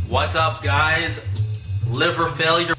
What's up, guys? Liver failure.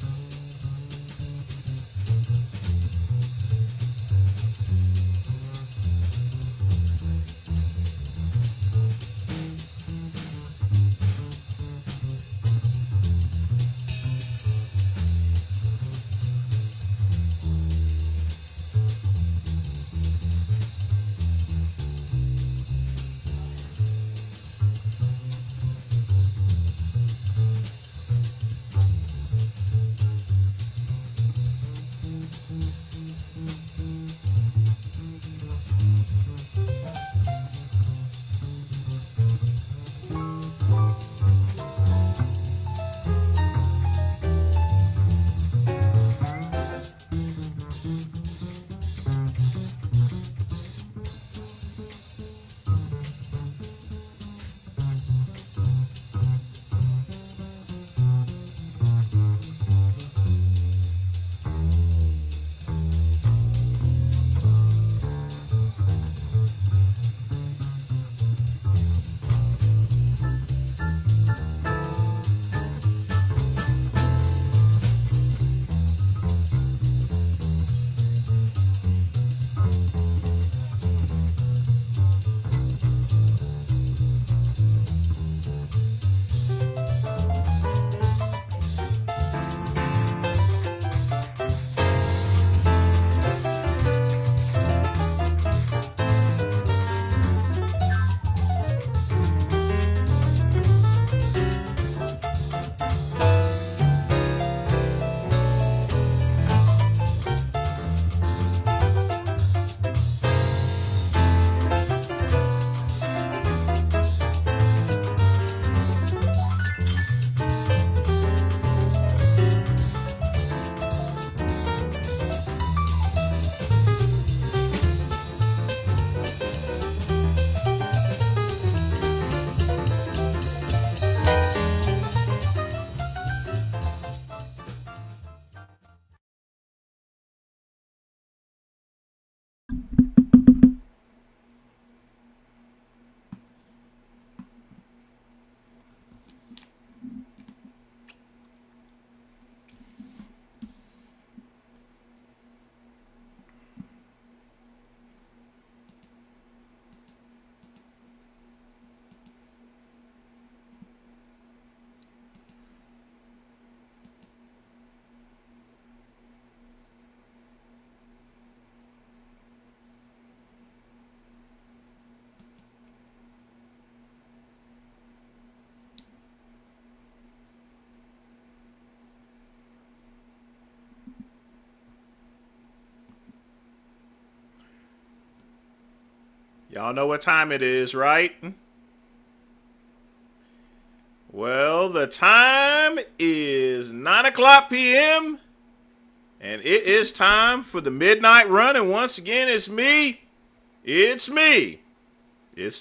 Y'all know what time it is, right? Well, the time is 9 o'clock p.m. and it is time for the midnight run. And once again, it's me. It's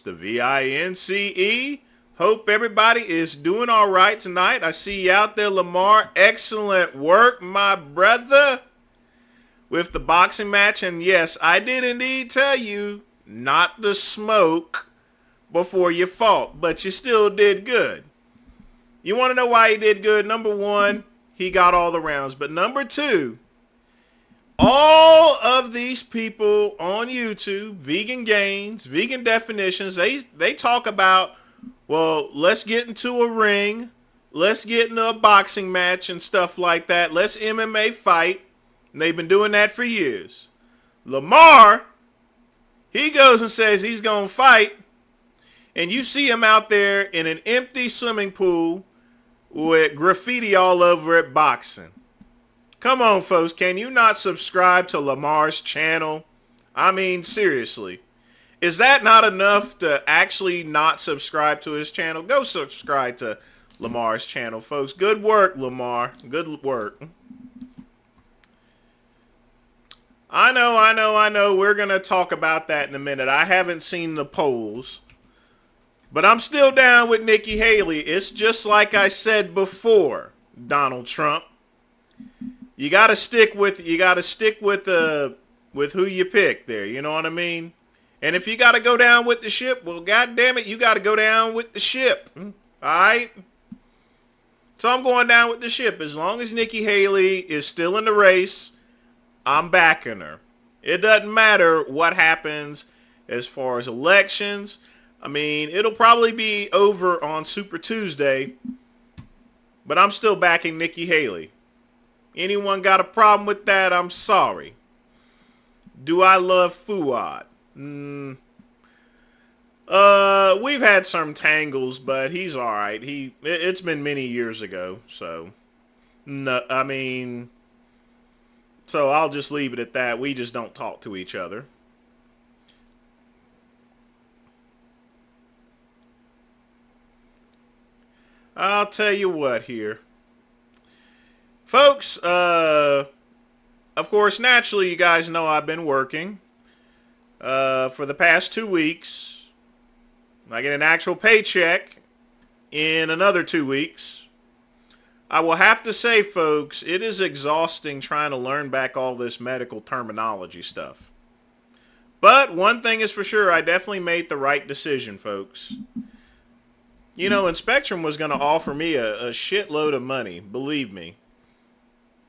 the VINCE Hope everybody is doing all right tonight. I see you out there, Lamar. Excellent work, my brother, with the boxing match. And yes, I did indeed tell you not to smoke before you fought, but you still did good. You want to know why he did good? Number one, he got all the rounds. But number two, all of these people on YouTube, Vegan Gains, Vegan Definitions, they talk about, well, let's get into a ring. Let's get into a boxing match and stuff like that. Let's MMA fight. And they've been doing that for years. Lamar, he goes and says he's going to fight. And you see him out there in an empty swimming pool with graffiti all over it boxing. Come on, folks. Can you not subscribe to Lamar's channel? I mean, seriously. Is that not enough to actually not subscribe to his channel? Go subscribe to Lamar's channel, folks. Good work, Lamar. Good work. I know. We're going to talk about that in a minute. I haven't seen the polls. But I'm still down with Nikki Haley. It's just like I said before, Donald Trump. You got to stick with who you pick there, you know what I mean? And if you got to go down with the ship, well, God damn it, you got to go down with the ship. All right? So I'm going down with the ship. As long as Nikki Haley is still in the race, I'm backing her. It doesn't matter what happens as far as elections. I mean, it'll probably be over on Super Tuesday, but I'm still backing Nikki Haley. Anyone got a problem with that? I'm sorry. Do I love Fuad? We've had some tangles, but he's all right. It's been many years ago, so no, I mean, so I'll just leave it at that. We just don't talk to each other. I'll tell you what here. Folks, of course, naturally, you guys know I've been working for the past 2 weeks. I get an actual paycheck in another 2 weeks. I will have to say, folks, it is exhausting trying to learn back all this medical terminology stuff. But one thing is for sure, I definitely made the right decision, folks. You know, and Spectrum was going to offer me a shitload of money, believe me.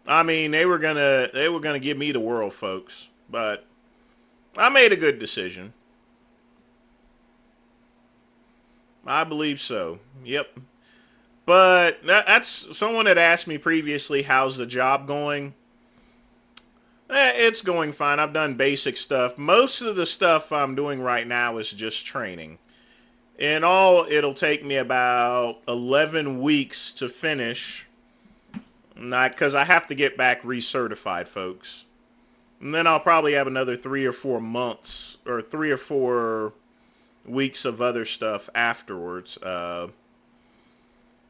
I mean, they were gonna give me the world, folks. But I made a good decision. I believe so. Yep. But that's someone had asked me previously, how's the job going? It's going fine. I've done basic stuff. Most of the stuff I'm doing right now is just training. In all, it'll take me about 11 weeks to finish. Because I have to get back recertified, folks. And then I'll probably have another 3 or 4 months or 3 or 4 weeks of other stuff afterwards.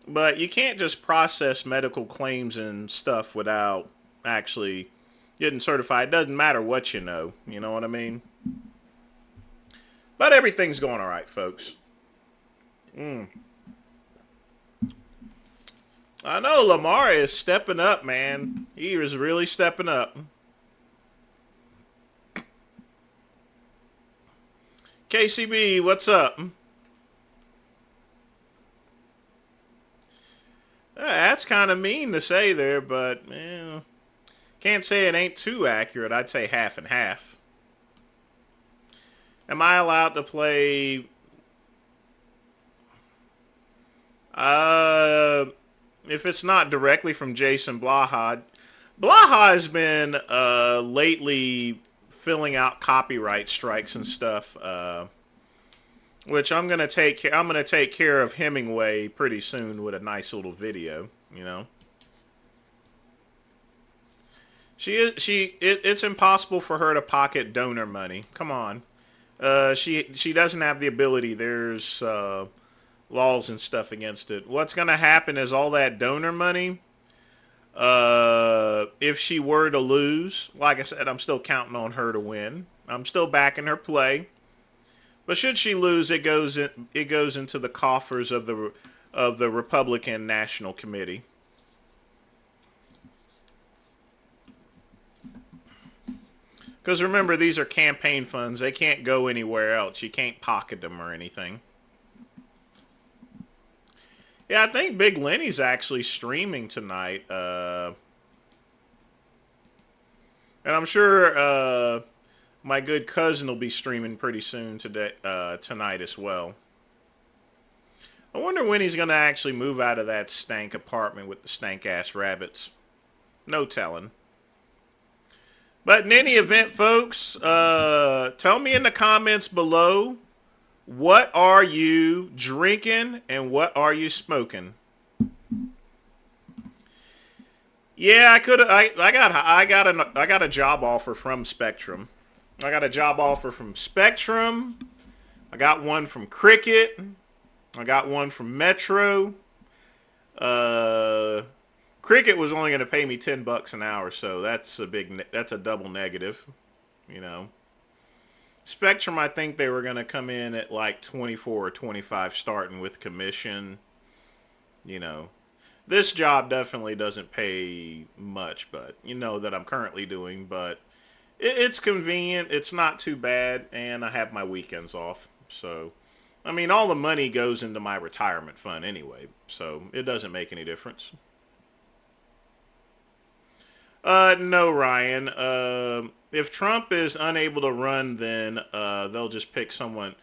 But you can't just process medical claims and stuff without actually getting certified. It doesn't matter what you know. You know what I mean? But everything's going all right, folks. I know Lamar is stepping up, man. He is really stepping up. KCB, what's up? That's kind of mean to say there, but can't say it ain't too accurate. I'd say half and half. Am I allowed to play? If it's not directly from Jason Blaha. Blaha has been lately filling out copyright strikes and stuff, which I'm gonna take care of Hemingway pretty soon with a nice little video. You know, it's impossible for her to pocket donor money. Come on, she doesn't have the ability. There's laws and stuff against it. What's going to happen is all that donor money, if she were to lose, like I said, I'm still counting on her to win. I'm still backing her play. But should she lose, it goes into the coffers of the Republican National Committee. Because remember, these are campaign funds. They can't go anywhere else. You can't pocket them or anything. Yeah, I think Big Lenny's actually streaming tonight. And I'm sure my good cousin will be streaming pretty soon tonight as well. I wonder when he's going to actually move out of that stank apartment with the stank-ass rabbits. No telling. But in any event, folks, tell me in the comments below, what are you drinking and what are you smoking? Yeah, I got a job offer from Spectrum. I got a job offer from Spectrum. I got one from Cricket. I got one from Metro. Cricket was only going to pay me $10 an hour, so that's a double negative, you know. Spectrum, I think they were going to come in at like 24 or 25 starting with commission, you know. This job definitely doesn't pay much, but you know that I'm currently doing, but it's convenient, it's not too bad, and I have my weekends off, so I mean, all the money goes into my retirement fund anyway, so it doesn't make any difference. No, Ryan. If Trump is unable to run, then they'll just pick someone.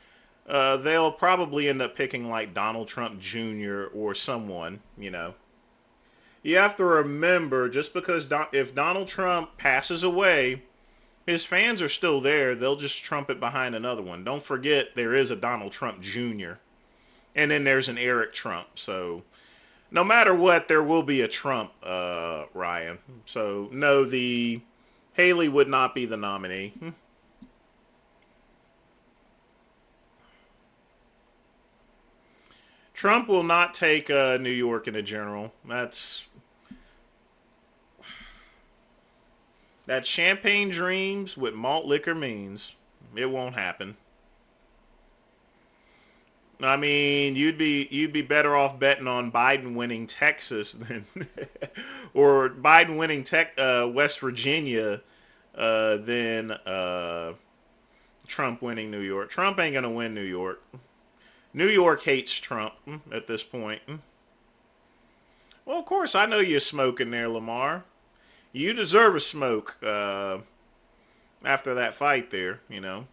They'll probably end up picking like Donald Trump Jr. or someone, you know. You have to remember, just because if Donald Trump passes away, his fans are still there. They'll just trump it behind another one. Don't forget, there is a Donald Trump Jr. And then there's an Eric Trump. So no matter what, there will be a Trump, Ryan. So no, the Haley would not be the nominee. Trump will not take New York in a general. That's champagne dreams with malt liquor means. It won't happen. I mean, you'd be better off betting on Biden winning Texas than or Biden winning West Virginia than Trump winning New York. Trump ain't gonna win New York. New York hates Trump at this point. Well, of course, I know you're smoking there, Lamar. You deserve a smoke after that fight there, you know.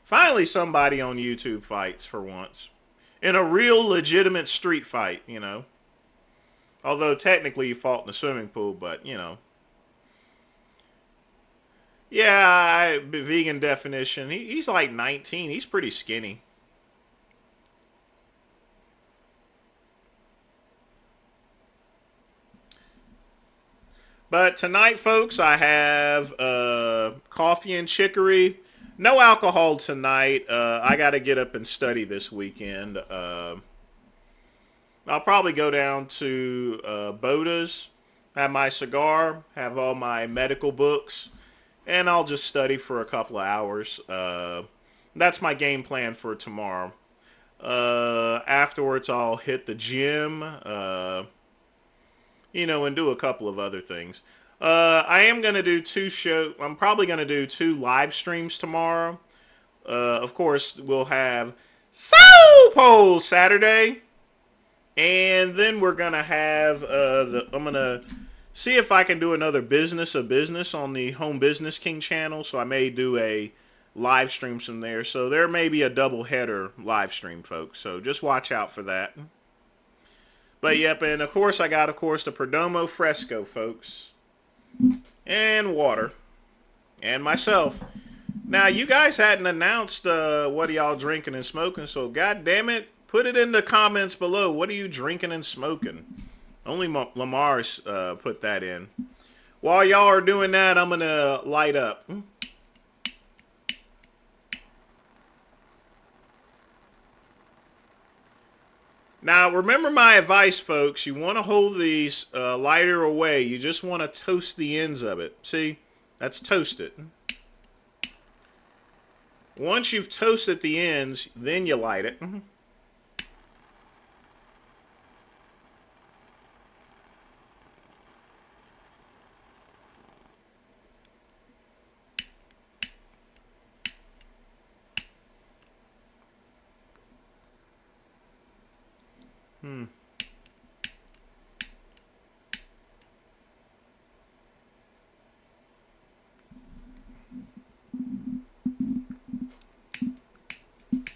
Finally, somebody on YouTube fights for once. In a real legitimate street fight, you know. Although technically you fought in the swimming pool, but, you know. Yeah, vegan definition. He's like 19. He's pretty skinny. But tonight, folks, I have coffee and chicory. No alcohol tonight. I got to get up and study this weekend. I'll probably go down to Boda's, have my cigar, have all my medical books, and I'll just study for a couple of hours. That's my game plan for tomorrow. Afterwards, I'll hit the gym. You know, and do a couple of other things. I am going to do I'm probably going to do 2 live streams tomorrow. Of course, we'll have Soul Poll Saturday. And then we're going to have, I'm going to see if I can do another Business of Business on the Home Business King channel. So I may do a live stream from there. So there may be a double header live stream, folks. So just watch out for that. But yep, and of course I got, the Perdomo Fresco, folks. And water. And myself. Now, you guys hadn't announced what are y'all drinking and smoking, so god damn it, put it in the comments below. What are you drinking and smoking? Only Lamar's put that in. While y'all are doing that, I'm going to light up. Now, remember my advice, folks. You want to hold these lighter away. You just want to toast the ends of it. See? That's toasted. Once you've toasted the ends, then you light it.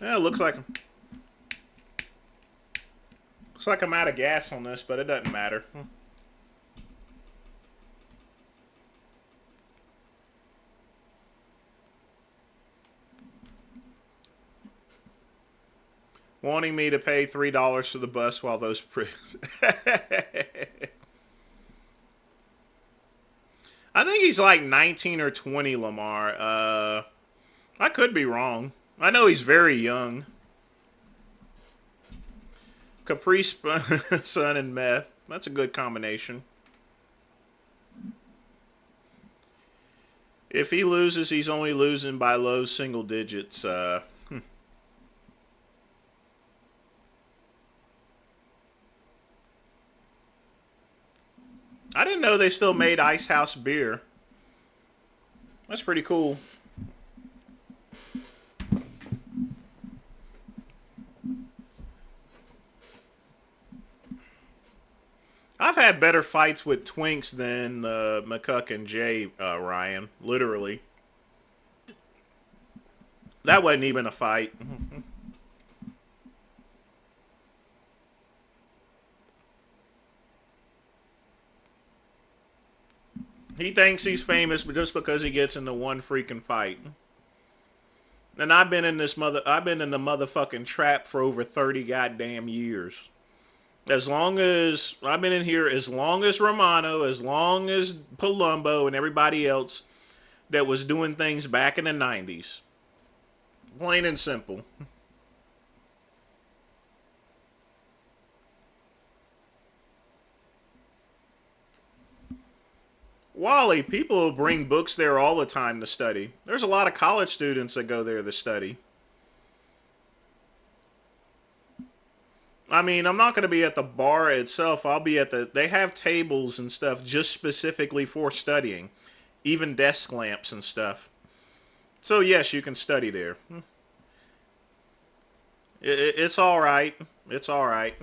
Yeah, looks like I'm out of gas on this, but it doesn't matter. Wanting me to pay $3 for the bus while those pricks. I think he's like 19 or 20, Lamar. I could be wrong. I know he's very young. Capri Sun and meth. That's a good combination. If he loses, he's only losing by low single digits. I didn't know they still made Ice House beer. That's pretty cool. I've had better fights with Twinks than McCuck and Jay, Ryan. Literally. That wasn't even a fight. He thinks he's famous just because he gets into one freaking fight. And I've been in the motherfucking trap for over 30 goddamn years. As long as I've been in here, as long as Romano, as long as Palumbo and everybody else that was doing things back in the 90s. Plain and simple. Wally, people bring books there all the time to study. There's a lot of college students that go there to study. I mean, I'm not going to be at the bar itself. I'll be at they have tables and stuff just specifically for studying. Even desk lamps and stuff. So yes, you can study there. It's all right. It's all right.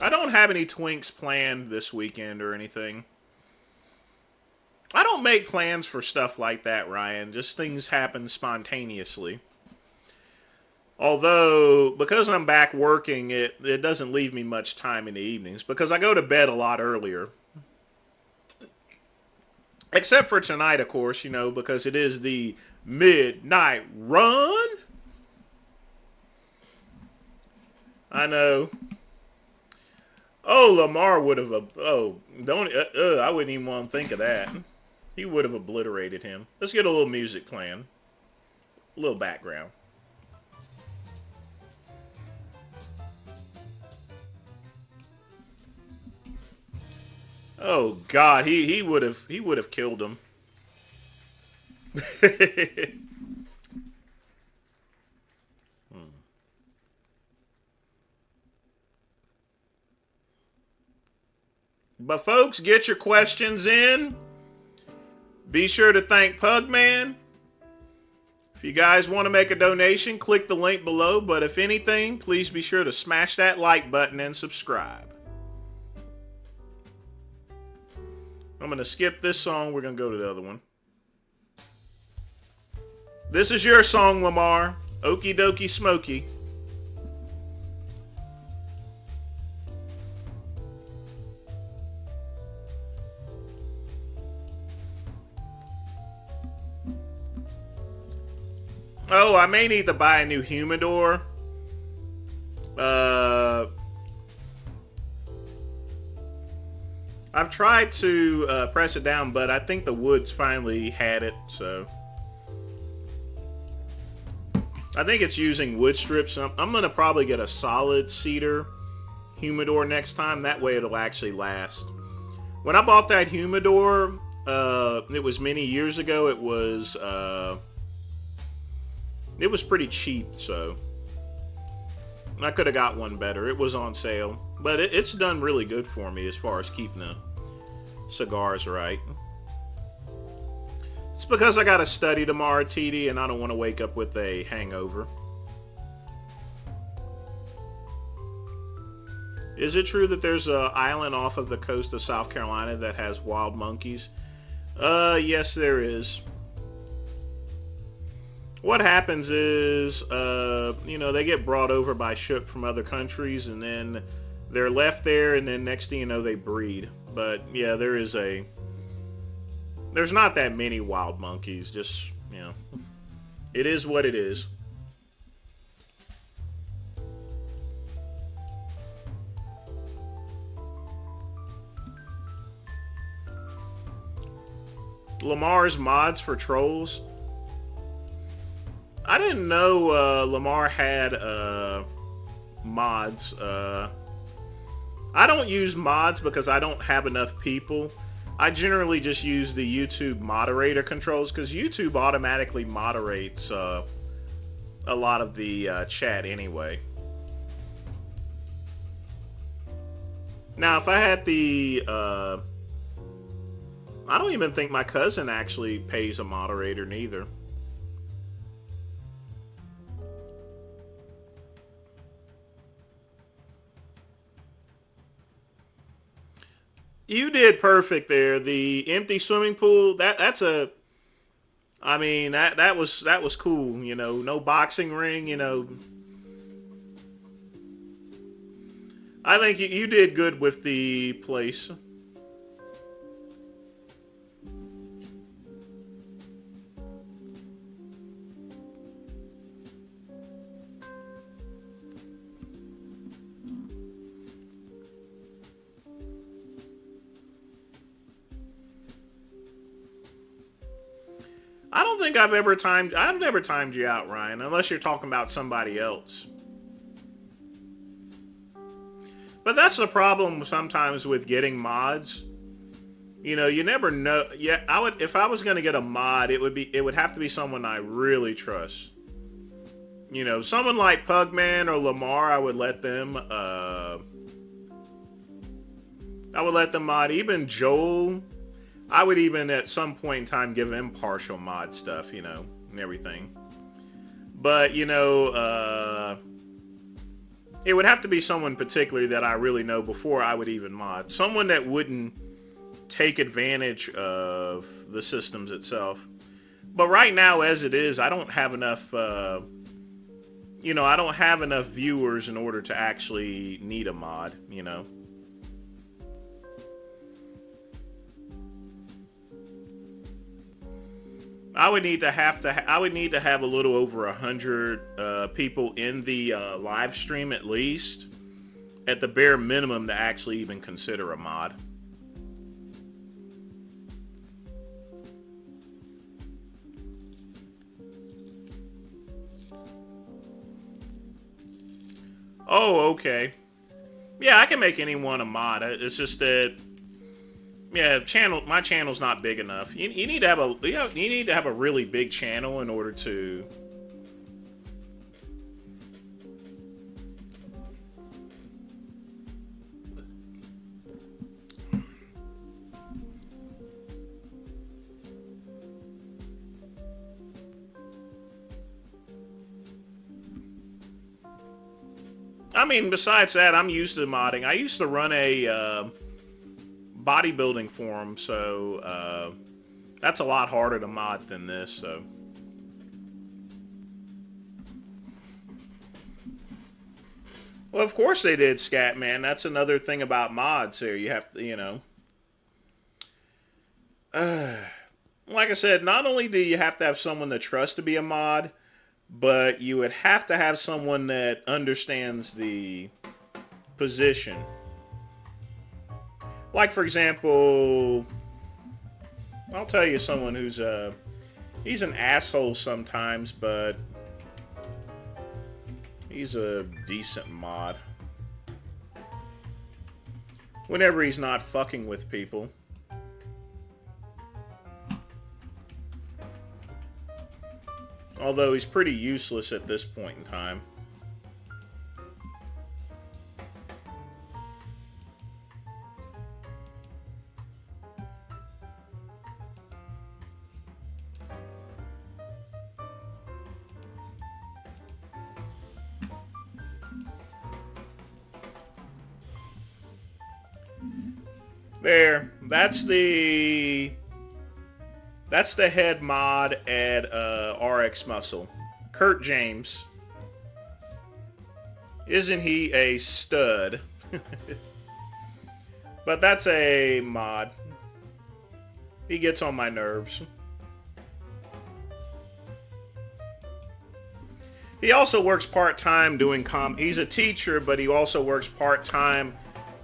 I don't have any Twinks planned this weekend or anything. I don't make plans for stuff like that, Ryan. Just things happen spontaneously. Although, because I'm back working, it doesn't leave me much time in the evenings. Because I go to bed a lot earlier. Except for tonight, of course, because it is the midnight run. I know. Oh, Lamar would have. I wouldn't even want to think of that. He would have obliterated him. Let's get a little music playing. A little background. Oh God, he would have killed him. But folks, get your questions in. Be sure to thank Pugman. If you guys want to make a donation, click the link below. But if anything, please be sure to smash that like button and subscribe. I'm going to skip this song. We're going to go to the other one. This is your song, Lamar. Okie dokie smoky. Oh, I may need to buy a new humidor. I've tried to press it down, but I think the woods finally had it, so. I think it's using wood strips. I'm going to probably get a solid cedar humidor next time. That way it'll actually last. When I bought that humidor, it was many years ago. It was pretty cheap, so I could have got one better. It was on sale, but it's done really good for me as far as keeping the cigars right. It's because I got to study tomorrow, TD, and I don't want to wake up with a hangover. Is it true that there's an island off of the coast of South Carolina that has wild monkeys? Yes, there is. What happens is, they get brought over by ship from other countries, and then they're left there, and then next thing you know, they breed. But yeah, there's not that many wild monkeys. Just, it is what it is. Lamar's mods for trolls. I didn't know Lamar had mods. I don't use mods because I don't have enough people. I generally just use the YouTube moderator controls because YouTube automatically moderates a lot of the chat anyway. Now, if I had the... I don't even think my cousin actually pays a moderator neither. You did perfect there. The empty swimming pool, that was cool, no boxing ring, I think you did good with the place. I don't think I've never timed you out, Ryan, unless you're talking about somebody else. But that's the problem sometimes with getting mods. You never know. Yeah, if I was going to get a mod, it would have to be someone I really trust. Someone like Pugman or Lamar, I would let them mod. Even Joel, I would even at some point in time give him partial mod stuff, and everything. But, it would have to be someone particularly that I really know before I would even mod. Someone that wouldn't take advantage of the systems itself. But right now, as it is, I don't have enough, I don't have enough viewers in order to actually need a mod, I would need to have a little over 100 people in the live stream at least, at the bare minimum, to actually even consider a mod. Oh, okay. Yeah, I can make anyone a mod. It's just that. Yeah, my channel's not big enough. You need to have a really big channel in order to. I mean, besides that, I'm used to modding. I used to run a bodybuilding forum, so that's a lot harder to mod than this. So, well, of course they did, Scat Man. That's another thing about mods here. You have to, like I said, not only do you have to have someone to trust to be a mod, but you would have to have someone that understands the position. Like, for example, I'll tell you someone who's he's an asshole sometimes, but he's a decent mod. Whenever he's not fucking with people. Although he's pretty useless at this point in time. There. That's the head mod at RX Muscle. Kurt James. Isn't he a stud? But that's a mod. He gets on my nerves. He also works part-time doing he's a teacher, but he also works part-time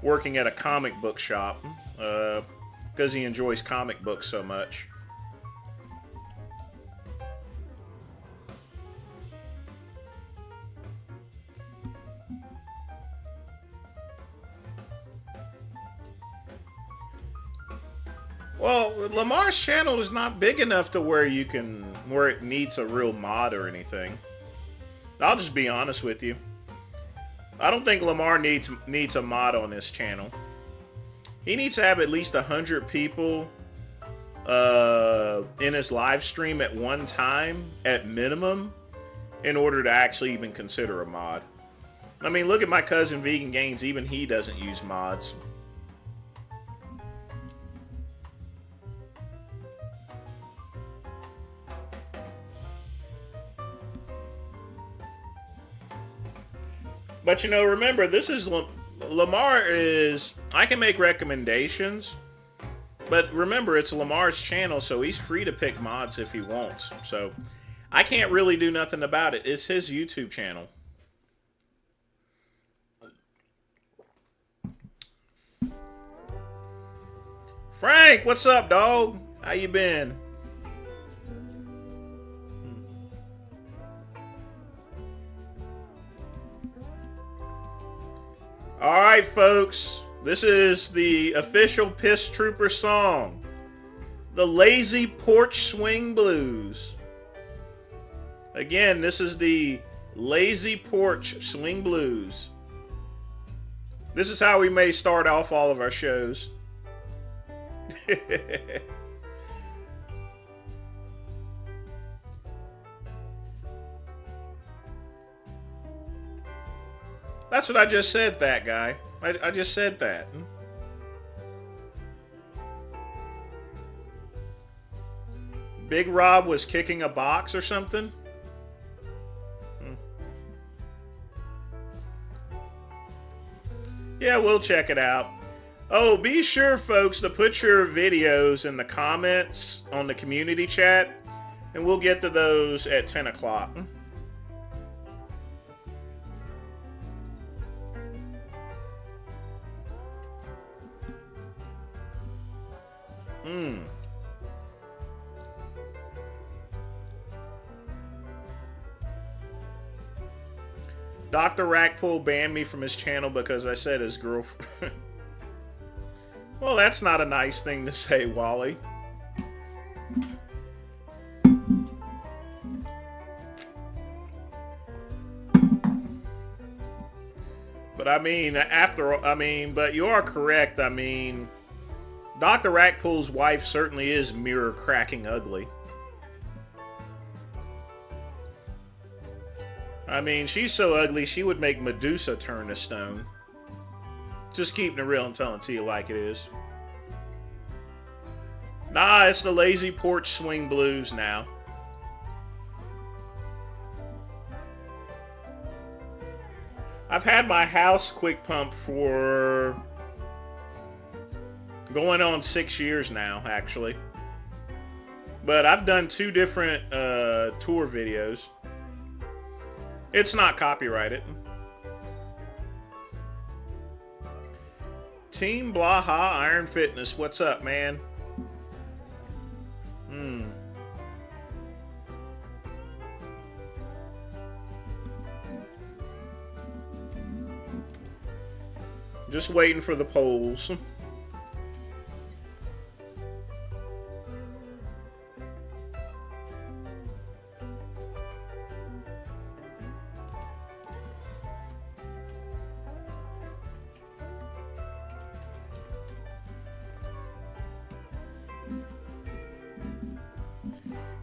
working at a comic book shop. Because he enjoys comic books so much. Well, Lamar's channel is not big enough to where it needs a real mod or anything. I'll just be honest with you. I don't think Lamar needs a mod on this channel. He needs to have at least 100 people in his live stream at one time, at minimum, in order to actually even consider a mod. I mean, look at my cousin Vegan Gains. Even he doesn't use mods. But, you know, remember, this is... Lamar is... I can make recommendations, but remember, it's Lamar's channel, so he's free to pick mods if he wants. So, I can't really do nothing about it. It's his YouTube channel. Frank, what's up, dog? How you been? Alright, folks. This is the official Piss Trooper song. The Lazy Porch Swing Blues. Again, this is the Lazy Porch Swing Blues. This is how we may start off all of our shows. That's what I just said, that guy. I just said that. Big Rob was kicking a box or something? Yeah, we'll check it out. Oh, be sure, folks, to put your videos in the comments on the community chat, and we'll get to those at 10 o'clock. Dr. Rackpool banned me from his channel because I said his girlfriend. Well, that's not a nice thing to say, Wally. But I mean, but you are correct. I mean, Dr. Rackpool's wife certainly is mirror cracking ugly. I mean, she's so ugly, she would make Medusa turn to stone. Just keeping it real and telling it to you like it is. Nah, it's the Lazy Porch Swing Blues now. I've had my house quick pump for going on 6 years now, actually. But I've done 2 different tour videos. It's not copyrighted. Team Blaha Iron Fitness, what's up, man? Just waiting for the polls.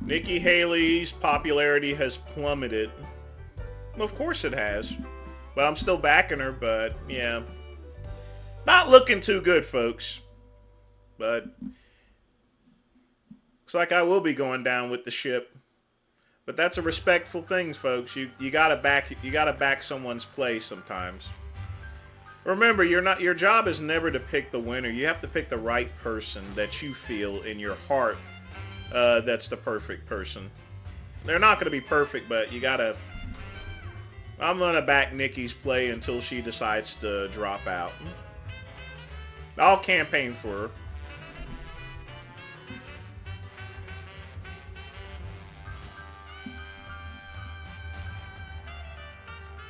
Nikki Haley's popularity has plummeted. Well, of course it has. But I'm still backing her, but yeah. Not looking too good, folks. But looks like I will be going down with the ship. But that's a respectful thing, folks. You gotta back someone's play sometimes. Remember, your job is never to pick the winner. You have to pick the right person that you feel in your heart that's the perfect person. They're not going to be perfect, but you gotta... I'm going to back Nikki's play until she decides to drop out. I'll campaign for her.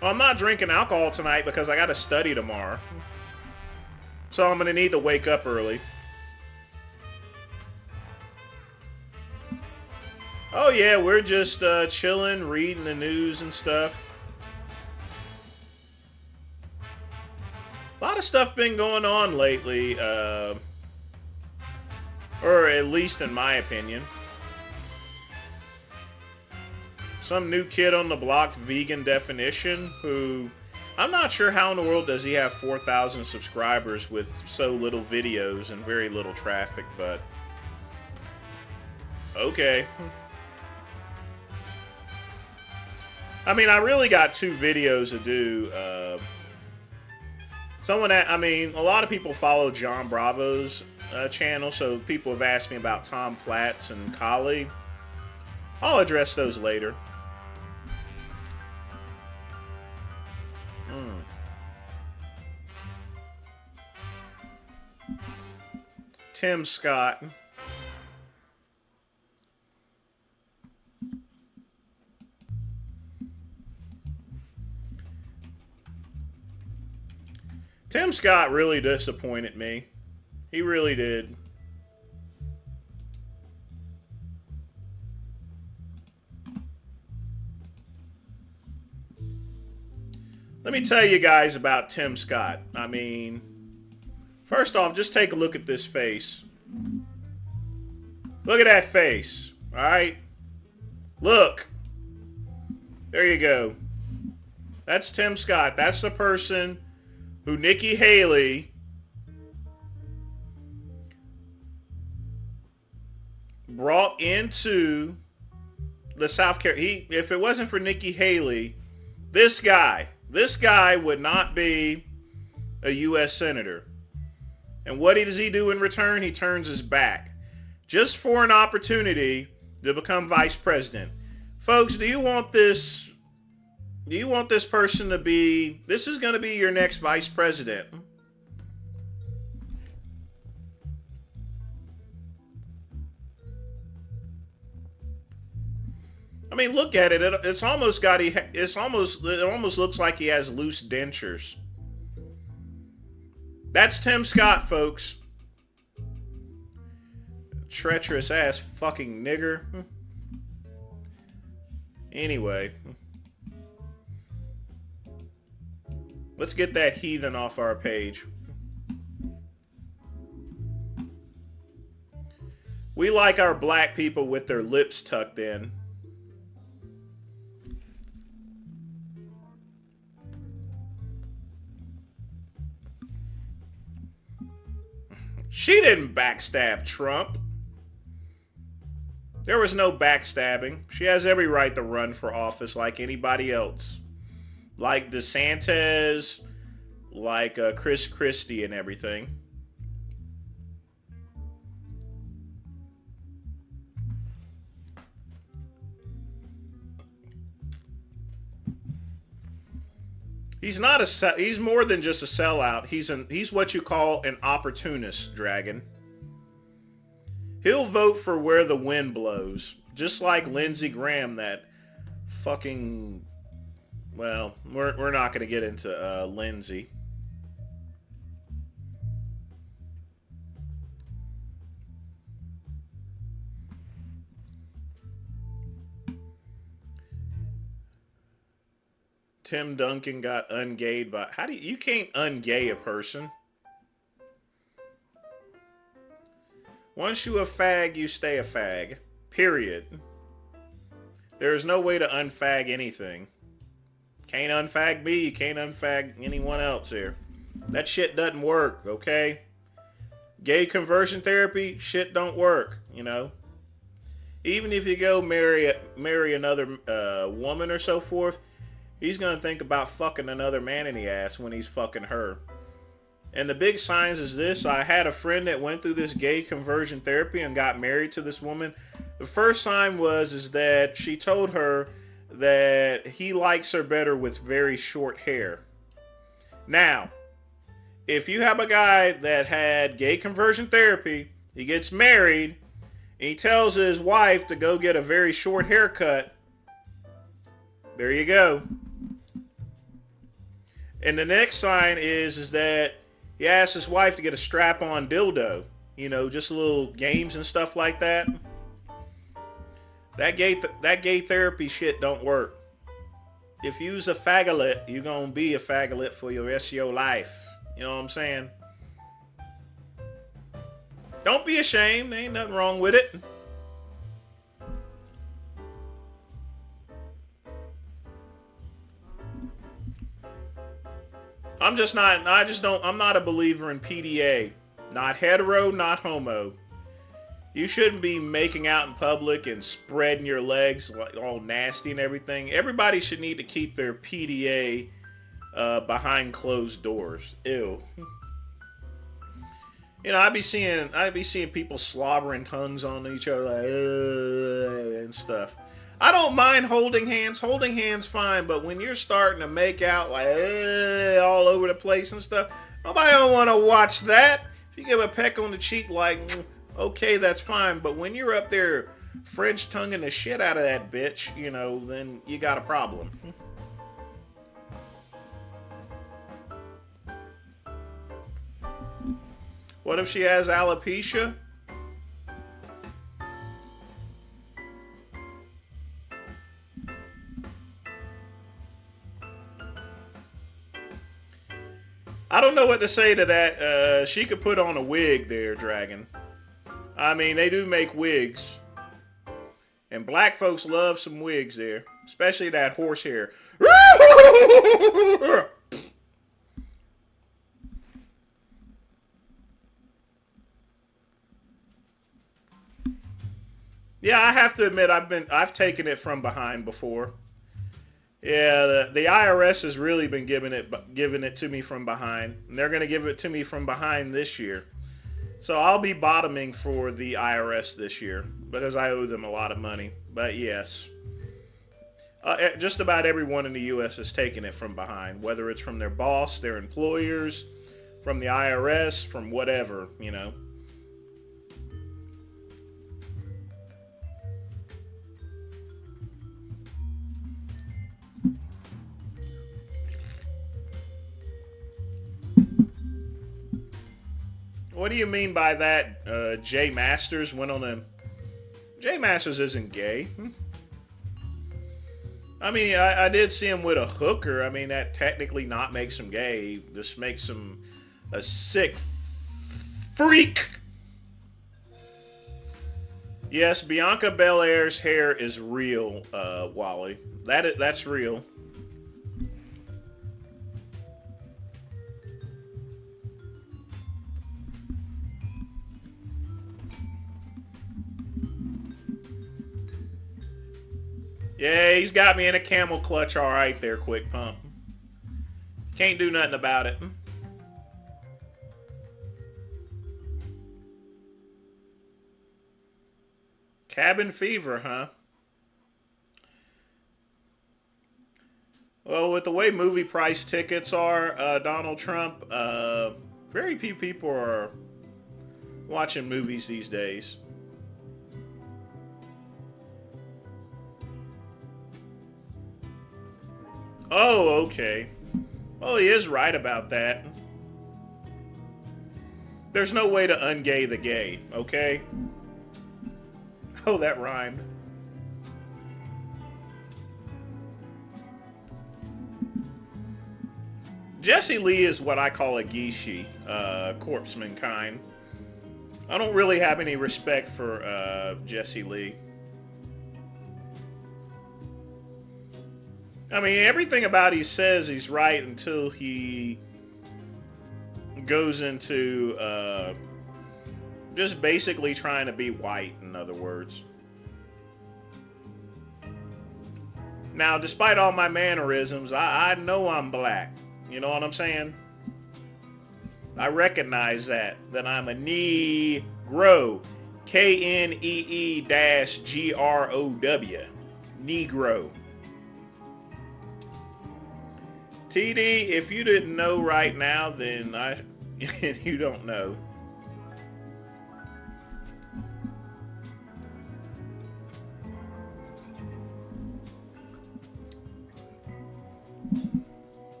Well, I'm not drinking alcohol tonight because I got to study tomorrow. So I'm going to need to wake up early. Oh yeah, we're just chilling, reading the news and stuff. A lot of stuff been going on lately, or at least in my opinion. Some new kid on the block, Vegan Definition, who I'm not sure how in the world does he have 4,000 subscribers with so little videos and very little traffic, but okay. I mean, I really got 2 videos to do. A lot of people follow John Bravo's channel, so people have asked me about Tom Platz and Kali. I'll address those later. Tim Scott. Tim Scott really disappointed me. He really did. Let me tell you guys about Tim Scott. I mean, first off, just take a look at this face. Look at that face. All right? Look. There you go. That's Tim Scott. That's the person who Nikki Haley brought into the South Carolina. If it wasn't for Nikki Haley, this guy would not be a U.S. Senator. And what does he do in return? He turns his back just for an opportunity to become vice president. Folks, do you want this? Do you want this person to be... This is going to be your next vice president. I mean, look at it. It almost looks like he has loose dentures. That's Tim Scott, folks. Treacherous ass fucking nigger. Anyway. Let's get that heathen off our page. We like our black people with their lips tucked in. She didn't backstab Trump. There was no backstabbing. She has every right to run for office like anybody else. Like DeSantis, like Chris Christie and everything. He's more than just a sellout. He's what you call an opportunist, Dragon. He'll vote for where the wind blows. Just like Lindsey Graham, that fucking... Well, we're not going to get into Lindsey. Tim Duncan got ungayed by... How do you can't ungay a person. Once you a fag, you stay a fag. Period. There is no way to unfag anything. Can't unfag me, you can't unfag anyone else here. That shit doesn't work, okay? Gay conversion therapy, shit don't work, you know? Even if you go marry another woman or so forth, he's gonna think about fucking another man in the ass when he's fucking her. And the big signs is this. I had a friend that went through this gay conversion therapy and got married to this woman. The first sign is that she told her that he likes her better with very short hair. Now, if you have a guy that had gay conversion therapy, he gets married, and he tells his wife to go get a very short haircut, there you go. And the next sign is that he asks his wife to get a strap-on dildo. You know, just little games and stuff like that. That gay therapy shit don't work. If you's a faggot, you're gonna be a faggot for the rest of your life. You know what I'm saying? Don't be ashamed. There ain't nothing wrong with it. I'm not a believer in PDA. Not hetero, not homo. You shouldn't be making out in public and spreading your legs like all nasty and everything. Everybody should need to keep their PDA behind closed doors. Ew. You know, I'd be seeing people slobbering tongues on each other like, and stuff. I don't mind holding hands. Holding hands fine, but when you're starting to make out like all over the place and stuff, nobody don't want to watch that. If you give a peck on the cheek, like, okay, that's fine. But when you're up there French tonguing the shit out of that bitch, you know, then you got a problem. What if she has alopecia? I don't know what to say to that. She could put on a wig there, Dragon. I mean, they do make wigs. And black folks love some wigs there. Especially that horsehair. Yeah, I have to admit, I've taken it from behind before. Yeah, the IRS has really been giving it to me from behind. And they're going to give it to me from behind this year. So I'll be bottoming for the IRS this year because I owe them a lot of money. But yes, just about everyone in the U.S. is taking it from behind, whether it's from their boss, their employers, from the IRS, from whatever, you know. What do you mean by that? Jay Masters went on a... Jay Masters isn't gay. I mean, I did see him with a hooker. I mean, that technically not makes him gay. Just makes him a sick freak. Yes, Bianca Belair's hair is real, Wally. That's real. Yeah, he's got me in a camel clutch all right there, Quick Pump. Can't do nothing about it. Cabin fever, huh? Well, with the way movie price tickets are, Donald Trump, very few people are watching movies these days. Oh, okay. Well, he is right about that. There's no way to ungay the gay, okay? Oh, that rhymed. Jesse Lee is what I call a Gishi, corpseman kind. I don't really have any respect for Jesse Lee. I mean, everything about he says he's right until he goes into just basically trying to be white, in other words. Now, despite all my mannerisms, I know I'm black. You know what I'm saying? I recognize that I'm a Negro. K-N-E-E-G-R-O-W. Negro. TD, if you didn't know right now, then you don't know.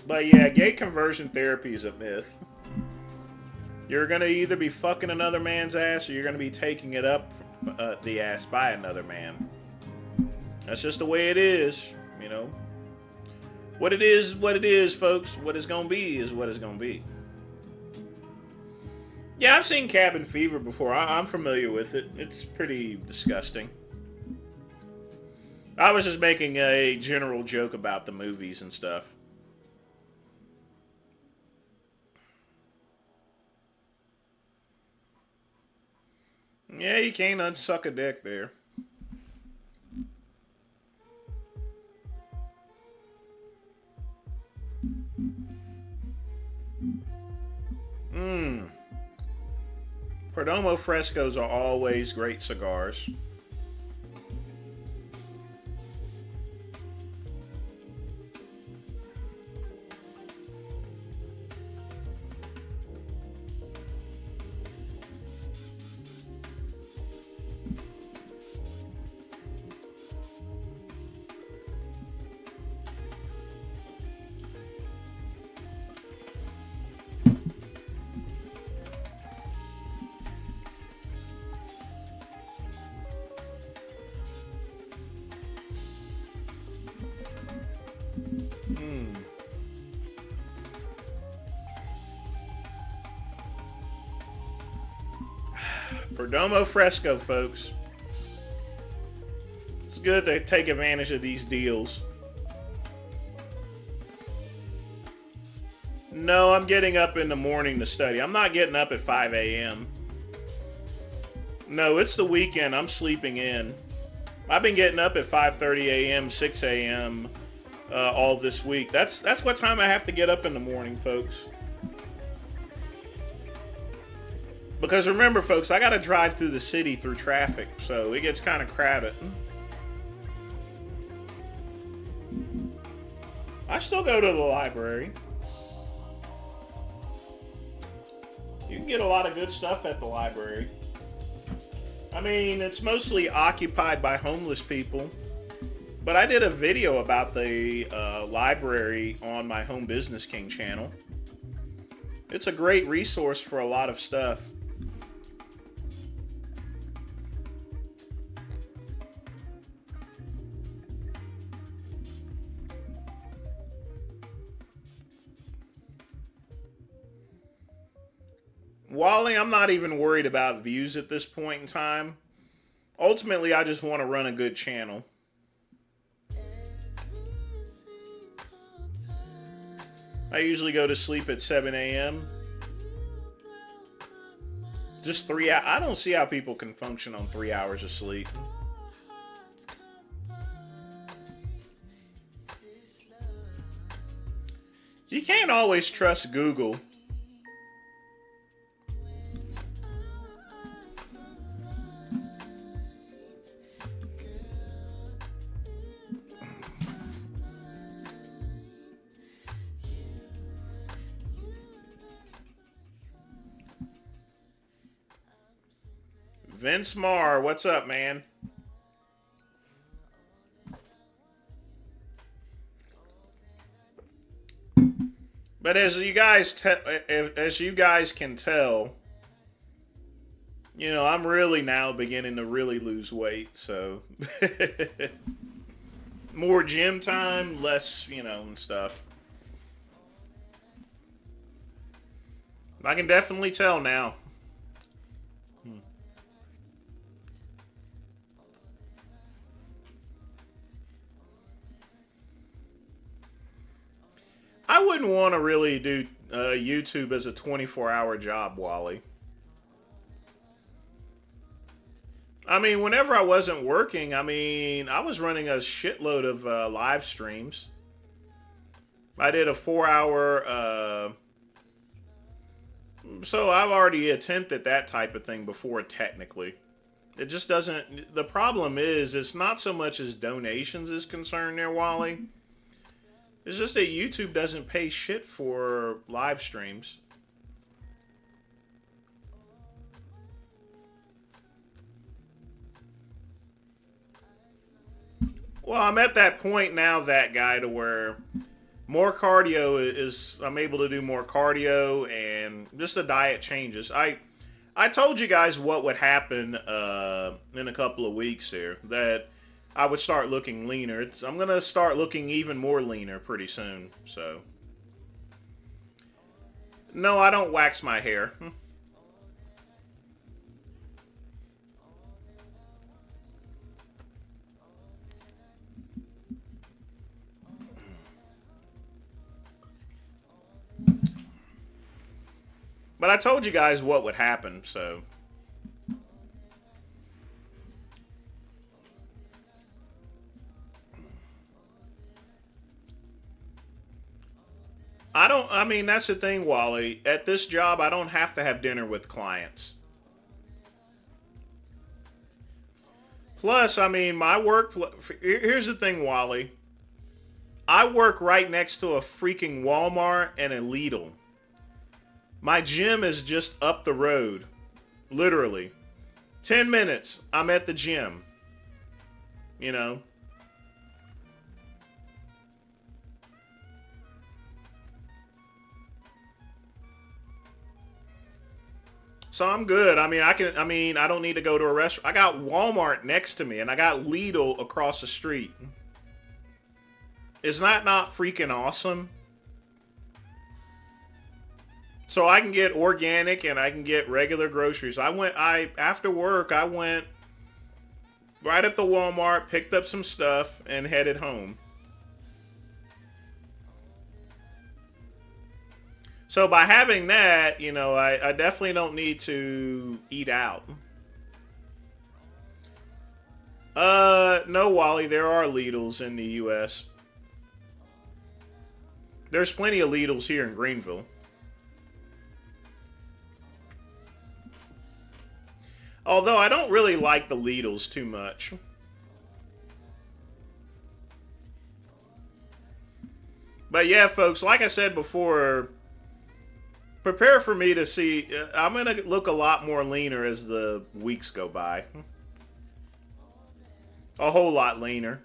But yeah, gay conversion therapy is a myth. You're going to either be fucking another man's ass or you're going to be taking it up the ass by another man. That's just the way it is, you know. What it is, folks. What it's going to be is what it's going to be. Yeah, I've seen Cabin Fever before. I'm familiar with it. It's pretty disgusting. I was just making a general joke about the movies and stuff. Yeah, you can't unsuck a dick there. Perdomo Frescos are always great cigars. Perdomo Fresco, folks. It's good to take advantage of these deals. No, I'm getting up in the morning to study. I'm not getting up at 5 a.m. No, it's the weekend. I'm sleeping in. I've been getting up at 5:30 a.m., 6 a.m. All this week. That's what time I have to get up in the morning, folks. Because remember, folks, I got to drive through the city through traffic, so it gets kind of crowded. I still go to the library. You can get a lot of good stuff at the library. I mean, it's mostly occupied by homeless people. But I did a video about the library on my Home Business King channel. It's a great resource for a lot of stuff. Wally, I'm not even worried about views at this point in time. Ultimately, I just want to run a good channel. I usually go to sleep at 7 a.m. Just 3 hours. I don't see how people can function on 3 hours of sleep. You can't always trust Google. Vince Marr, what's up, man? But as you guys can tell, you know, I'm really now beginning to really lose weight, so More gym time, less, you know, and stuff. I can definitely tell now. I wouldn't want to really do YouTube as a 24-hour job, Wally. I mean, whenever I wasn't working, I mean, I was running a shitload of live streams. I did a 4-hour. So I've already attempted that type of thing before, technically. It just doesn't. The problem is, it's not so much as donations is concerned there, Wally. It's just that YouTube doesn't pay shit for live streams. Well, I'm at that point now, that guy, to where more cardio is, I'm able to do more cardio, and just the diet changes. I told you guys what would happen in a couple of weeks here, that I would start looking leaner. I'm gonna start looking even more leaner pretty soon. So no, I don't wax my hair. But I told you guys what would happen, so. I mean, that's the thing, Wally. At this job, I don't have to have dinner with clients. Plus, I mean, my work. Here's the thing, Wally. I work right next to a freaking Walmart and a Lidl. My gym is just up the road. Literally. 10 minutes, I'm at the gym. You know? So I'm good. I don't need to go to a restaurant. I got Walmart next to me, and I got Lidl across the street. Is that not freaking awesome? So I can get organic and I can get regular groceries. After work, I went right at the Walmart, picked up some stuff, and headed home. So by having that, you know, I definitely don't need to eat out. No, Wally, there are Lidls in the U.S. There's plenty of Lidls here in Greenville. Although I don't really like the Lidls too much. But yeah, folks, like I said before, prepare for me to see. I'm going to look a lot more leaner as the weeks go by. A whole lot leaner.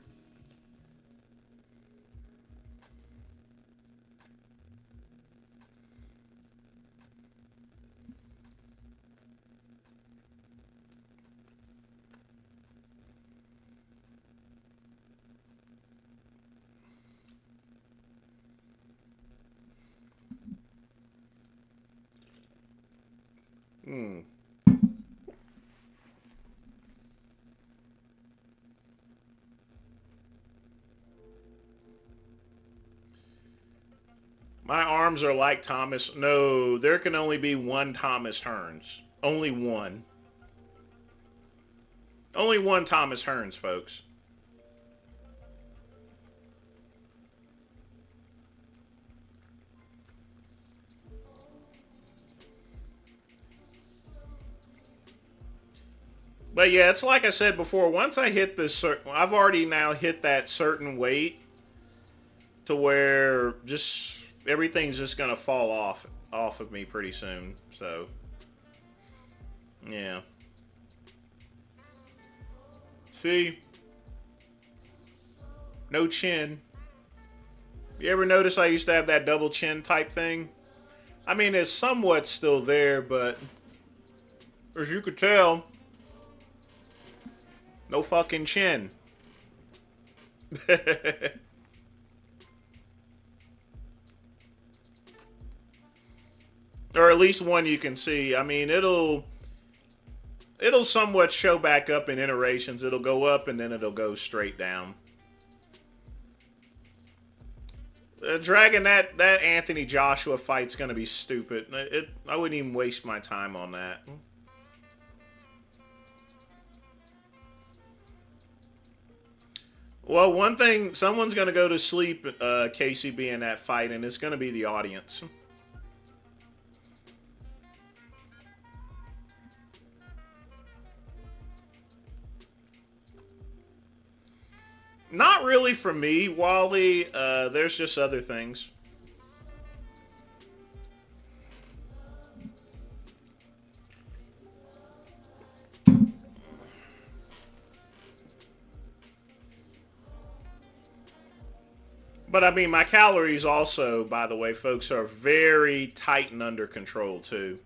Hmm. My arms are like Thomas. No, there can only be one Thomas Hearns. Only one. Only one Thomas Hearns, folks. But yeah, it's like I said before. Once I hit this certain, I've already now hit that certain weight to where just everything's just gonna fall off of me pretty soon. So yeah. See, no chin. You ever notice I used to have that double chin type thing? I mean, it's somewhat still there, but as you could tell, no fucking chin. Or at least one you can see. I mean, it'll somewhat show back up in iterations. It'll go up and then it'll go straight down. Dragging that Anthony Joshua fight's gonna be stupid. I wouldn't even waste my time on that. Well, one thing, someone's gonna go to sleep, KCB, in that fight, and it's gonna be the audience. Not really for me, Wally. There's just other things. But I mean, my calories also, by the way, folks, are very tight and under control too.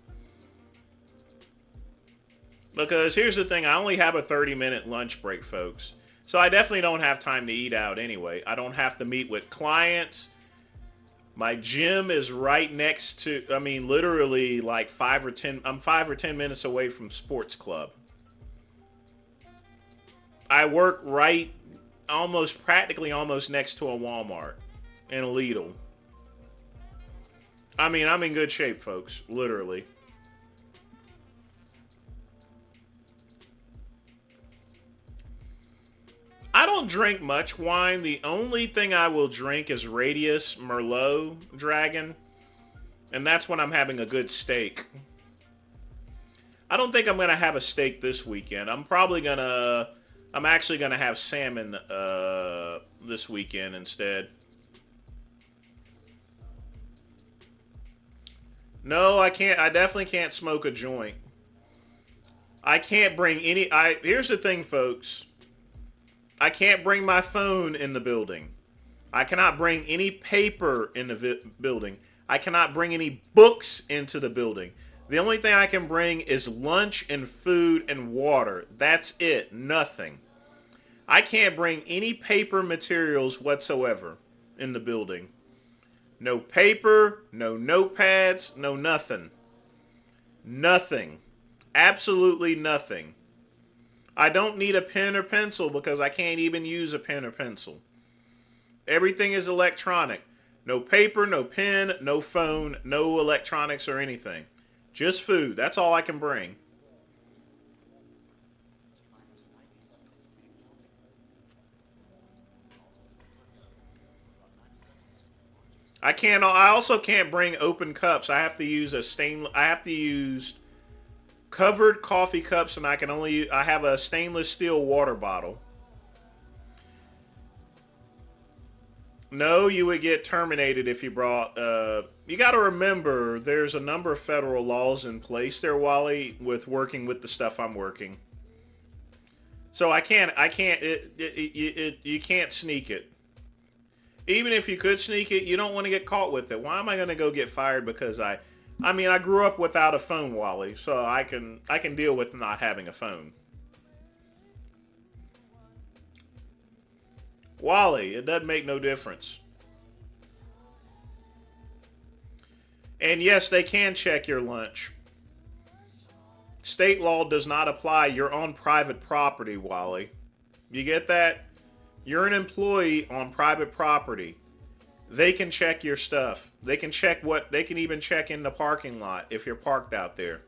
Because here's the thing, I only have a 30-minute lunch break, folks. So I definitely don't have time to eat out anyway. I don't have to meet with clients. My gym is right next to, I mean, literally like 5 or 10 minutes away from sports club. I work right, practically almost next to a Walmart and a Lidl. I mean, I'm in good shape, folks, literally. I don't drink much wine. The only thing I will drink is Radius Merlot Dragon. And that's when I'm having a good steak. I don't think I'm going to have a steak this weekend. I'm actually going to have salmon this weekend instead. No, I can't. I definitely can't smoke a joint. I can't bring any. Here's the thing, folks. I can't bring my phone in the building. I cannot bring any paper in the building. I cannot bring any books into the building. The only thing I can bring is lunch and food and water. That's it. Nothing. I can't bring any paper materials whatsoever in the building. No paper, no notepads, no nothing. Nothing. Absolutely nothing. I don't need a pen or pencil because I can't even use a pen or pencil. Everything is electronic. No paper, no pen, no phone, no electronics or anything. Just food. That's all I can bring. I also can't bring open cups. I have to use covered coffee cups, and I have a stainless steel water bottle. No, you would get terminated if you brought, you got to remember, there's a number of federal laws in place there, Wally, with working with the stuff I'm working. So you can't sneak it. Even if you could sneak it, you don't want to get caught with it. Why am I going to go get fired because I grew up without a phone, Wally, so I can deal with not having a phone. Wally, it doesn't make no difference. And yes, they can check your lunch. State law does not apply. You're on private property, Wally. You get that? You're an employee on private property. They can check your stuff. They can even check in the parking lot if you're parked out there.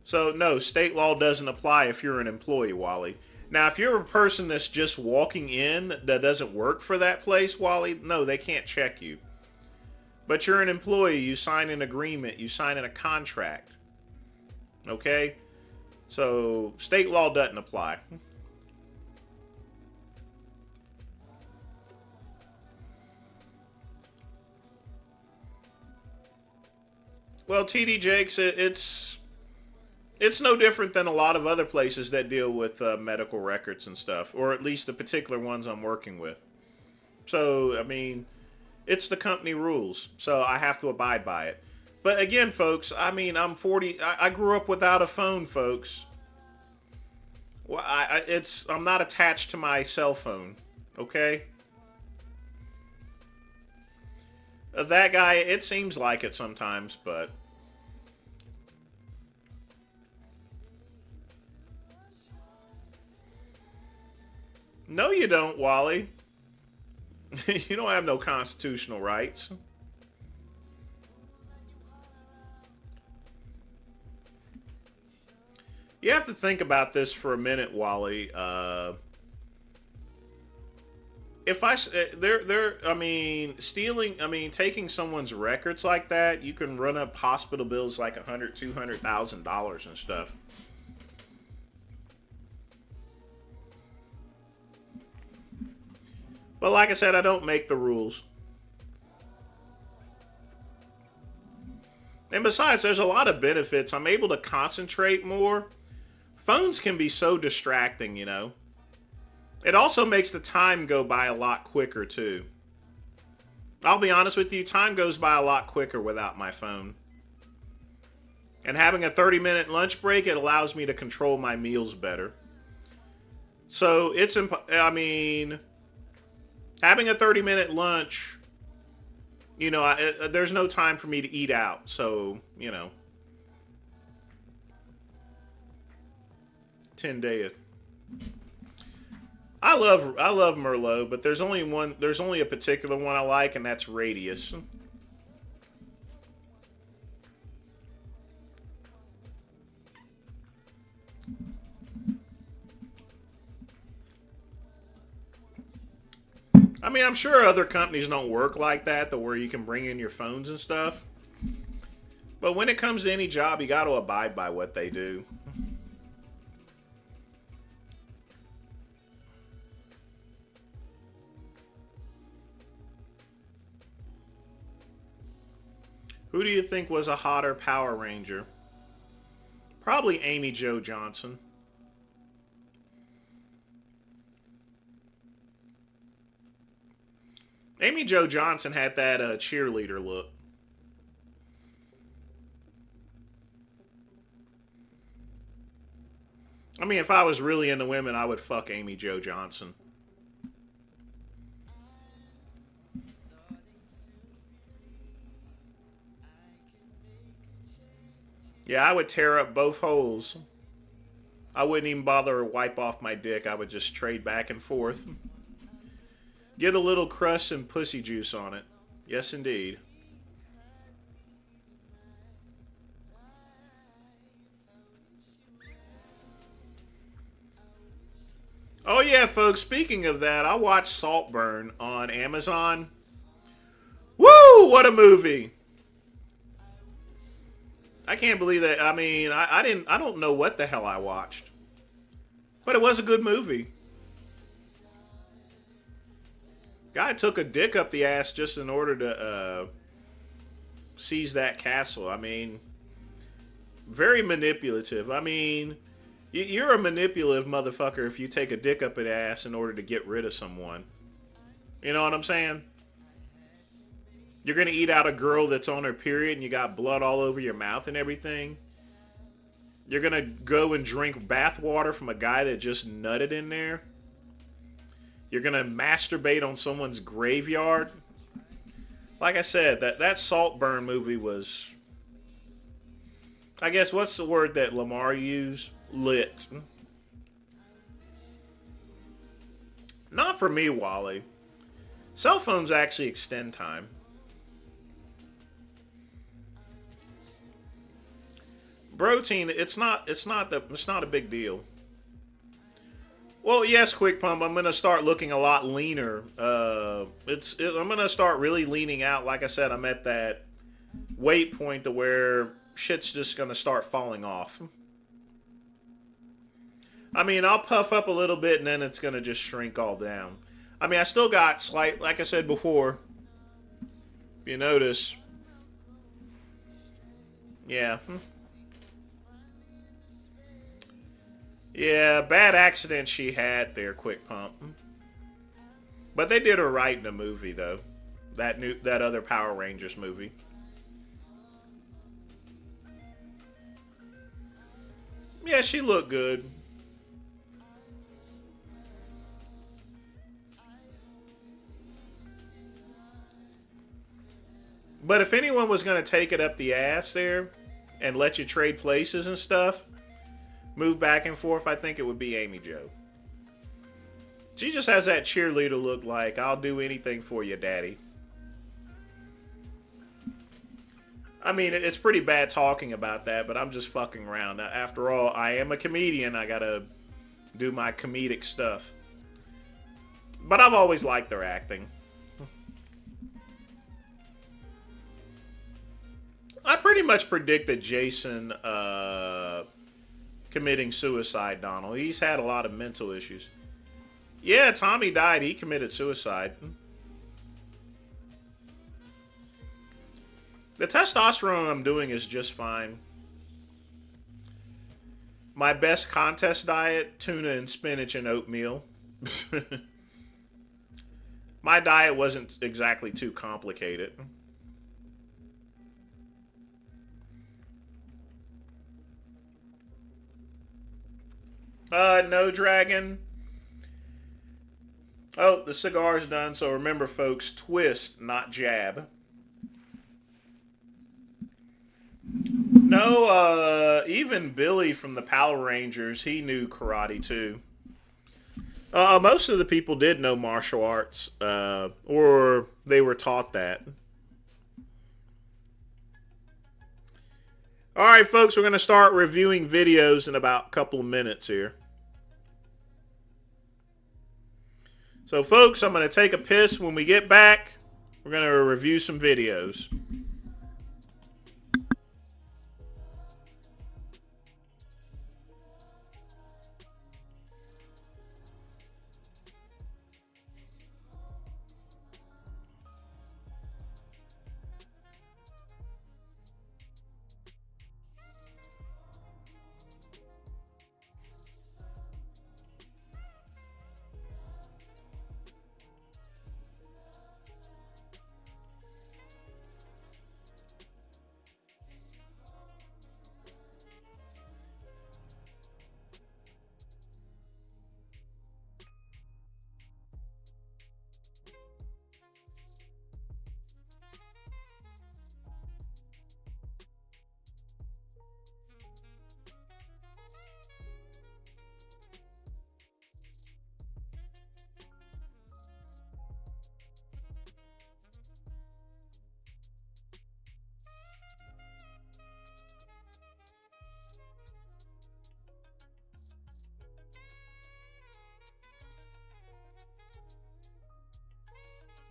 So no, state law doesn't apply if you're an employee, Wally. Now, if you're a person that's just walking in that doesn't work for that place, Wally, no, they can't check you. But you're an employee. You sign an agreement. You sign in a contract. Okay? So state law doesn't apply. Well, TD Jakes, it's no different than a lot of other places that deal with medical records and stuff, or at least the particular ones I'm working with. So, I mean, it's the company rules, so I have to abide by it. But again, folks, I mean, I'm 40. I grew up without a phone, folks. Well, I'm not attached to my cell phone. Okay? That guy, it seems like it sometimes, but... No, you don't, Wally. You don't have no constitutional rights. You have to think about this for a minute, Wally. If I, I mean, stealing, I mean, taking someone's records like that, you can run up hospital bills like $100,000-$200,000 and stuff. But like I said, I don't make the rules. And besides, there's a lot of benefits. I'm able to concentrate more. Phones can be so distracting, you know. It also makes the time go by a lot quicker, too. I'll be honest with you, time goes by a lot quicker without my phone. And having a 30-minute lunch break, it allows me to control my meals better. So it's, I mean, having a 30-minute lunch, you know, there's no time for me to eat out. So, you know, 10 days. I love Merlot, but there's only a particular one I like, and that's Radius. I mean, I'm sure other companies don't work like that, to where you can bring in your phones and stuff. But when it comes to any job, you got to abide by what they do. Who do you think was a hotter Power Ranger? Probably Amy Jo Johnson. Amy Jo Johnson had that cheerleader look. I mean, if I was really into women, I would fuck Amy Jo Johnson. Yeah, I would tear up both holes. I wouldn't even bother to wipe off my dick. I would just trade back and forth. Get a little crush and pussy juice on it. Yes, indeed. Oh yeah, folks, speaking of that, I watched Saltburn on Amazon. Woo! What a movie! I can't believe that. I mean, I don't know what the hell I watched. But it was a good movie. Guy took a dick up the ass just in order to seize that castle. I mean, very manipulative. I mean, you're a manipulative motherfucker if you take a dick up an ass in order to get rid of someone. You know what I'm saying? You're going to eat out a girl that's on her period and you got blood all over your mouth and everything. You're going to go and drink bath water from a guy that just nutted in there. You're going to masturbate on someone's graveyard. Like I said, that Saltburn movie was, I guess, what's the word that Lamar used? Lit. Not for me, Wally. Cell phones actually extend time. Protein, it's not a big deal. Well, yes, Quick Pump, I'm gonna start looking a lot leaner. I'm gonna start really leaning out. Like I said, I'm at that weight point to where shit's just gonna start falling off. I mean, I'll puff up a little bit and then it's gonna just shrink all down. I mean, I still got slight, like I said before. If you notice, yeah. Yeah, bad accident she had there, Quick Pump. But they did her right in the movie, though. That other Power Rangers movie. Yeah, she looked good. But if anyone was going to take it up the ass there and let you trade places and stuff, move back and forth, I think it would be Amy Jo. She just has that cheerleader look like, I'll do anything for you, daddy. I mean, it's pretty bad talking about that, but I'm just fucking around. After all, I am a comedian. I gotta do my comedic stuff. But I've always liked their acting. I pretty much predicted Jason committing suicide, Donald. He's had a lot of mental issues. Yeah, Tommy died. He committed suicide. The testosterone I'm doing is just fine. My best contest diet, tuna and spinach and oatmeal. My diet wasn't exactly too complicated. No, Dragon. Oh, the cigar's done, so remember, folks, twist, not jab. No, even Billy from the Power Rangers, he knew karate too. Most of the people did know martial arts, or they were taught that. Alright, folks, we're going to start reviewing videos in about a couple of minutes here. So, folks, I'm going to take a piss. When we get back, we're going to review some videos.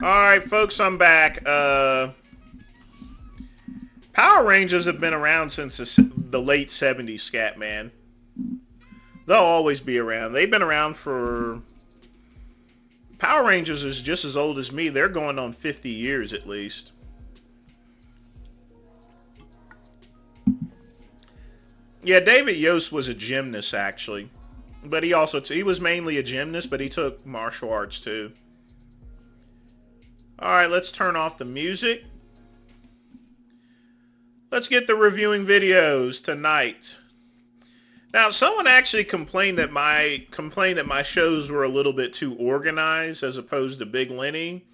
Alright, folks, I'm back. Power Rangers have been around since the late 70s, Scat Man. They'll always be around. They've been around for... Power Rangers is just as old as me. They're going on 50 years at least. Yeah, David Yost was a gymnast, actually. But he also... he was mainly a gymnast, but he took martial arts, too. Alright, let's turn off the music. Let's get the reviewing videos tonight. Now, someone actually complained that my shows were a little bit too organized as opposed to Big Lenny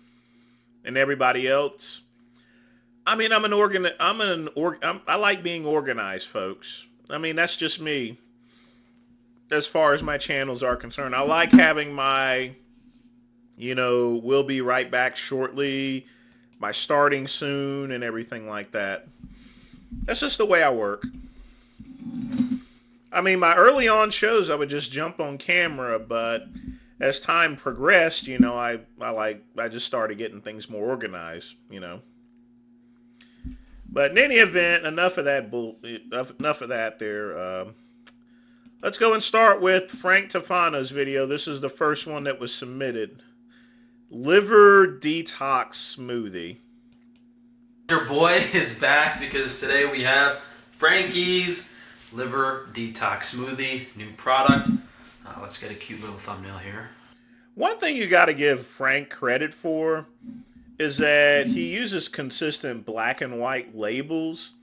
and everybody else. I mean, I like being organized, folks. I mean, that's just me. As far as my channels are concerned, I like having my... You know, we'll be right back shortly, my starting soon, and everything like that. That's just the way I work. I mean, my early on shows, I would just jump on camera, but as time progressed, you know, I just started getting things more organized, you know. But in any event, enough of that there. Let's go and start with Frank Tafano's video. This is the first one that was submitted. Liver detox smoothie. Your boy is back because today we have Frankie's liver detox smoothie, new product. Let's get a cute little thumbnail here. One thing you got to give Frank credit for is that he uses consistent black and white labels.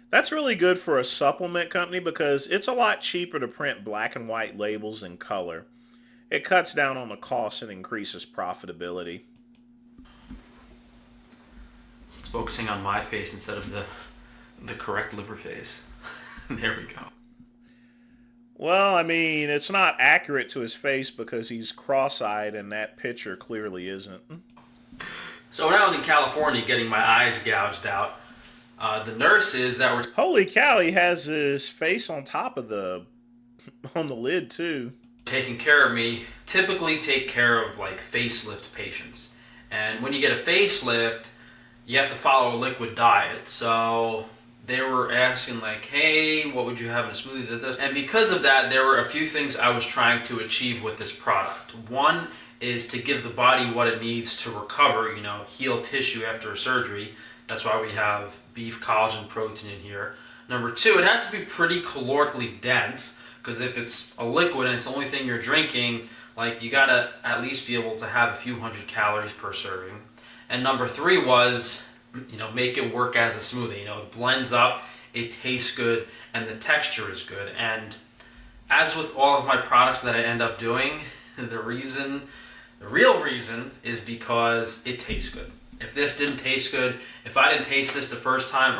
That's really good for a supplement company because it's a lot cheaper to print black and white labels in color. It cuts down on the cost and increases profitability. Let's focusing on my face instead of the correct liver face. There we go. Well, I mean, it's not accurate to his face because he's cross-eyed, and that picture clearly isn't. So when I was in California getting my eyes gouged out, the nurses that were Holy cow, he has his face on top of on the lid too. taking care of me typically take care of like facelift patients. And when you get a facelift, you have to follow a liquid diet. So they were asking like, hey, what would you have in a smoothie? And because of that, there were a few things I was trying to achieve with this product. One is to give the body what it needs to recover, heal tissue after a surgery. That's why we have beef collagen protein in here. Number two, it has to be pretty calorically dense, because if it's a liquid and it's the only thing you're drinking, like you gotta at least be able to have a few hundred calories per serving. And number three was, make it work as a smoothie. It blends up, it tastes good, and the texture is good. And as with all of my products that I end up doing, the real reason is because it tastes good. If this didn't taste good, if I didn't taste this the first time,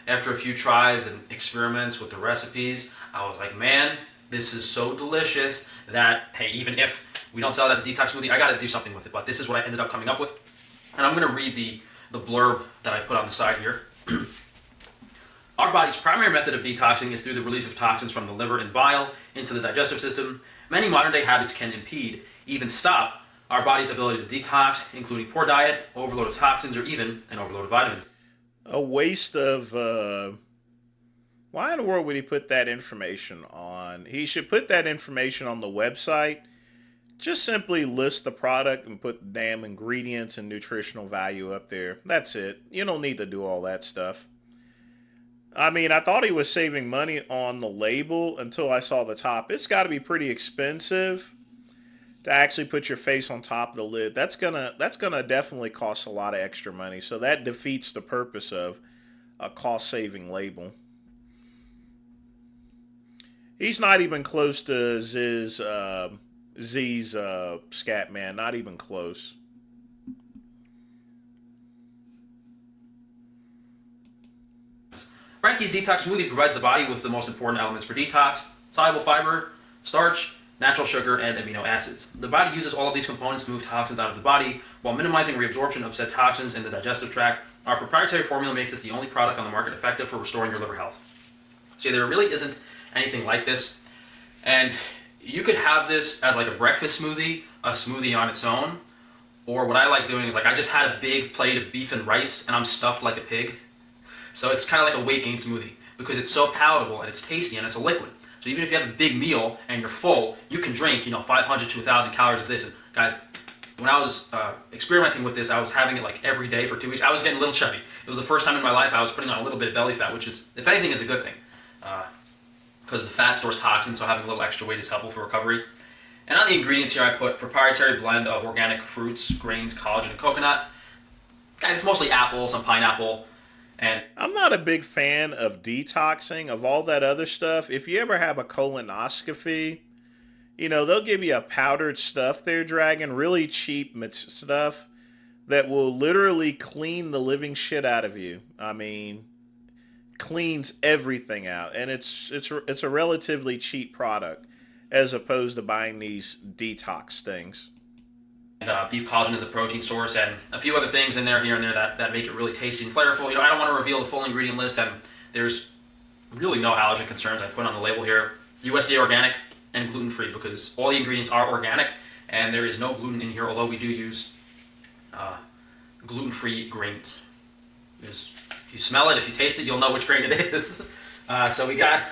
after a few tries and experiments with the recipes, I was like, man, this is so delicious that, hey, even if we don't sell it as a detox smoothie, I gotta do something with it. But this is what I ended up coming up with. And I'm gonna read the blurb that I put on the side here. Our body's primary method of detoxing is through the release of toxins from the liver and bile into the digestive system. Many modern day habits can impede, even stop, our body's ability to detox, including poor diet, overload of toxins, or even an overload of vitamins. A waste of, why in the world would he put that information on? He should put that information on the website. Just simply list the product and put the damn ingredients and nutritional value up there. That's it. You don't need to do all that stuff. I mean, I thought he was saving money on the label until I saw the top. It's got to be pretty expensive to actually put your face on top of the lid. That's gonna definitely cost a lot of extra money. So that defeats the purpose of a cost-saving label. He's not even close to Z's scat man. Not even close. Frankie's Detox Smoothie provides the body with the most important elements for detox: soluble fiber, starch, natural sugar, and amino acids. The body uses all of these components to move toxins out of the body while minimizing reabsorption of said toxins in the digestive tract. Our proprietary formula makes this the only product on the market effective for restoring your liver health. See, there really isn't anything like this. And you could have this as like a breakfast smoothie, a smoothie on its own, or what I like doing is like I just had a big plate of beef and rice and I'm stuffed like a pig. So it's kind of like a weight gain smoothie because it's so palatable and it's tasty and it's a liquid. So even if you have a big meal and you're full, you can drink, 500 to 1,000 calories of this. And guys, when I was experimenting with this, I was having it like every day for 2 weeks. I was getting a little chubby. It was the first time in my life I was putting on a little bit of belly fat, which is, if anything, is a good thing. Because the fat stores toxins, so having a little extra weight is helpful for recovery. And on the ingredients here, I put proprietary blend of organic fruits, grains, collagen, and coconut. Guys, it's mostly apple, some pineapple. And I'm not a big fan of detoxing, of all that other stuff. If you ever have a colonoscopy, they'll give you a powdered stuff they're dragging, really cheap stuff that will literally clean the living shit out of you. I mean, cleans everything out, and it's a relatively cheap product as opposed to buying these detox things. And beef collagen is a protein source, and a few other things in there, here and there, that make it really tasty and flavorful. I don't want to reveal the full ingredient list, and there's really no allergen concerns. I put on the label here, USDA organic and gluten-free, because all the ingredients are organic, and there is no gluten in here, although we do use gluten-free grains. If you smell it, if you taste it, you'll know which grain it is. So we got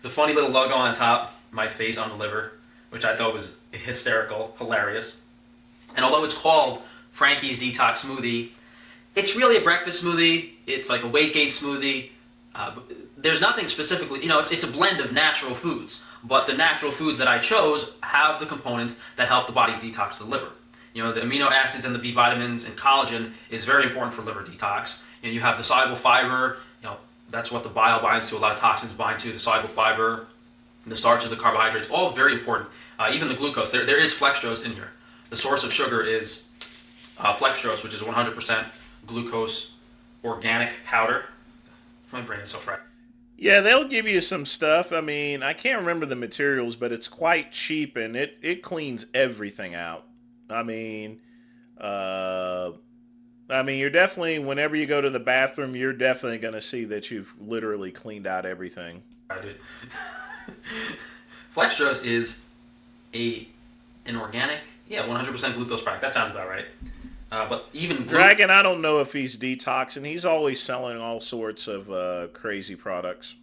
the funny little logo on top, my face on the liver, which I thought was hysterical, hilarious. And although it's called Frankie's Detox Smoothie, it's really a breakfast smoothie. It's like a weight gain smoothie. There's nothing specifically, it's a blend of natural foods. But the natural foods that I chose have the components that help the body detox the liver. The amino acids and the B vitamins and collagen is very important for liver detox. You have the soluble fiber, that's what the bile binds to. A lot of toxins bind to the soluble fiber. The starches, the carbohydrates, all very important. Even the glucose. There is flextrose in here. The source of sugar is flextrose, which is 100% glucose organic powder. My brain is so fried. Yeah, they'll give you some stuff. I mean, I can't remember the materials, but it's quite cheap and it cleans everything out. I mean, uh, you're definitely, whenever you go to the bathroom, you're definitely going to see that you've literally cleaned out everything. I did. Flextrose is an organic, 100% glucose product. That sounds about right. But even Dragon, I don't know if he's detoxing. He's always selling all sorts of crazy products.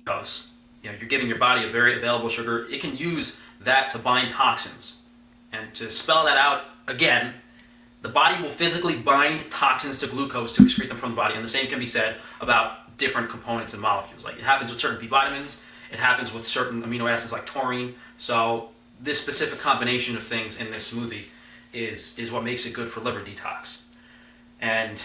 glucose, you're giving your body a very available sugar. It can use that to bind toxins. And to spell that out again, the body will physically bind toxins to glucose to excrete them from the body. And the same can be said about different components and molecules. Like it happens with certain B vitamins. It happens with certain amino acids like taurine. So this specific combination of things in this smoothie is what makes it good for liver detox. And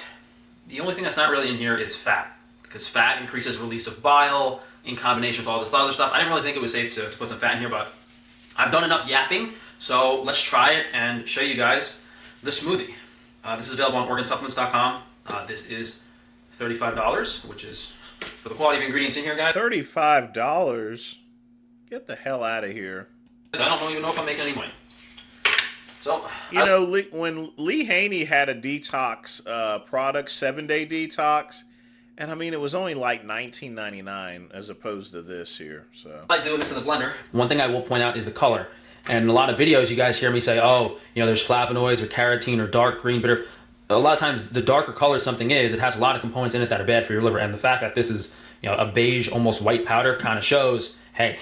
the only thing that's not really in here is fat, because fat increases release of bile in combination with all this other stuff. I didn't really think it was safe to put some fat in here, but I've done enough yapping, so let's try it and show you guys the smoothie. This is available on organsupplements.com. This is $35, which is for the quality of ingredients in here, guys. $35? Get the hell out of here. I don't even know if I'm making any money. So, when Lee Haney had a detox product, 7-day detox, and I mean, it was only like $19.99 as opposed to this here. So I like doing this in the blender. One thing I will point out is the color. And in a lot of videos, you guys hear me say, oh, there's flavonoids or carotene or dark green, bitter. A lot of times, the darker color something is, it has a lot of components in it that are bad for your liver. And the fact that this is, a beige, almost white powder kind of shows, hey,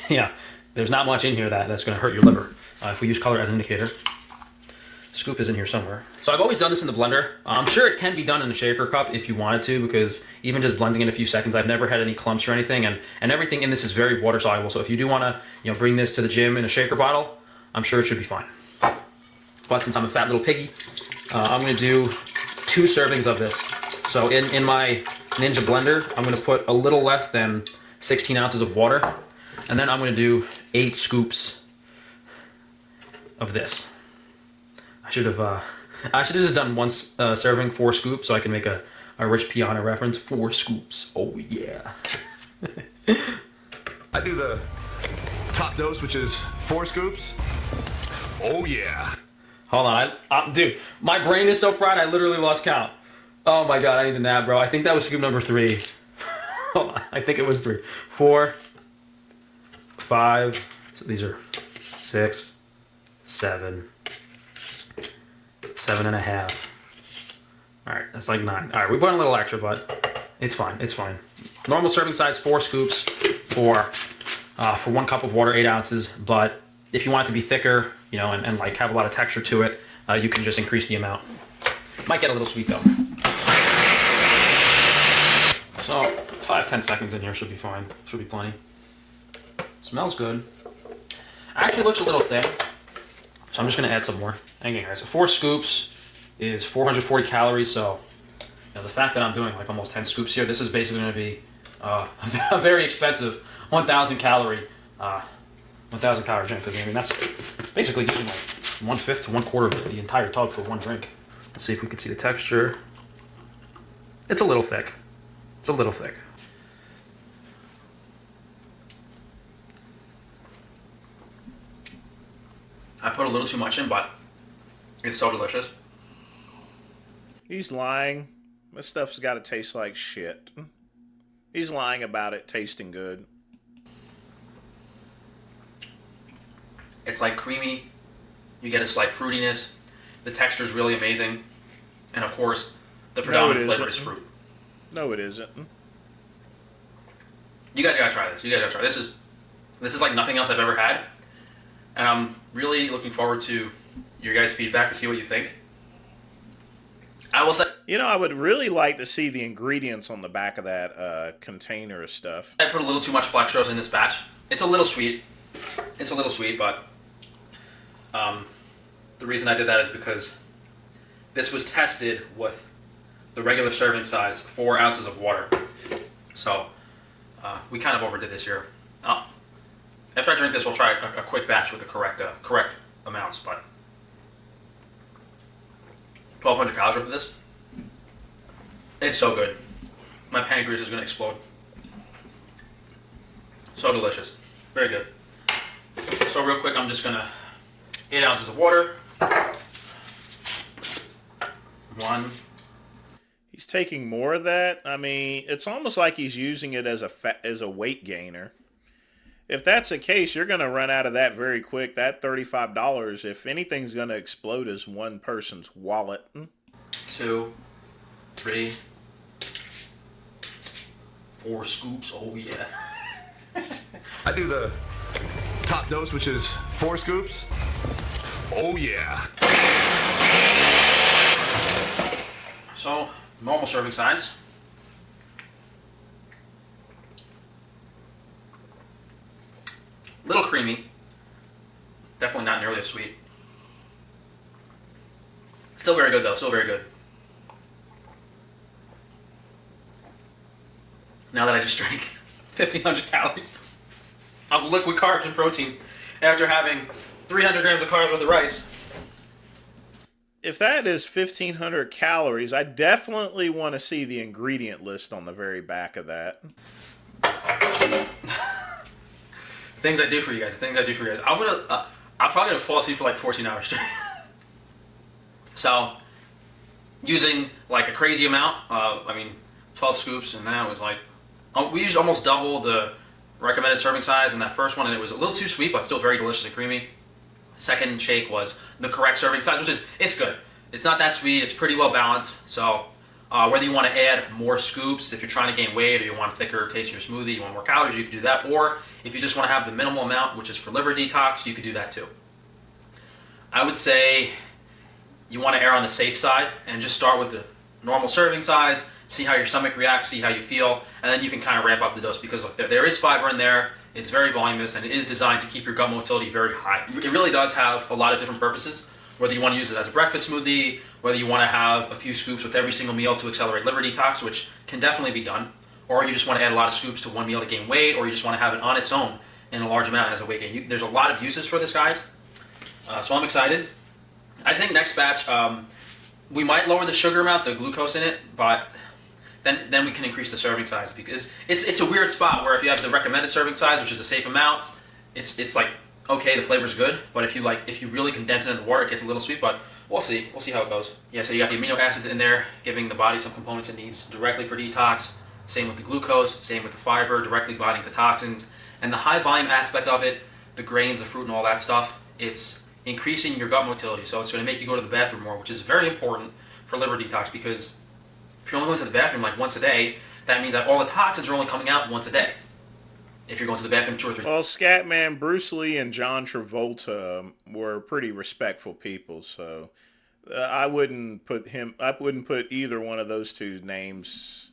there's not much in here that's going to hurt your liver if we use color as an indicator. Scoop is in here somewhere. So I've always done this in the blender. I'm sure it can be done in a shaker cup if you wanted to, because even just blending in a few seconds, I've never had any clumps or anything, and everything in this is very water soluble. So if you do want to, bring this to the gym in a shaker bottle, I'm sure it should be fine. But since I'm a fat little piggy, I'm going to do 2 servings of this. So in my Ninja blender, I'm going to put a little less than 16 ounces of water, and then I'm going to do 8 scoops of this. I should have just done one serving, 4 scoops, so I can make a Rich Piana reference. 4 scoops. Oh yeah. I do the top dose, which is 4 scoops. Oh yeah. Hold on, dude, my brain is so fried. I literally lost count. Oh my god, I need a nap, bro. I think that was scoop number 3. Hold on, I think it was 3, 4, 5. So these are 6, 7. 7.5. All right, that's like 9. All right, we put in a little extra, but it's fine. It's fine. Normal serving size, 4 scoops for 1 cup of water, 8 ounces. But if you want it to be thicker, and like have a lot of texture to it, you can just increase the amount. Might get a little sweet though. So 5-10 seconds in here should be fine. Should be plenty. Smells good. Actually looks a little thin. So I'm just going to add some more. Again, guys, so 4 scoops is 440 calories. So, the fact that I'm doing like almost 10 scoops here, this is basically going to be a very expensive 1,000 calorie drink. Because I mean, that's basically using like 1/5 to 1/4 of the entire tub for one drink. Let's see if we can see the texture. It's a little thick. It's a little thick. I put a little too much in, but it's so delicious. He's lying. This stuff's got to taste like shit. He's lying about it tasting good. It's like creamy. You get a slight fruitiness. The texture is really amazing. And of course, the predominant flavor is fruit. No, it isn't. You guys gotta try this. You guys gotta try this. This is like nothing else I've ever had. And I'm really looking forward to your guys' feedback to see what you think. I will say, I would really like to see the ingredients on the back of that container of stuff. I put a little too much Flextrose in this batch. It's a little sweet. It's a little sweet, but the reason I did that is because this was tested with the regular serving size, 4 ounces of water. So we kind of overdid this here. After I drink this, we'll try a quick batch with the correct amounts, but 1,200 calories for this. It's so good. My pancreas is going to explode. So delicious. Very good. So real quick, I'm just going to 8 ounces of water. 1. He's taking more of that. I mean, it's almost like he's using it as a weight gainer. If that's the case, you're going to run out of that very quick. That $35, if anything's going to explode, is one person's wallet. 2, 3, 4 scoops. Oh yeah. I do the top dose, which is 4 scoops. Oh yeah. So, normal serving size. Little creamy. Definitely not nearly as sweet. Still very good though, still very good. Now that I just drank 1,500 calories of liquid carbs and protein after having 300 grams of carbs with the rice. If that is 1,500 calories, I definitely want to see the ingredient list on the very back of that. Things I do for you guys. Things I do for you guys. I'm probably gonna fall asleep for like 14 hours straight. So, using like a crazy amount. 12 scoops, and that was like we used almost double the recommended serving size in that first one, and it was a little too sweet, but still very delicious and creamy. Second shake was the correct serving size, which is it's good. It's not that sweet. It's pretty well balanced. So whether you want to add more scoops if you're trying to gain weight, or you want a thicker, tastier smoothie, you want more calories, you can do that. Or if you just want to have the minimal amount, which is for liver detox, you could do that too. I would say you want to err on the safe side and just start with the normal serving size, see how your stomach reacts, see how you feel, and then you can kind of ramp up the dose, because look, there is fiber in there. It's very voluminous, and it is designed to keep your gut motility very high. It really does have a lot of different purposes, whether you want to use it as a breakfast smoothie, whether you want to have a few scoops with every single meal to accelerate liver detox, which can definitely be done, or you just want to add a lot of scoops to one meal to gain weight, or you just want to have it on its own in a large amount as a weight gain. There's a lot of uses for this, guys. So I'm excited. I think next batch, we might lower the sugar amount, the glucose in it, but then we can increase the serving size, because it's a weird spot where if you have the recommended serving size, which is a safe amount, it's like, okay, the flavor's good, but if you really condense it in the water, it gets a little sweet, but we'll see how it goes. Yeah, so you got the amino acids in there, giving the body some components it needs directly for detox. Same with the glucose, same with the fiber, directly binding to toxins. And the high volume aspect of it, the grains, the fruit, and all that stuff, it's increasing your gut motility. So it's going to make you go to the bathroom more, which is very important for liver detox, because if you're only going to the bathroom like once a day, that means that all the toxins are only coming out once a day. If you're going to the bathroom 2 or 3 Well, Scatman, Bruce Lee, and John Travolta were pretty respectful people, so I wouldn't put either one of those two names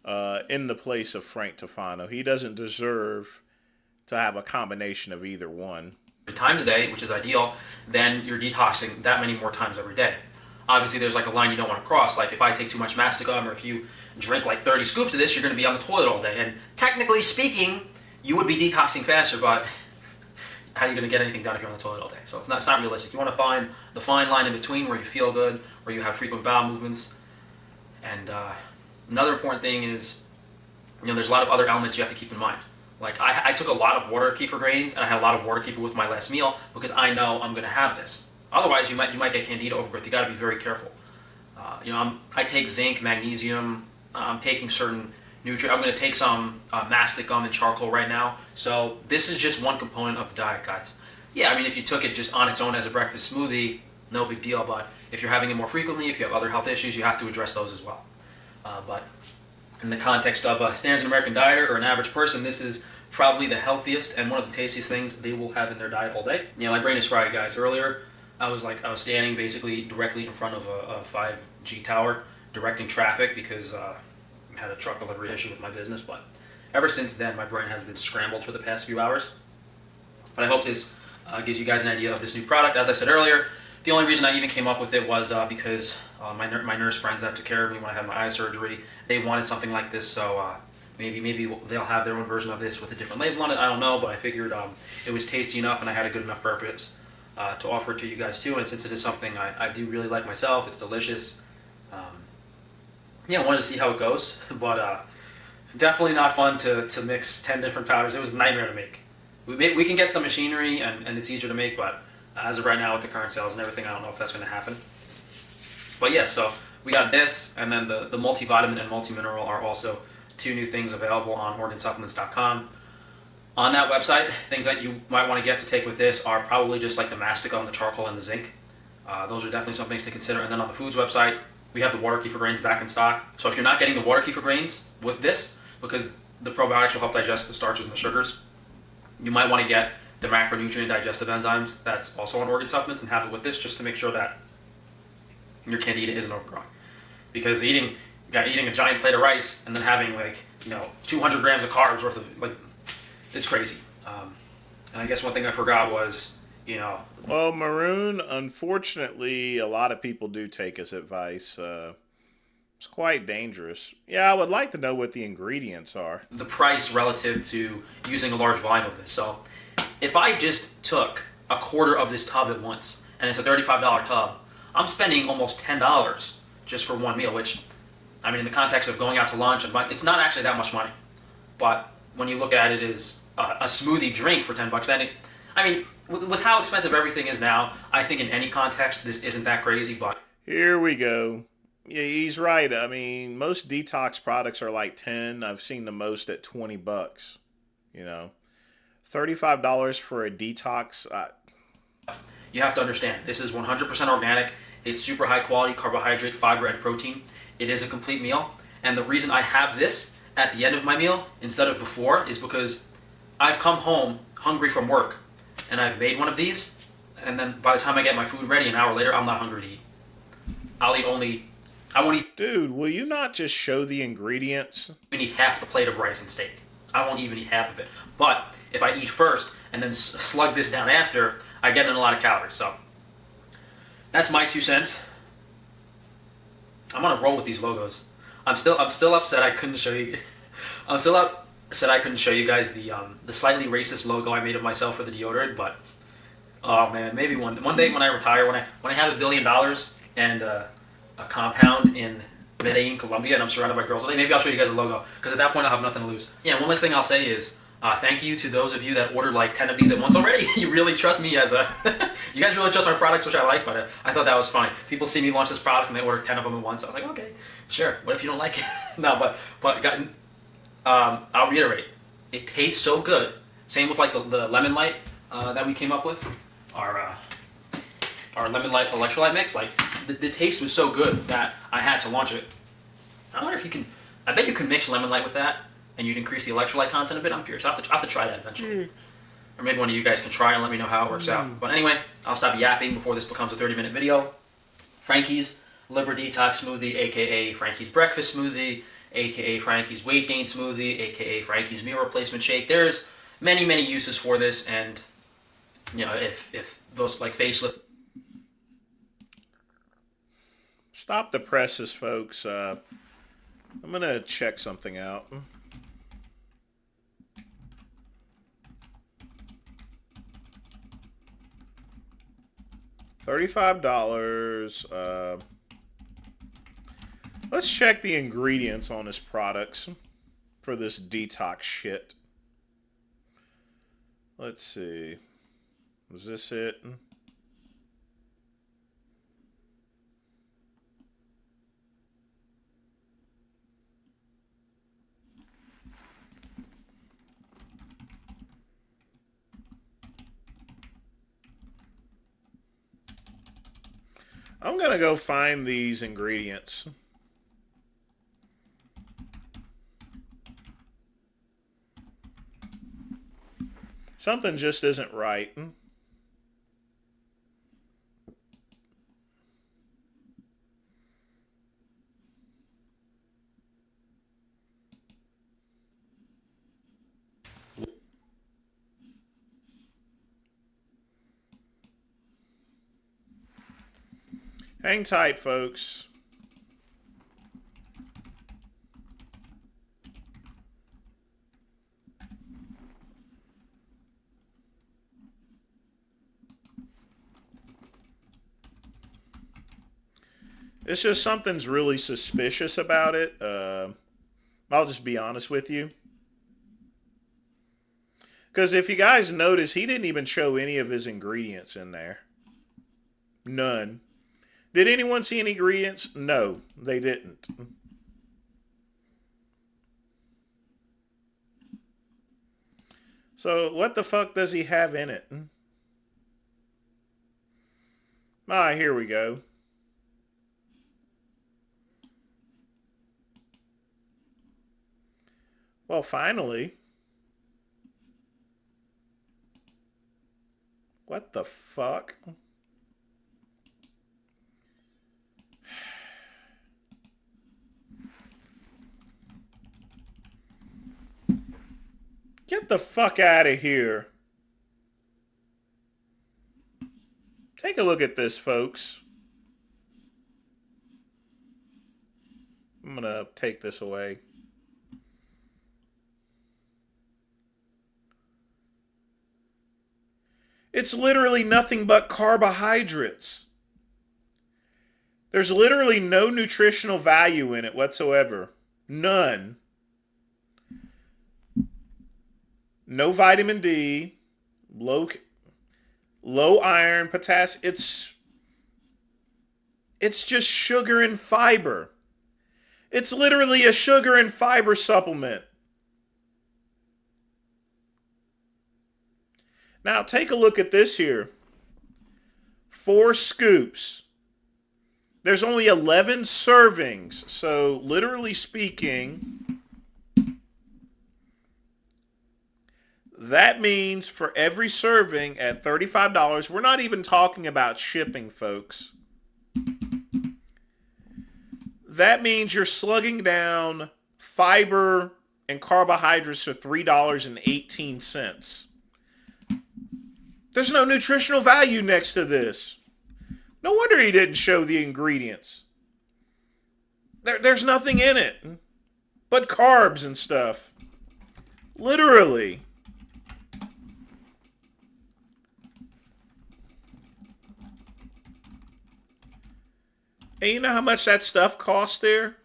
in the place of Frank Tufano. He doesn't deserve to have a combination of either one. times a day, which is ideal, then you're detoxing that many more times every day. Obviously, there's like a line you don't want to cross. Like if I take too much masticum, or if you drink like 30 scoops of this, you're going to be on the toilet all day. And technically speaking, you would be detoxing faster, but how are you going to get anything done if you're on the toilet all day? So it's not realistic. You want to find the fine line in between where you feel good, where you have frequent bowel movements. And another important thing is, there's a lot of other elements you have to keep in mind. Like I took a lot of water kefir grains, and I had a lot of water kefir with my last meal, because I know I'm going to have this. Otherwise, you might get candida overgrowth. You got to be very careful. I take zinc, magnesium. I'm taking certain nutrients. I'm going to take some mastic gum and charcoal right now. So this is just one component of the diet, guys. Yeah, if you took it just on its own as a breakfast smoothie, no big deal. But if you're having it more frequently, if you have other health issues, you have to address those as well. But in the context of a standard American dieter or an average person, this is probably the healthiest and one of the tastiest things they will have in their diet all day. My brain is fried, guys. Earlier, I was standing basically directly in front of a 5G tower, directing traffic, because I had a truck delivery issue with my business. But ever since then, my brain has been scrambled for the past few hours. But I hope this gives you guys an idea of this new product. As I said earlier, the only reason I even came up with it was because my nurse friends that took care of me when I had my eye surgery, they wanted something like this. So maybe they'll have their own version of this with a different label on it. I don't know, but I figured it was tasty enough and I had a good enough purpose to offer it to you guys too. And since it is something I do really like myself, it's delicious. yeah, I wanted to see how it goes, but definitely not fun to mix 10 different powders. It was a nightmare to make. We can get some machinery and it's easier to make, but as of right now with the current sales and everything, I don't know if that's going to happen. But yeah, so we got this, and then the multivitamin and multimineral are also two new things available on organsupplements.com. On that website, things that you might want to get to take with this are probably just like the masticum, the charcoal, and the zinc. Those are definitely some things to consider. And then on the foods website, we have the water kefir grains back in stock. So if you're not getting the water kefir grains with this, because the probiotics will help digest the starches and the sugars, you might want to get the macronutrient digestive enzymes that's also on organ supplements and have it with this, just to make sure that your candida isn't overgrown. Because eating a giant plate of rice and then having 200 grams of carbs worth of it's crazy. And I guess one thing I forgot was Well, Maroon, unfortunately, a lot of people do take his advice. It's quite dangerous. Yeah, I would like to know what the ingredients are. the price relative to using a large volume of this. So if I just took a quarter of this tub at once, and it's a $35 tub, I'm spending almost $10 just for one meal, which, I mean, in the context of going out to lunch, it's not actually that much money. But when you look at it as a smoothie drink for $10, then with how expensive everything is now, I think in any context, this isn't that crazy, but... Here we go. Yeah, he's right. I mean, most detox products are like 10. I've seen the most at $20. $35 for a detox. You have to understand, this is 100% organic. It's super high quality carbohydrate, fiber, and protein. It is a complete meal. And the reason I have this at the end of my meal instead of before is because I've come home hungry from work and I've made one of these, and then by the time I get my food ready an hour later, I'm not hungry to eat. I won't Dude, will you not just show the ingredients? even eat half the plate of rice and steak. I won't even eat half of it. But if I eat first and then slug this down after, I get in a lot of calories. So that's my 2 cents. I'm on a roll with these logos. I'm still upset I couldn't show you. I'm still upset I couldn't show you guys the slightly racist logo I made of myself for the deodorant. But oh man, maybe one day when I retire, when I have $1 billion and a compound in Medellin, Colombia, and I'm surrounded by girls all day, maybe I'll show you guys the logo, because at that point I'll have nothing to lose. Yeah, one last thing I'll say is thank you to those of you that ordered like 10 of these at once already. You really trust me as a... you guys really trust our products, which I like, but I thought that was funny. People see me launch this product and they order 10 of them at once. I was like, okay, sure. What if you don't like it? No, but I'll reiterate. It tastes so good. Same with like the lemon light that we came up with. Our lemon light electrolyte mix. Like the taste was so good that I had to launch it. I wonder if you can... I bet you can mix lemon light with that and you'd increase the electrolyte content a bit. I'm curious. I'll have to try that eventually. Or maybe one of you guys can try and let me know how it works out. But anyway, I'll stop yapping before this becomes a 30-minute video. Frankie's Liver Detox Smoothie, a.k.a. Frankie's Breakfast Smoothie, a.k.a. Frankie's Weight Gain Smoothie, a.k.a. Frankie's Meal Replacement Shake. There's many, many uses for this, and if those like facelift... Stop the presses, folks. I'm going to check something out. $35. Let's check the ingredients on his products for this detox shit. Let's see. Was this it? I'm gonna go find these ingredients. Something just isn't right. Hang tight, folks. It's just something's really suspicious about it. I'll just be honest with you. Because if you guys notice, he didn't even show any of his ingredients in there. None. Did anyone see any ingredients? No, they didn't. So what the fuck does he have in it? Ah, here we go. Well, finally. What the fuck? Get the fuck out of here. Take a look at this, folks. I'm gonna take this away. It's literally nothing but carbohydrates. There's literally no nutritional value in it whatsoever. None. No vitamin D, low iron, potassium. It's just sugar and fiber. It's literally a sugar and fiber supplement. Now take a look at this here. 4 scoops. There's only 11 servings. So literally speaking, that means for every serving at $35, we're not even talking about shipping, folks. That means you're slugging down fiber and carbohydrates for $3.18. There's no nutritional value next to this. No wonder he didn't show the ingredients. There's nothing in it but carbs and stuff. Literally. And you know how much that stuff costs there?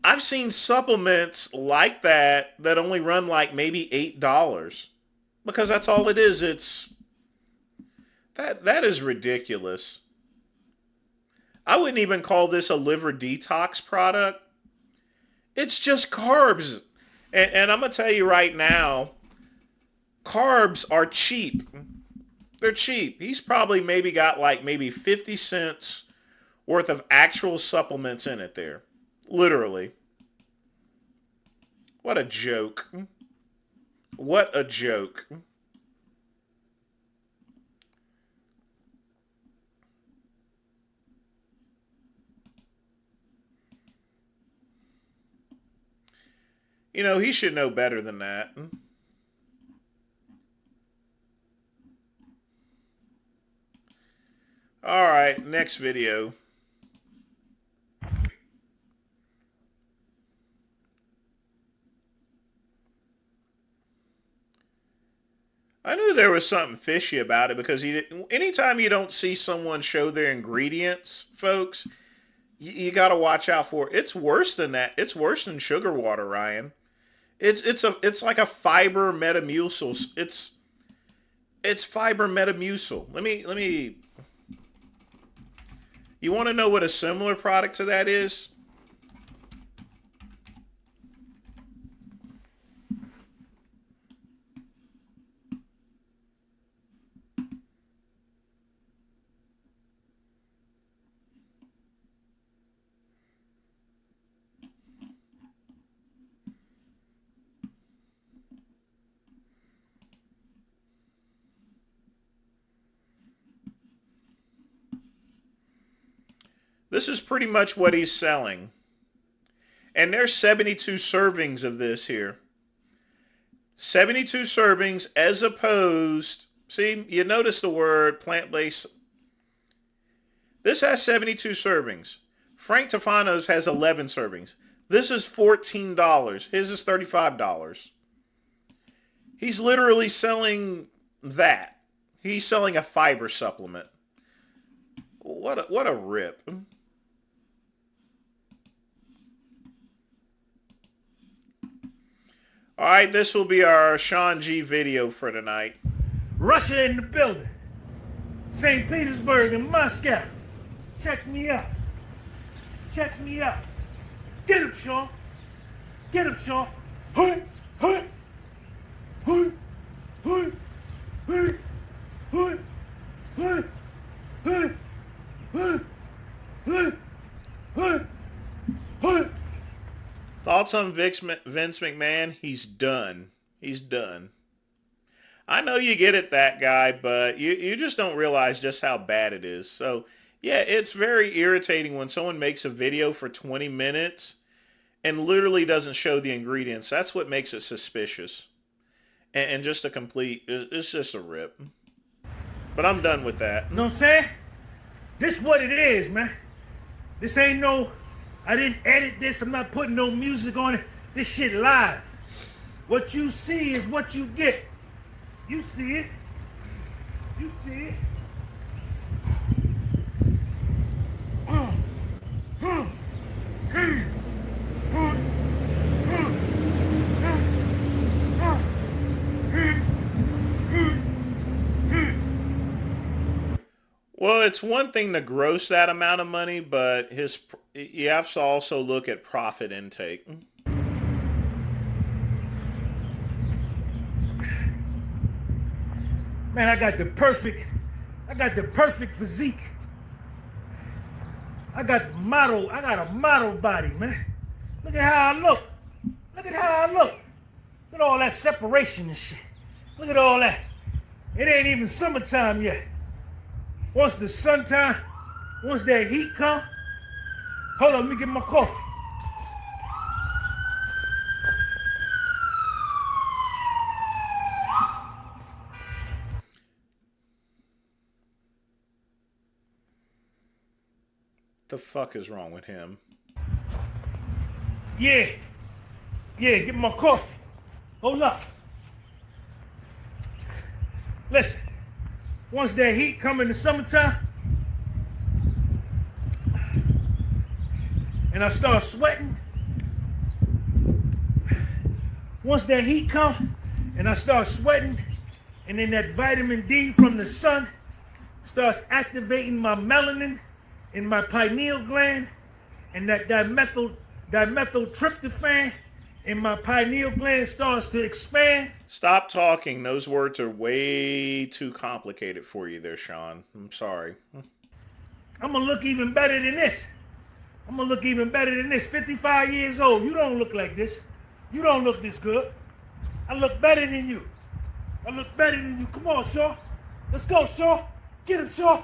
I've seen supplements like that only run like maybe $8. Because that's all it is. That is ridiculous. I wouldn't even call this a liver detox product. It's just carbs. And I'm going to tell you right now, carbs are cheap. They're cheap. He's probably maybe got like maybe 50 cents worth of actual supplements in it there. Literally. What a joke. What a joke. You know, he should know better than that. All right, next video. I knew there was something fishy about it because anytime you don't see someone show their ingredients, folks, you got to watch out for it. It's worse than that. It's worse than sugar water, Ryan. It's like a fiber metamucil. It's fiber metamucil. Let me. You want to know what a similar product to that is? This is pretty much what he's selling. And there's 72 servings of this here. 72 servings as opposed... See, you notice the word plant-based. This has 72 servings. Frank Tufano's has 11 servings. This is $14. His is $35. He's literally selling that. He's selling a fiber supplement. what a rip. All right, this will be our Sean G video for tonight. Russia in the building. St. Petersburg and Moscow. Check me out. Check me out. Get him, Sean. Get him, Sean. Hey, hey. Hey, hey, hey, hey, hey, hey, hey, hey, hey, hey. Thoughts on Vince McMahon? He's done. He's done. I know you get it, that guy, but you just don't realize just how bad it is. So, yeah, it's very irritating when someone makes a video for 20 minutes and literally doesn't show the ingredients. That's what makes it suspicious. And just a complete, it's just a rip. But I'm done with that. You know what I'm saying? This what it is, man. This ain't no, I didn't edit this. I'm not putting no music on it. This shit live. What you see is what you get. You see it. You see it. Well, it's one thing to gross that amount of money, but you have to also look at profit intake. Man, I got the perfect physique. I got a model body, man. Look at how I look. Look at how I look. Look at all that separation and shit. Look at all that. It ain't even summertime yet. Once the sunshine, once that heat come, hold on, let me get my coffee. The fuck is wrong with him? Yeah, get my coffee. Hold up. Listen, once that heat come in the summertime, and I start sweating, once that heat come, and I start sweating, and then that vitamin D from the sun starts activating my melanin in my pineal gland, and that dimethyltryptophan in my pineal gland starts to expand. Stop talking. Those words are way too complicated for you there, Sean. I'm sorry. I'm gonna look even better than this. 55 years old. You don't look like this. You don't look this good. I look better than you. Come on, Shaw. Let's go, Shaw. Get him, Shaw.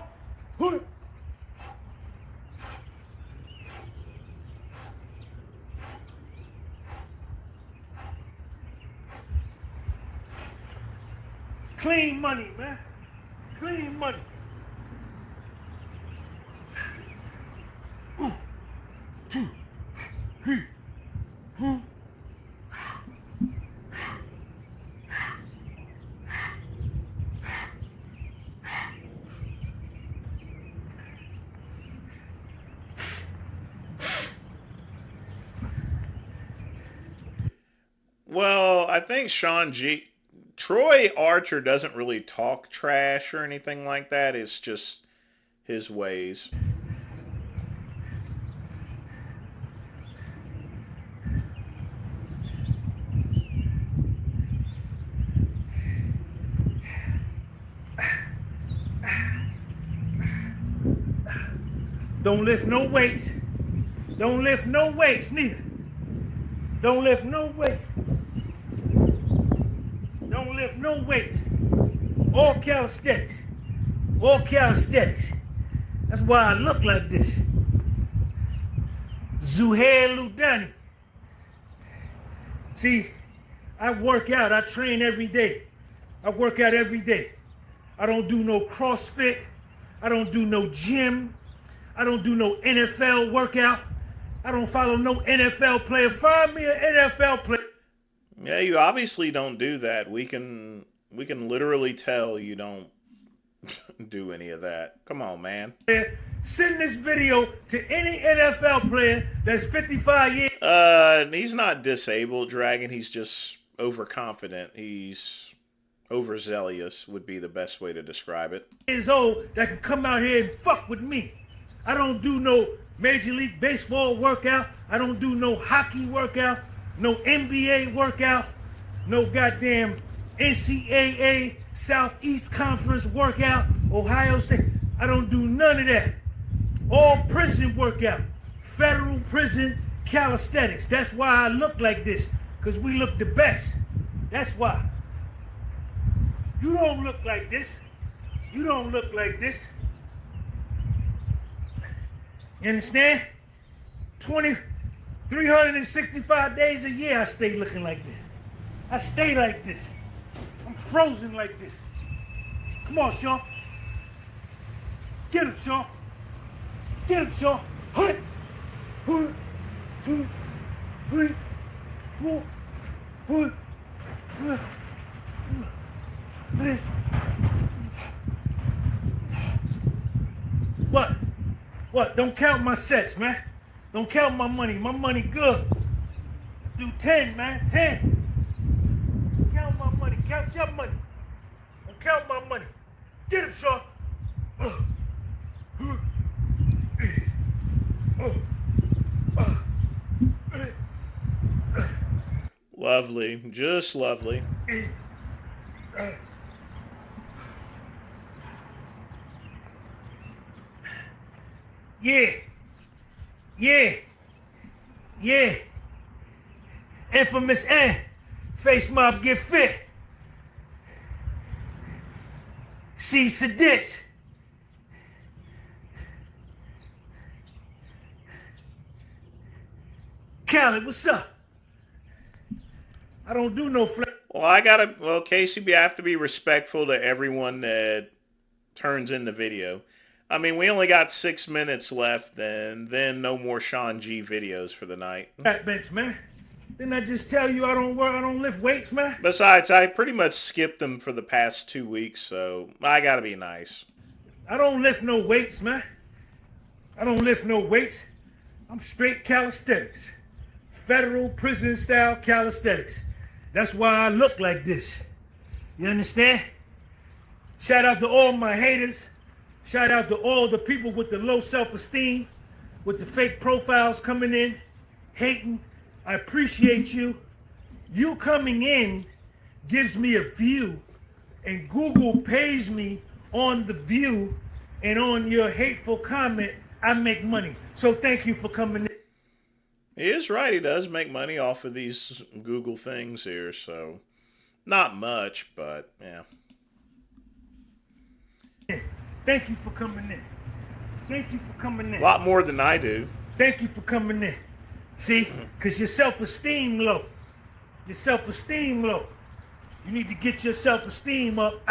Clean money, man. Clean money. Well, I think Troy Archer doesn't really talk trash or anything like that. It's just his ways. Don't lift no weights. Don't lift no weights neither. Don't lift no weights. Don't lift no weights. All calisthenics. All calisthenics. That's why I look like this. Zuhair Ludani. See, I work out. I train every day. I work out every day. I don't do no CrossFit. I don't do no gym. I don't do no NFL workout. I don't follow no NFL player. Find me an NFL player. Yeah, you obviously don't do that. We can literally tell you don't do any of that. Come on, man. Send this video to any NFL player that's 55 years He's not disabled, Dragon. He's just overconfident. He's overzealous would be the best way to describe it. old that can come out here and fuck with me. I don't do no Major League Baseball workout. I don't do no hockey workout, no NBA workout, no goddamn NCAA Southeast Conference workout, Ohio State. I don't do none of that. All prison workout, federal prison calisthenics. That's why I look like this, because we look the best. That's why. You don't look like this. You don't look like this. You understand? 365 days a year I stay looking like this. I stay like this. I'm frozen like this. Come on, Sean. Get him, Sean. Get him, Sean. Hut. 1, 2, 3, 4, 5, 6. What? What? Don't count my sets, man. Don't count my money. My money good. Do 10, man. 10. Count my money. Count your money. Don't count my money. Get him, Sean. Lovely. Just lovely. Yeah. Yeah. Yeah. Infamous N. Face mob get fit. C. Sedit. Khaled, what's up? I don't do no flex. Well, KCB, I have to be respectful to everyone that turns in the video. I mean, we only got 6 minutes left, and then no more Sean G videos for the night. Backbench, man. Didn't I just tell you I don't lift weights, man? Besides, I pretty much skipped them for the past 2 weeks, so I gotta be nice. I don't lift no weights, man. I don't lift no weights. I'm straight calisthenics. Federal prison style calisthenics. That's why I look like this. You understand? Shout out to all my haters. Shout out to all the people with the low self-esteem, with the fake profiles coming in, hating. I appreciate you. You coming in gives me a view, and Google pays me on the view, and on your hateful comment, I make money. So thank you for coming in. He is right. He does make money off of these Google things here, so not much, but yeah. Thank you for coming in. Thank you for coming in. A lot more than I do. Thank you for coming in. See? Because your self-esteem low. Your self-esteem low. You need to get your self-esteem up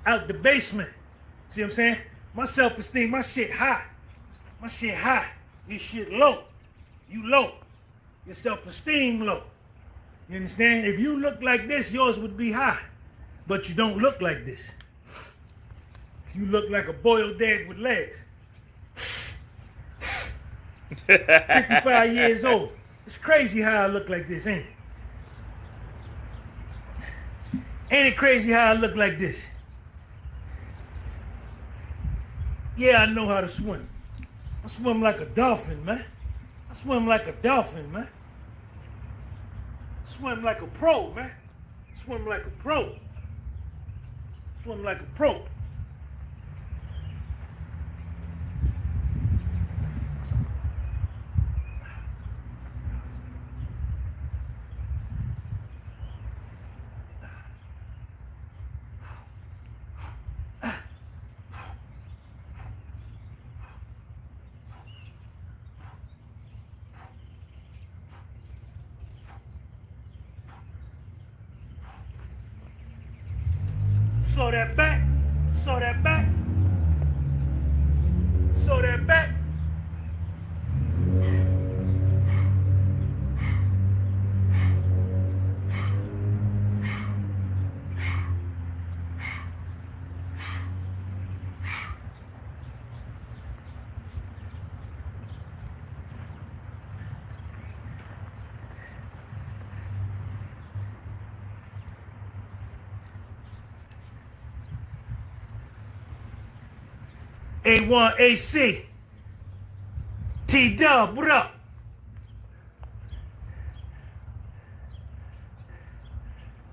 out the basement. See what I'm saying? My self-esteem, my shit high. My shit high. Your shit low. You low. Your self-esteem low. You understand? If you look like this, yours would be high. But you don't look like this. You look like a boiled egg with legs. 55 years old. It's crazy how I look like this, ain't it? Ain't it crazy how I look like this? Yeah, I know how to swim. I swim like a dolphin, man. I swim like a dolphin, man. I swim like a pro, man. I swim like a pro. I swim like a pro. Saw that back. Saw that back. Saw that back. A1 AC. T-Dub, what up?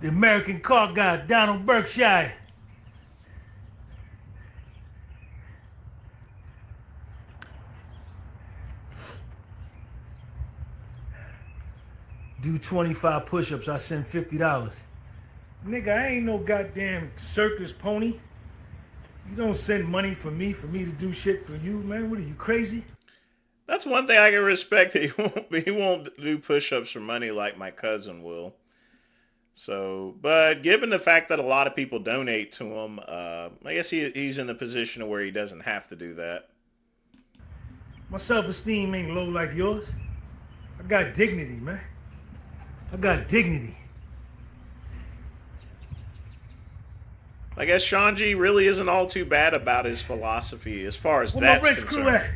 The American car guy, Donald Berkshire. Do 25 push-ups, I send $50. Nigga, I ain't no goddamn circus pony. You don't send money for me to do shit for you, man. What are you, crazy? That's one thing I can respect. He won't do push-ups for money like my cousin will. So, but given the fact that a lot of people donate to him, I guess he's in a position where he doesn't have to do that. My self-esteem ain't low like yours. I got dignity, man. I got dignity. I guess Sean G really isn't all too bad about his philosophy as far as Where that's my wrench concerned. crew at?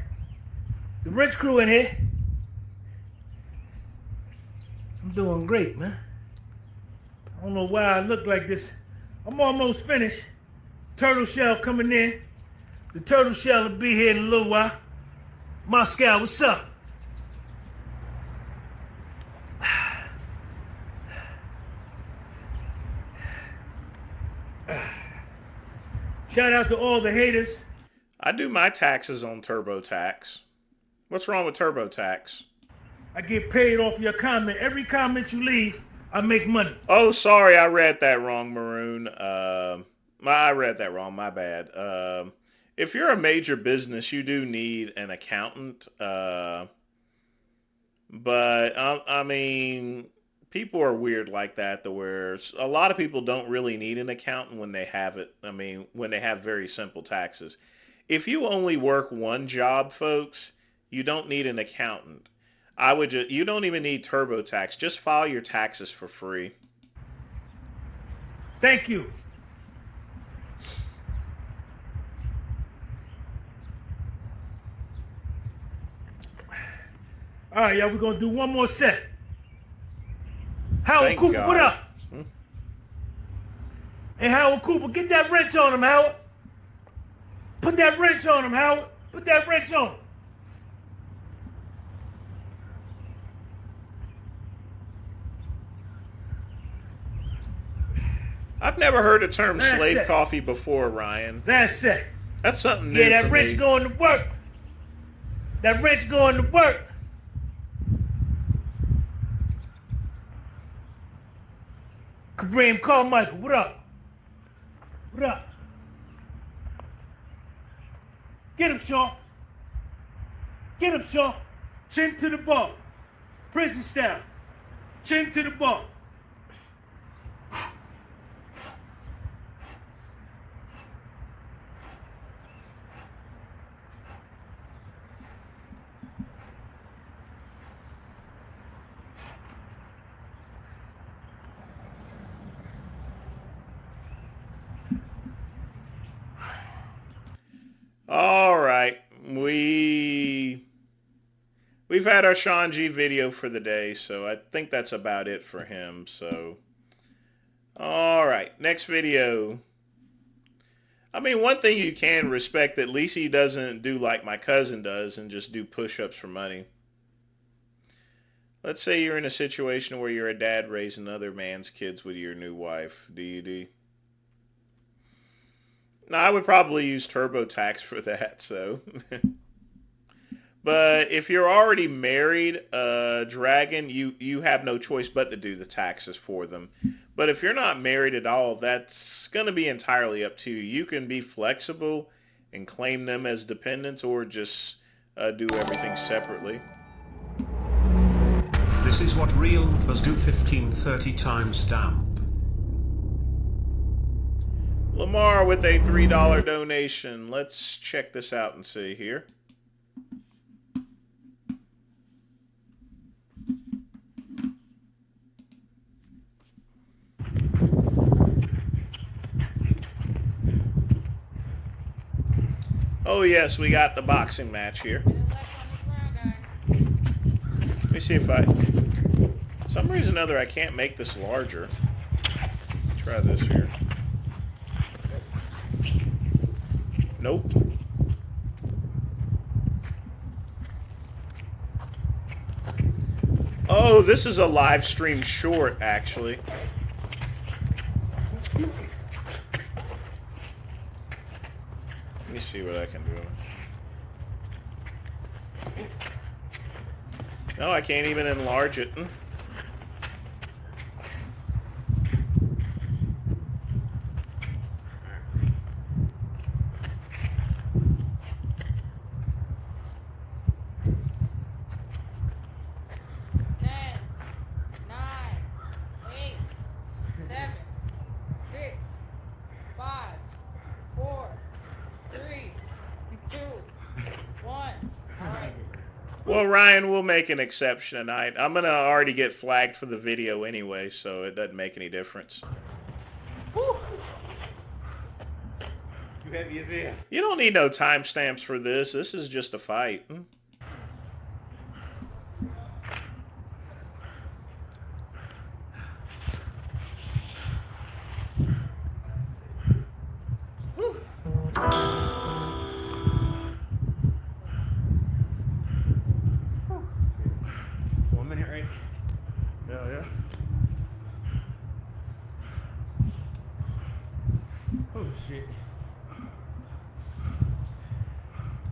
The wrench crew in here. I'm doing great, man. I don't know why I look like this. I'm almost finished. Turtle shell coming in. The turtle shell will be here in a little while. Moscow, what's up? Shout out to all the haters. I do my taxes on TurboTax. What's wrong with TurboTax? I get paid off your comment. Every comment you leave, I make money. Oh, sorry, I read that wrong, Maroon. I read that wrong. My bad. If you're a major business, you do need an accountant. But I mean, people are weird like that. Where a lot of people don't really need an accountant when they have it. I mean, when they have very simple taxes. If you only work one job, folks, you don't need an accountant. You don't even need TurboTax. Just file your taxes for free. Thank you. All right, y'all, we're going to do one more set. Howard Thank Cooper, God. what up? Hey, Howard Cooper, get that wrench on him, Howard. Put that wrench on him, Howard. Put that wrench on him. I've never heard the term That's slave it. coffee before, Ryan. That's it. That's something new Yeah, that for wrench me. going to work. That wrench going to work. Kareem Carmichael, what up? What up? Get him, Sean. Get him, Sean. Chin to the ball. Prison style. Chin to the ball. All right, we've had our Sean G video for the day, so I think that's about it for him. So, all right, next video. I mean, one thing you can respect, at least he doesn't do like my cousin does and just do push-ups for money. Let's say you're in a situation where you're a dad raising other man's kids with your new wife. Do? No, I would probably use TurboTax for that, so. But if you're already married, Dragon, you have no choice but to do the taxes for them. But if you're not married at all, that's going to be entirely up to you. You can be flexible and claim them as dependents or just do everything separately. This is what real must do 1530 times stamp. Lamar with a $3 donation. Let's check this out and see here. Oh yes, we got the boxing match here. Let me see if for some reason or other I can't make this larger. Try this here. Nope. Oh, this is a live stream short, actually. Let me see what I can do. No, I can't even enlarge it. 2, 1. All right. Well, Ryan, we'll make an exception tonight. I'm going to already get flagged for the video anyway, so it doesn't make any difference. You heavy as hell. You don't need no timestamps for this. This is just a fight.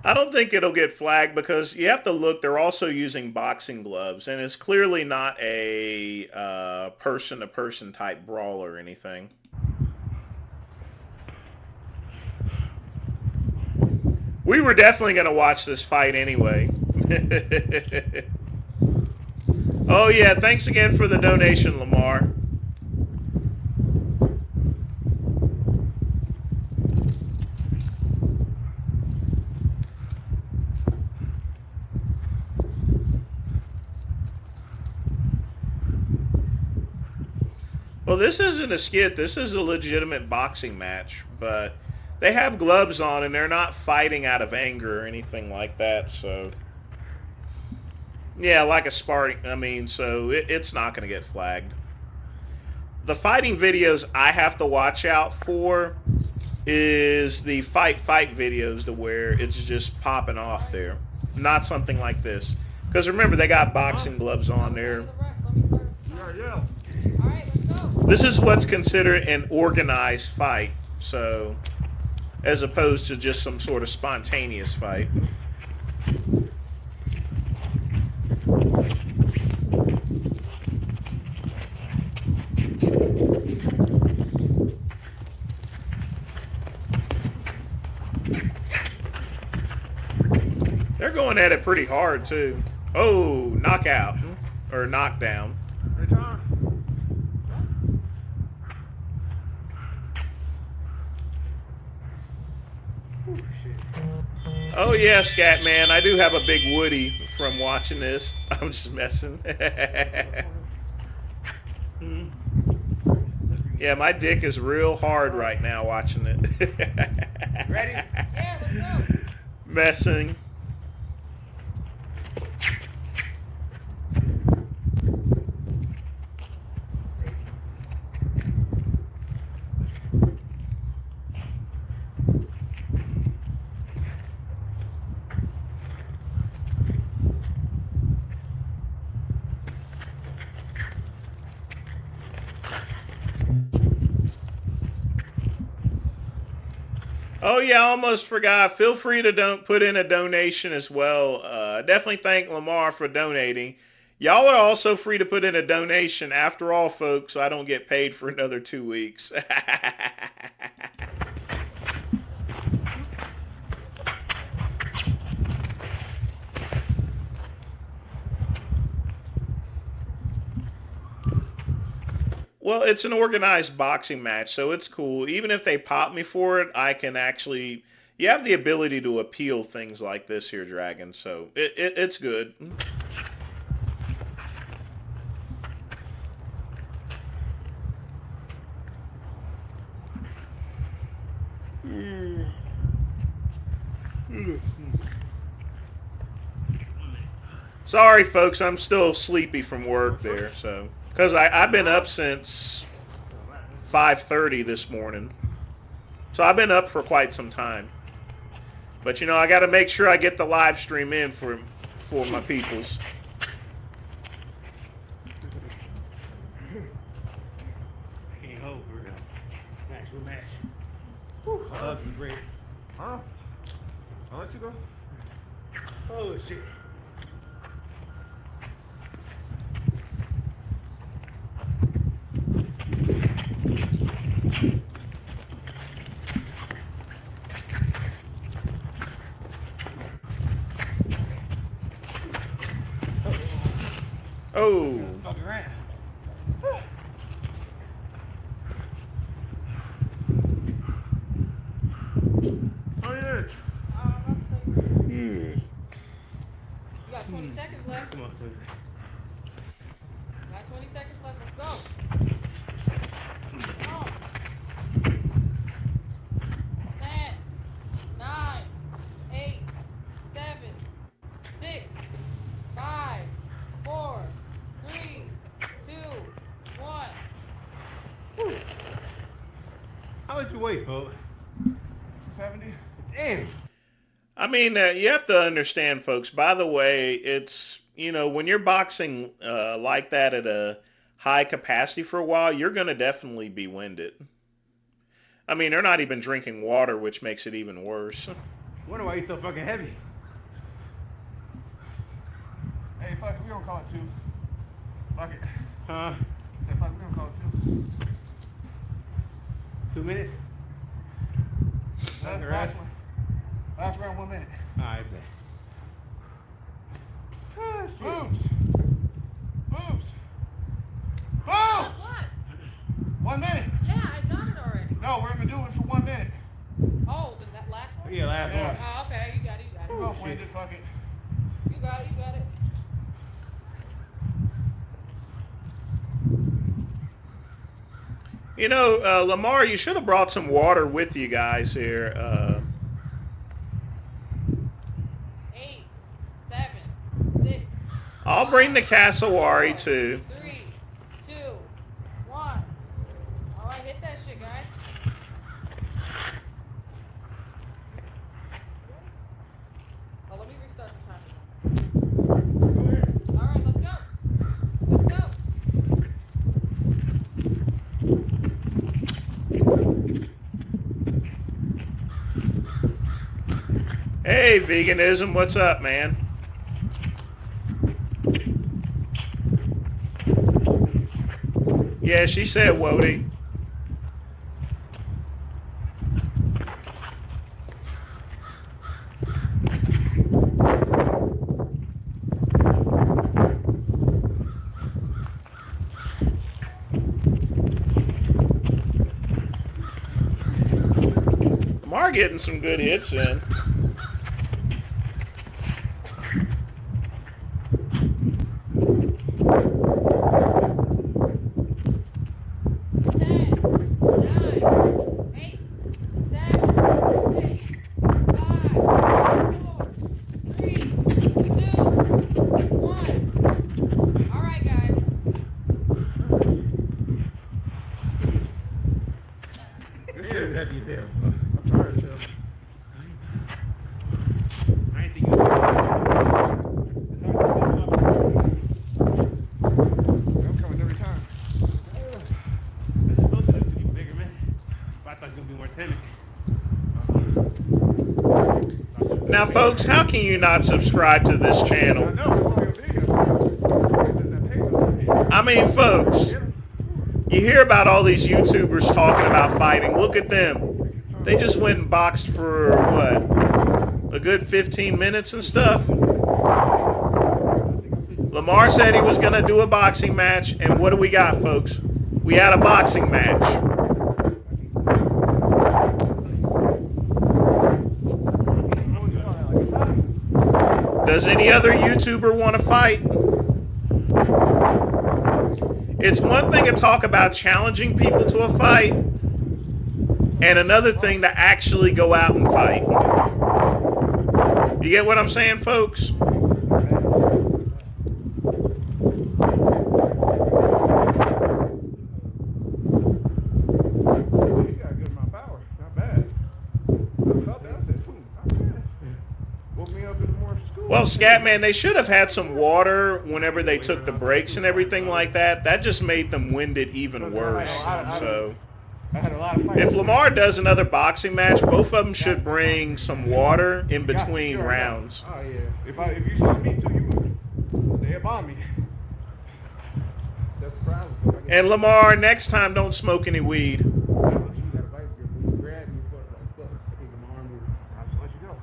I don't think it'll get flagged because you have to look. They're also using boxing gloves, and it's clearly not a person-to-person type brawl or anything. We were definitely going to watch this fight anyway. Oh, yeah. Thanks again for the donation, Lamar. Well, this isn't a skit. This is a legitimate boxing match, but they have gloves on and they're not fighting out of anger or anything like that. So, yeah, like a sparring. I mean, so it's not going to get flagged. The fighting videos I have to watch out for is the fight videos to where it's just popping off there. Not something like this. Because remember, they got boxing gloves on there. All right, let's go. This is what's considered an organized fight, so as opposed to just some sort of spontaneous fight. They're going at it pretty hard too. Oh, knockout or knockdown. Oh yeah, Scatman, I do have a big Woody from watching this. I'm just messing. Yeah, my dick is real hard right now watching it. Ready? Yeah, let's go. Messing. Oh yeah, I almost forgot. Feel free to put in a donation as well. Definitely thank Lamar for donating. Y'all are also free to put in a donation. After all, folks, I don't get paid for another 2 weeks. Well, it's an organized boxing match, so it's cool. Even if they pop me for it, I can actually... You have the ability to appeal things like this here, Dragon, so it's good. Sorry, folks, I'm still sleepy from work there, so... Because I've been up since 5:30 this morning. So I've been up for quite some time. But, you know, I got to make sure I get the live stream in for my peoples. Can't hold for real. Actual match. Whew, ugly break. Huh? I'll let you go. Oh shit. Oh. Fucking around. Oh, yeah. You got 20 seconds left. Come on, Swizzy. Got 20 seconds left. Let's go. Come on. 10, 9, 8, 7, 6, 5, 4, 3, 2, 1. How much you weigh, folks? 270? Damn. I mean, you have to understand, folks. By the way, it's, you know, when you're boxing like that at a high capacity for a while, you're going to definitely be winded. I mean, they're not even drinking water, which makes it even worse. Wonder why you so fucking heavy. Hey, fuck it, we gonna call it 2. Fuck it. Huh? Say, fuck it, we gonna call it 2. 2 minutes? That's a Last wrap. one. Last round, 1 minute. Alright, then. Ah, shit. Boobs! Boobs! Boobs! What? 1 minute! Yeah, I got it already. No, we're gonna do it for 1 minute. Oh, then that last one? Yeah, last Yeah. one. Oh, okay. You got it. You got We're it. both winded, fuck it. You got it. You got it. You know, Lamar, you should have brought some water with you guys here. 8, 7, 6. I'll bring the cassowary too. 3, 2, 1. All right, hit that shit, guys. Oh, let me restart the timer. All right, let's go. Let's go. Hey, veganism, what's up, man? Yeah, she said Wody. Lamar getting some good hits in. You're heavy as hell. I'm tired as hell. I ain't think you I'm coming every time. I just supposed to because you bigger, man. But I thought you was going to be more timid. Now, folks, how can you not subscribe to this channel? I know, it's only a video. I mean, folks, you hear about all these YouTubers talking about fighting. Look at them. They just went and boxed for, what, a good 15 minutes and stuff? Lamar said he was going to do a boxing match, and what do we got, folks? We had a boxing match. Does any other YouTuber want to fight? It's one thing to talk about challenging people to a fight, and another thing to actually go out and fight. You get what I'm saying, folks? You got a good amount of power. Not bad. I felt that. I said, not bad. Woke me up in the morning from school. Well, tell Scatman they should have had some water whenever they took the breaks and everything like that. That just made them winded even worse. So I had a lot of fights. if Lamar does another boxing match, both of them should bring some water in between rounds. Oh yeah. If you saw me too, you would stay up on me. That's the problem. And Lamar, next time don't smoke any weed. You got a vice grip. You grab me for like, look, I think my arm moves. I'll just let you go.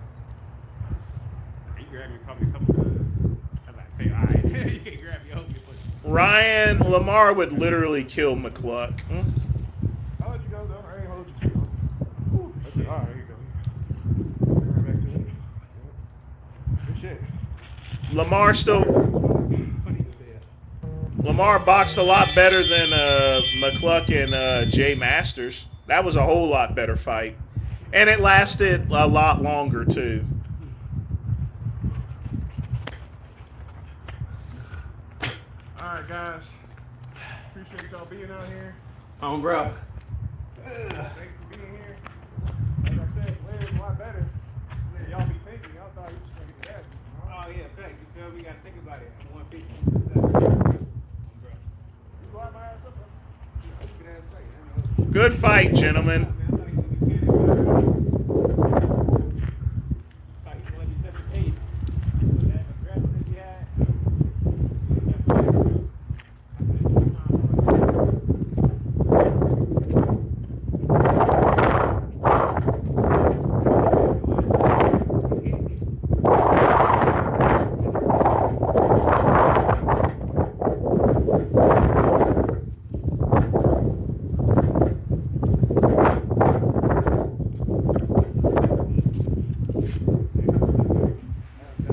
You grabbed me probably a couple times. I'm like, tell you, all right, you can't grab me, hold me, push. Ryan, Lamar would literally kill McCluck. I'll let you go though. I ain't hold you too long. That's it. All right, here you go. Right back to it. Good shit. Lamar boxed a lot better than McCluck and Jay Masters. That was a whole lot better fight. And it lasted a lot longer, too. Alright, guys. Appreciate y'all being out here. Oh, bro. Thanks for being here. Like I said, Blair's a lot better. Yeah, y'all be thinking. Y'all thought you was going to get that. Oh, yeah, fact. You feel me? You got to think about it. I'm 150. Good fight, gentlemen.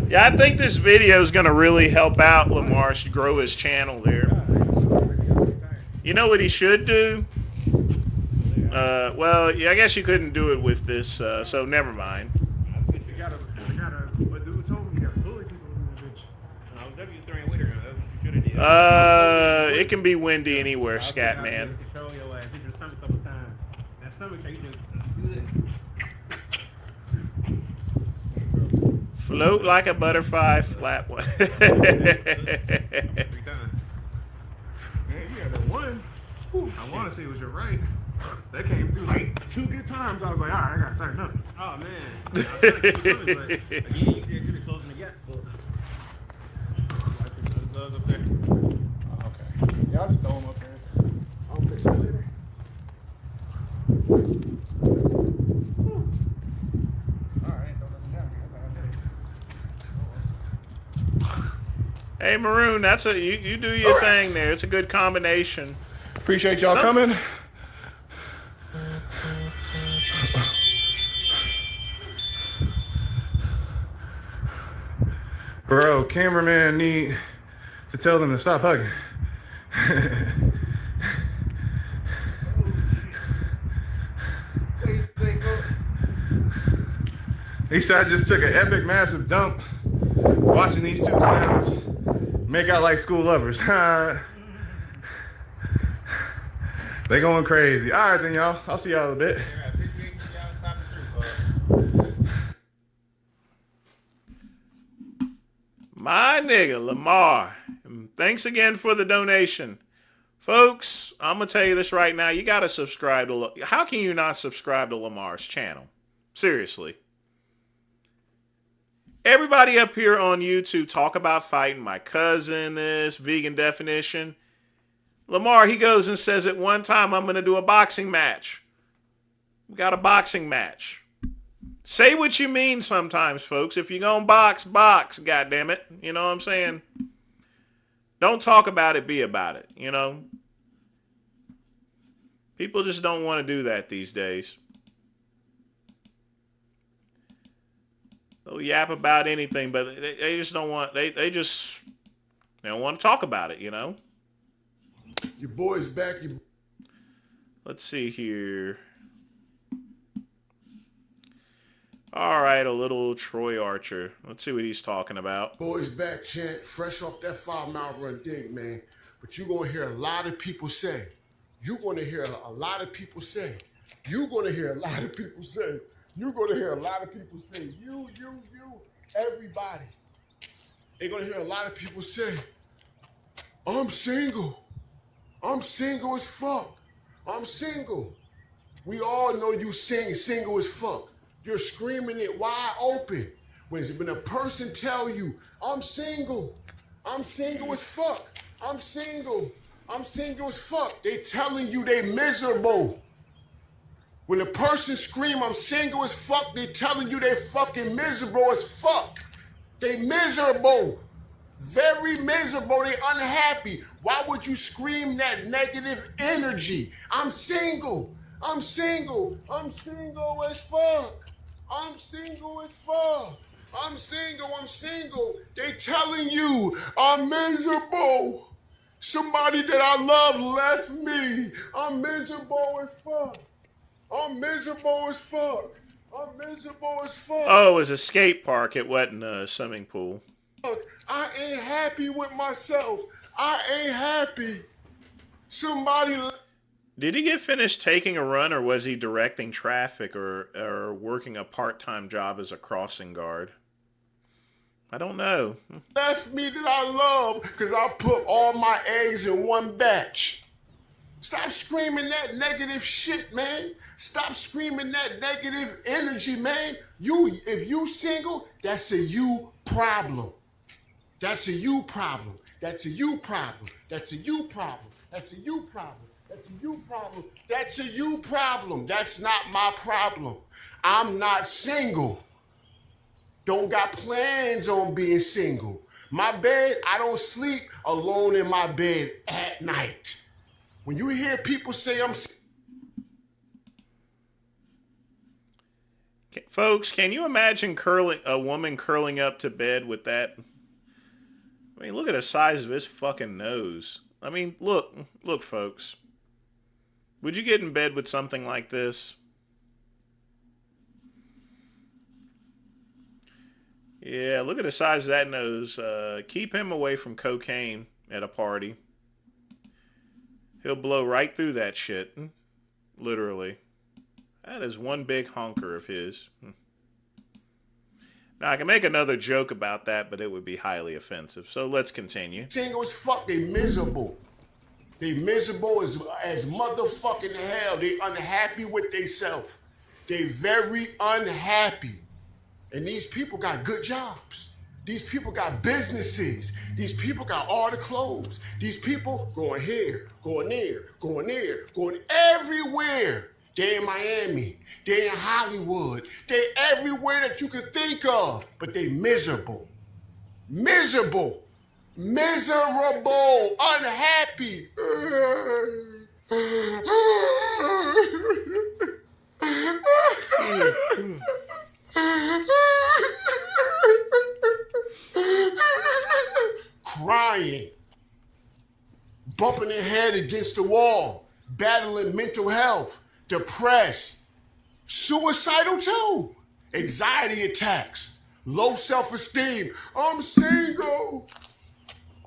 Yeah, I think this video is going to really help out Lamar to grow his channel there. You know what he should do? Well, yeah, I guess you couldn't do it with this, so never mind. But dude told me you gotta bully people in this bitch. I was definitely throwing weight around. That's what you should have did. It can be windy anywhere, Scatman. Control your ass. Hit your stomach a couple times. That stomach shake just Float like a butterfly, flat one. 3 times. Man, you had that one. I want to say it was your right. That came through like 2 good times. I was like, all right, I gotta turn up. Oh man. I was trying to keep it coming, but again, you get good at closing the gap. Gloves up there. Oh, okay. Yeah, I'll just throw them up there. I'll fix it later. Hey, Maroon, that's you do your thing there. It's a good combination. Appreciate y'all coming. Bro, cameraman need to tell them to stop hugging. He said I just took an epic massive dump watching these 2 clowns make out like school lovers. They going crazy. All right then, y'all. I'll see y'all in a bit. My nigga, Lamar. Thanks again for the donation. Folks, I'm going to tell you this right now. You got to subscribe to... How can you not subscribe to Lamar's channel? Seriously. Everybody up here on YouTube talk about fighting. My cousin, this, vegan definition. Lamar, he goes and says at one time, I'm going to do a boxing match. We got a boxing match. Say what you mean sometimes, folks. If you're going to box, box, goddammit. You know what I'm saying? Don't talk about it, be about it, you know? People just don't want to do that these days. They'll yap about anything, but they just don't want, they don't want to talk about it, you know? Your boy's back. Let's see here. All right, a little Troy Archer. Let's see what he's talking about. Boys back, chant, fresh off that 5-mile run dig, man. But you're going to hear a lot of people say, you're going to hear a lot of people say, you're going to hear a lot of people say, you're going to hear a lot of people say, you, everybody. They're gonna hear a lot of people say, I'm single. I'm single as fuck. I'm single. We all know you single as fuck. You're screaming it wide open. When a person tell you, I'm single as fuck. I'm single as fuck. They telling you they miserable. When a person scream, I'm single as fuck, they telling you they fucking miserable as fuck. They miserable. Very miserable. They unhappy. Why would you scream that negative energy? I'm single. I'm single. I'm single as fuck. I'm single as fuck. I'm single. They telling you I'm miserable. Somebody that I love left me. I'm miserable as fuck. I'm miserable as fuck. I'm miserable as fuck. Oh, it was a skate park. It wasn't a swimming pool. I ain't happy with myself. I ain't happy. Somebody... Did he get finished taking a run, or was he directing traffic or working a part-time job as a crossing guard? I don't know. left me that I love because I put all my eggs in one batch. Stop screaming that negative shit, man. Stop screaming that negative energy, man. If you single, that's a you problem. That's a you problem. That's a you problem. That's a you problem. That's a you problem. That's a you problem. That's a you problem. That's not my problem. I'm not single. Don't got plans on being single. My bed, I don't sleep alone in my bed at night. When you hear people say I'm single, folks, can you imagine a woman curling up to bed with that? I mean, look at the size of his fucking nose. I mean, look, folks. Would you get in bed with something like this? Yeah, look at the size of that nose. Keep him away from cocaine at a party. He'll blow right through that shit. Literally. That is one big honker of his. Now, I can make another joke about that, but it would be highly offensive. So let's continue. single as fuck, they miserable. They miserable as motherfucking hell. They unhappy with themselves. They very unhappy. And these people got good jobs. These people got businesses. These people got all the clothes. These people going here, going there, going there, going everywhere. They in Miami. They in Hollywood. They everywhere that you could think of. But they miserable. Miserable. Miserable. Unhappy. Crying, bumping their head against the wall, battling mental health, depressed, suicidal too, anxiety attacks, low self-esteem. I'm single.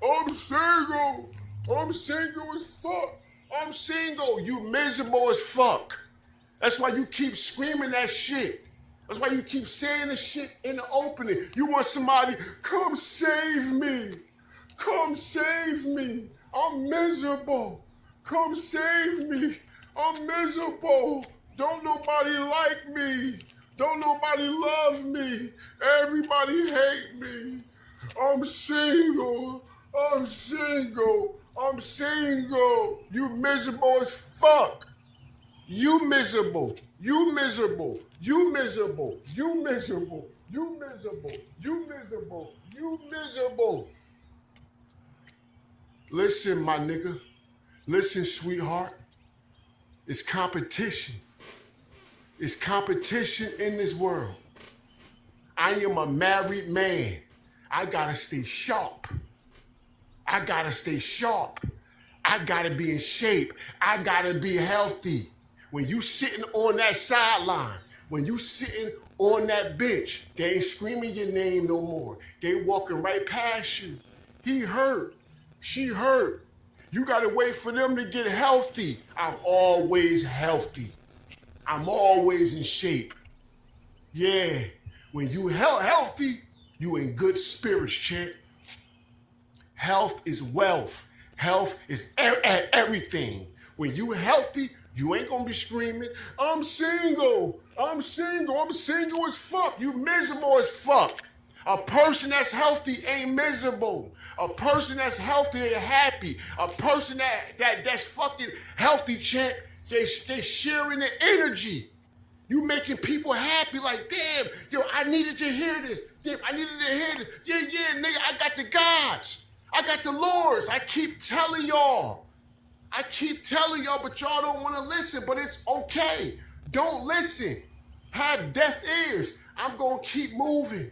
I'm single. I'm single as fuck. I'm single. You miserable as fuck. That's why you keep screaming that shit. That's why you keep saying the shit in the opening. You want somebody, come save me. Come save me. I'm miserable. Come save me. I'm miserable. Don't nobody like me. Don't nobody love me. Everybody hate me. I'm single. I'm single. I'm single. You miserable as fuck. You miserable. You miserable. You miserable. You miserable. You miserable. You miserable. You miserable. Listen, my nigga. Listen, sweetheart. It's competition. It's competition in this world. I am a married man. I gotta stay sharp. I gotta stay sharp. I gotta be in shape. I gotta be healthy. When you sitting on that sideline, when you sitting on that bench, they ain't screaming your name no more. They walking right past you. He hurt. She hurt. You gotta wait for them to get healthy. I'm always healthy. I'm always in shape. Yeah, when you healthy, you in good spirits, champ. Health is wealth. Health is everything. When you healthy, you ain't gonna be screaming, I'm single as fuck. You miserable as fuck. A person that's healthy ain't miserable. A person that's healthy, they're happy. A person that's fucking healthy, champ, they sharing the energy. You making people happy, like, damn, yo, I needed to hear this. Damn, I needed to hear this. Yeah, nigga, I got the gods. I got the lords. I keep telling y'all. But y'all don't want to listen, but it's okay. Don't listen. Have deaf ears. I'm going to keep moving.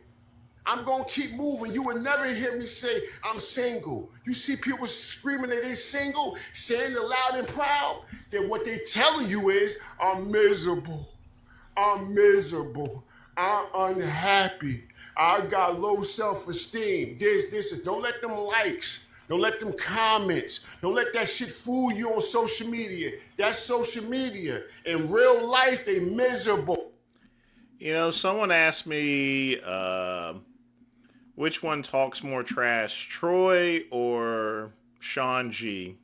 You will never hear me say, I'm single. You see people screaming that they single, saying it loud and proud, then what they telling you is, I'm miserable. I'm unhappy. I got low self-esteem. This is, don't let them likes. Don't let them comments. Don't let that shit fool you on social media. That's social media. In real life, they miserable. You know, someone asked me which one talks more trash, Troy or Sean G.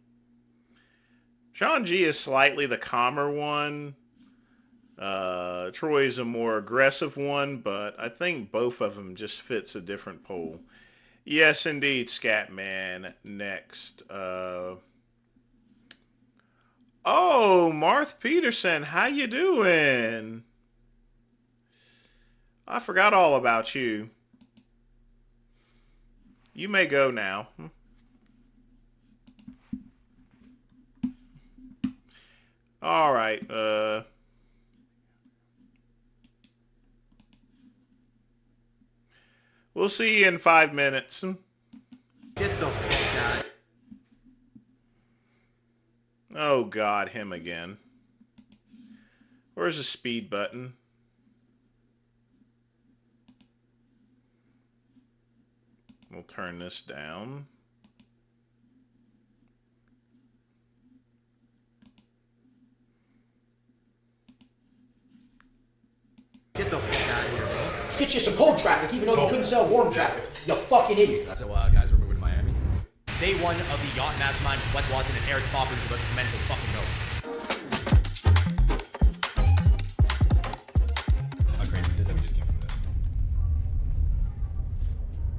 Sean G is slightly the calmer one. Troy's a more aggressive one, but I think both of them just fits a different pole. Yes, indeed, Scatman. Next. Oh, Marth Peterson, how you doing? I forgot all about you. You may go now. All right. We'll see you in 5 minutes. Get the fuck out. Oh God, him again. Where's the speed button? We'll turn this down. Get the fuck out of here, bro. Get you some cold traffic, even though you couldn't sell warm traffic. You fucking idiot. So, guys, we're moving to Miami. Day one of the Yacht Mastermind with Wes Watson and Eric Spofford is about to commence. Let's fucking go. How crazy is it that we just came from this?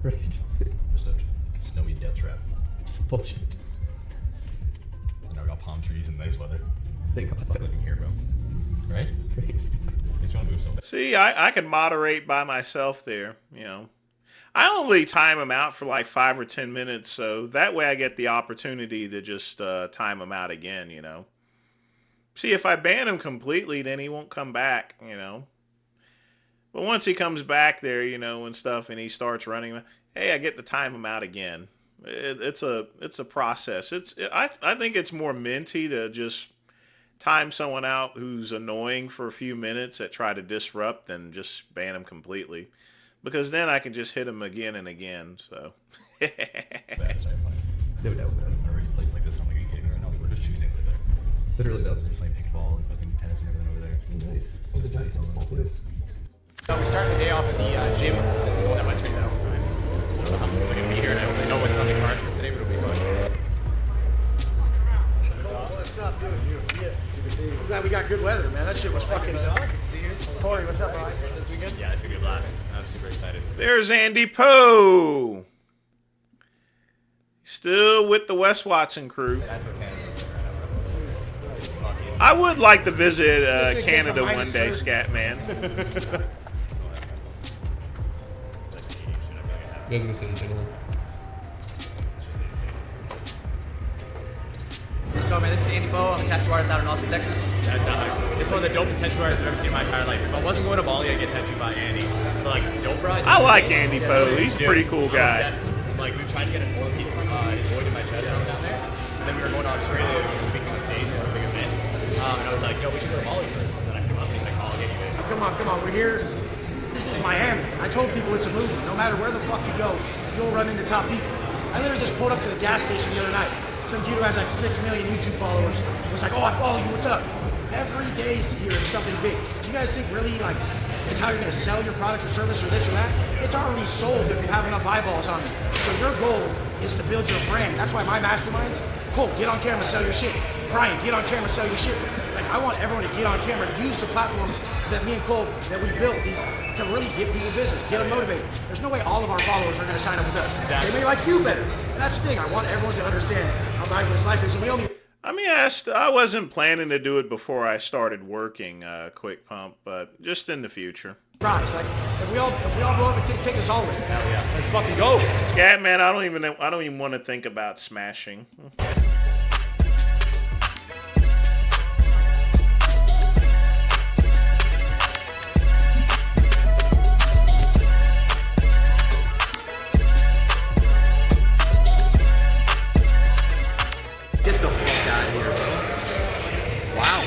Right. Just a snowy death trap. It's bullshit. And now we got palm trees and nice weather. Think about Fuck living here, bro. Right? Great. Makes you want to move so bad. See, I can moderate by myself there, you know. I only time them out for like 5 or 10 minutes, so that way I get the opportunity to just time them out again, you know. See, if I ban him completely, then he won't come back, you know. But once he comes back there, you know, and stuff, and he starts running, hey, I get to time him out again. It's a process. I think it's more minty to just time someone out who's annoying for a few minutes that try to disrupt than just ban him completely. Because then I can just hit him again and again, so. Bad, sorry, funny. No doubt, man. We're already a place like this, I'm like, are you kidding me right now? We're just choosing right there. Literally, though. They're playing pickleball and fucking tennis and everything over there. Nice. Oh, the Giants are small place. So we started the day off at the gym. This is the one at my street now. I don't know how I'm going to be here, and I don't really know what's on the cards for today, but it'll be fun. What's up, dude? I'm glad we got good weather, man. That shit was fucking. Corey, what's up, bro? Yeah, it's gonna be a blast. I'm super excited. There's Andy Poe. Still with the Wes Watson crew. That's okay. I would like to visit Canada one day, Scatman. You guys gonna say anything? So, man, this is Andy Poe. I'm a tattoo artist out in Austin, Texas. It's one of the dopest tattoo artists I've ever seen in my entire life. If I wasn't going to Bali, I'd get tattooed by Andy. So, like, dope, bro. I like Andy Poe. He's a pretty cool guy. Like, we were trying to get an oil in my chest down there. And then we were going to Australia to be speaking on stage at a big event. And I was like, yo, we should go to Bali first. And then I came up and he's like, oh, I'll get you in. Come on, we're here. This is Miami. I told people it's a movie. No matter where the fuck you go, you'll run into top people. I literally just pulled up to the gas station the other night. Some dude who has like 6 million YouTube followers was like, oh, I follow you, what's up? Every day here is something big. You guys think really like it's how you're gonna sell your product or service or this or that? It's already sold if you have enough eyeballs on it. So your goal is to build your brand. That's why my masterminds, Cole, get on camera, sell your shit. Brian, get on camera, sell your shit. Like, I want everyone to get on camera, use the platforms that me and Cole, that we built, these to really get people business, get them motivated. There's no way all of our followers are gonna sign up with us. Exactly. They may like you better. And that's the thing, I want everyone to understand how valuable this life is, and we only... I mean, I wasn't planning to do it before I started working Quick Pump, but just in the future. Like, if we all blow up, it takes us all in. Hell yeah. Let's fucking go. Scat man, I don't even want to think about smashing. Get the fuck out of here, bro. Wow.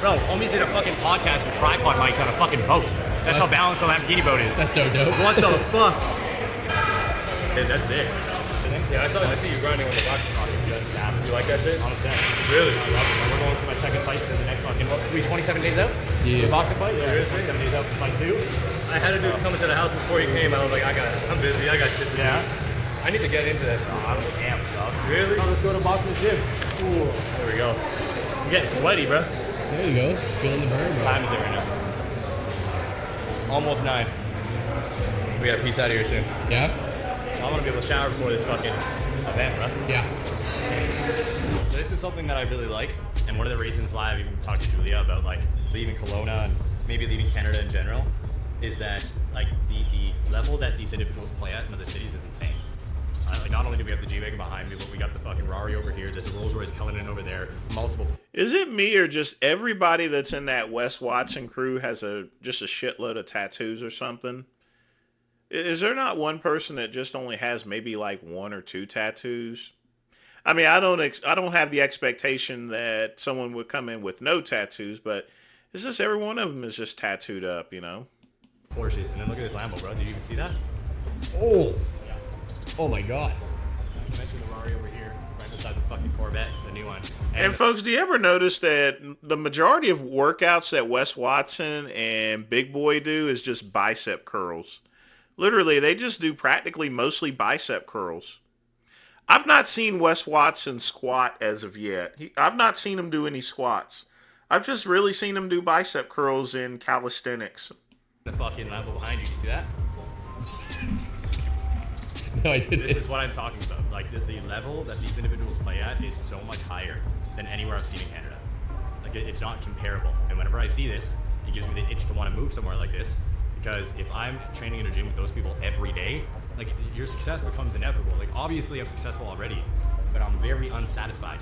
Bro, homies did a fucking podcast with tripod mics on a fucking boat. That's how balanced the Lamborghini boat is. That's so dope. What the fuck? Dude, that's it. Yeah, I see you grinding with the boxing on. You like that shit? 100%. Really? I love it. We're going to my second fight for the next fucking, what, 27 days out? Yeah. The boxing fight? Yeah, Seriously? 27 days out for fight 2. I had a dude come into the house before you came. I was like, I'm busy. I got shit to do. Yeah. I need to get into that. Oh, I'm amped, dog. Really? Oh, let's go to boxing gym. Ooh. There we go. I'm getting sweaty, bro. There you go. Feeling the burn, What bro. time is it right now? Almost 9. We got a piece out of here soon. Yeah? So I'm gonna be able to shower before this fucking event, bro. Yeah. So this is something that I really like, and one of the reasons why I've even talked to Julia about like leaving Kelowna and maybe leaving Canada in general is that like the level that these individuals play at in other cities is insane. Like not only do we have the G-Wagon behind me, but we got the fucking Rari over here, there's a Rolls-Royce Cullinan over there, multiple. Is it me or just everybody that's in that Wes Watson crew has just a shitload of tattoos or something? Is there not one person that just only has maybe like 1 or 2 tattoos? I mean, I don't have the expectation that someone would come in with no tattoos, but it's just every one of them is just tattooed up, you know? Porsches, and then look at this Lambo, bro. Did you even see that? Oh. Oh my god. I mentioned the Rari over here, right beside the fucking Corvette, the new one. And folks, do you ever notice that the majority of workouts that Wes Watson and Big Boy do is just bicep curls? Literally, they just do practically mostly bicep curls. I've not seen Wes Watson squat as of yet. I've not seen him do any squats. I've just really seen him do bicep curls in calisthenics. The fucking Lambo behind you see that? No, I didn't. This is what I'm talking about. Like the level that these individuals play at is so much higher than anywhere I've seen in Canada. Like it's not comparable. And whenever I see this, it gives me the itch to want to move somewhere like this. Because if I'm training in a gym with those people every day, like your success becomes inevitable. Like obviously I'm successful already, but I'm very unsatisfied.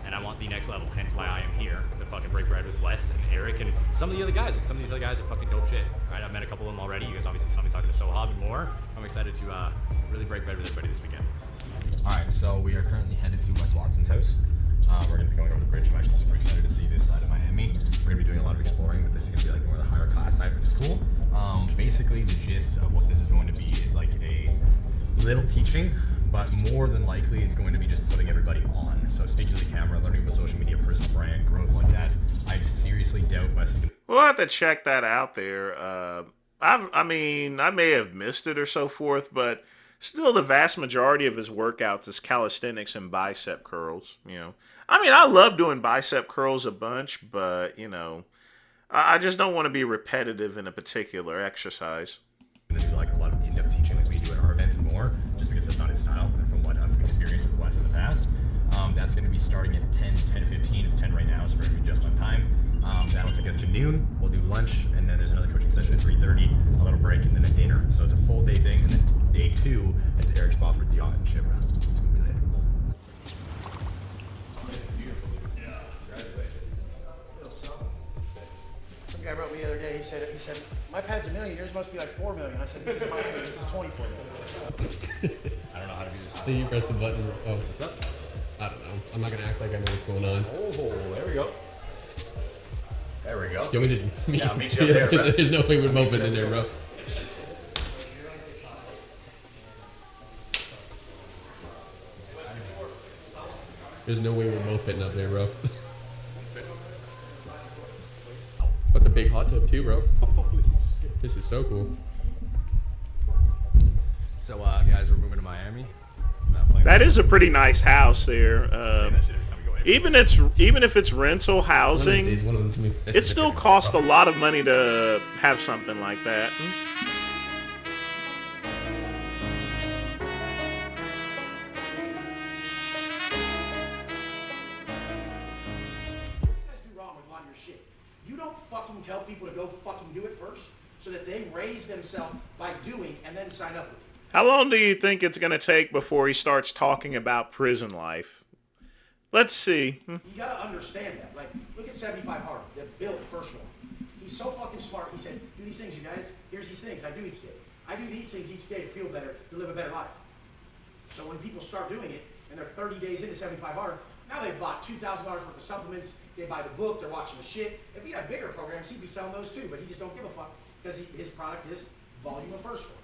And I want the next level, hence why I am here to fucking break bread with Wes and Eric and some of the other guys. Like some of these other guys are fucking dope shit. Right? I've met a couple of them already. You guys obviously saw me talking to Sohab and more. I'm excited to really break bread with everybody this weekend. Alright, so we are currently headed to Wes Watson's house. We're going to be going over the bridge. I'm actually super excited to see this side of Miami. We're going to be doing a lot of exploring, but this is going to be like more of the higher class side, which is cool. Basically, the gist of what this is going to be is like a little teaching, but more than likely it's going to be just putting everybody on. So speaking to the camera, learning about social media, personal brand, growth like that. I seriously doubt Wes is going to... We'll have to check that out there. I mean, I may have missed it or so forth, but still the vast majority of his workouts is calisthenics and bicep curls, you know. I mean, I love doing bicep curls a bunch, but, you know, I just don't want to be repetitive in a particular exercise. going to do like a lot of the in-depth teaching like we do at our events and more, just because that's not his style. And from what I've experienced with Wes in the past, that's going to be starting at 10:15. It's 10 right now, so we're going to be just on time. That'll take us to noon. We'll do lunch, and then there's another coaching session at 3:30, a little break, and then a dinner. So it's a full day thing, and then day 2 is Eric Spofford's yacht in Shibra. It's going to be later. Some guy wrote me the other day. He said, my pad's $1 million. Yours must be like $4 million. I said, this is my million. This is $24 million. I don't know how to do this. So you press the button. Oh, what's up? I don't know. I'm not gonna act like I know what's going on. Oh, there we go. There we go. Do you want me to? Yeah, I'll meet you up there, bro. There's no way we're moping in there, bro. There's no way we're moping up there, bro. What's a big hot tub too, bro? This is so cool. So, guys, we're moving to Miami. Playing That is a pretty nice house there. Even if it's rental housing, it still costs a lot of money to have something like that. You don't fucking tell people to go fucking do it first so that they raise themselves by doing and then sign up with you. How long do you think it's going to take before he starts talking about prison life? Let's see. You gotta understand that. Like, look at 75 Hard, the Bill, first one. He's so fucking smart. He said, do these things, you guys. Here's these things I do each day. I do these things each day to feel better, to live a better life. So when people start doing it, and they're 30 days into 75 Hard, now they've bought $2,000 worth of supplements, they buy the book, they're watching the shit. If he had bigger programs, he'd be selling those too, but he just don't give a fuck because his product is volume of first one.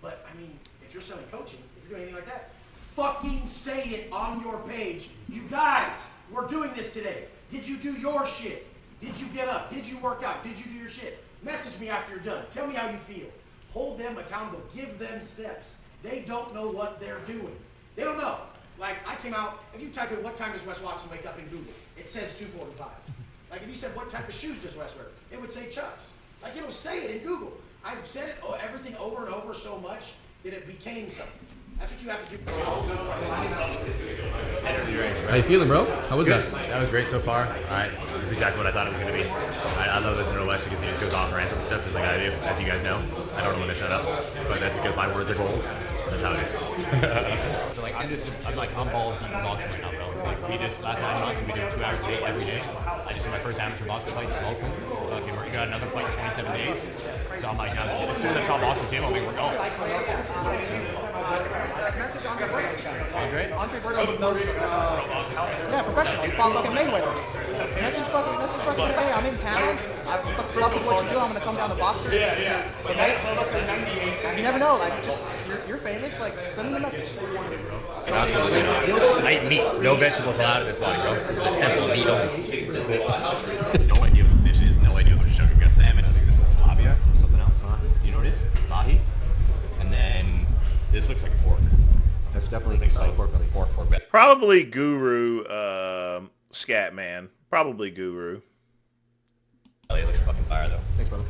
But, I mean, if you're selling coaching, if you're doing anything like that, fucking say it on your page. You guys, we're doing this today. Did you do your shit? Did you get up? Did you work out? Did you do your shit? Message me after you're done. Tell me how you feel. Hold them accountable. Give them steps. They don't know what they're doing. They don't know. Like, I came out, if you type in what time does Wes Watson wake up in Google, it says 2:45. Like, if you said what type of shoes does Wes wear, it would say Chucks. Like, it'll say it in Google. I've said it, everything over and over so much that it became something. That's what you have to do. How you feeling, bro? How was that? That was great so far. Alright, this is exactly what I thought it was going to be. I love listening to Wes because he just goes off and rants and stuff just like I do, as you guys know. I don't want to shut up, but that's because my words are gold. That's how it is. So like I'm balls deep in boxing right now, bro. Like we just last 9 months we did 2 hours a day every day. I just did my first amateur boxing fight, smoking. Fucking we got another fight in 27 days. So I'm like, as soon as I saw Boston Gym, I'm like, we're going. Message Andre Berto. Andre Berto knows. Yeah, professional. He fought fucking Mayweather. Message fucking today. I'm in town. I fucking what you do. I'm gonna come down to Boxer. Yeah. Okay. You never know. Like, just you're famous. Like, send him the message. Absolutely not. I eat meat. No vegetables allowed in this body, bro. This is a temple of meat only. This is it. No idea what the fish is. No idea what the sugar. We got salmon. I think this is tilapia or something else. You know what it is? Mahi. And then this looks like pork. That's definitely pork belly. Pork belly. Probably Guru, Scatman. Probably Guru. It looks fucking fire though. Thanks, brother.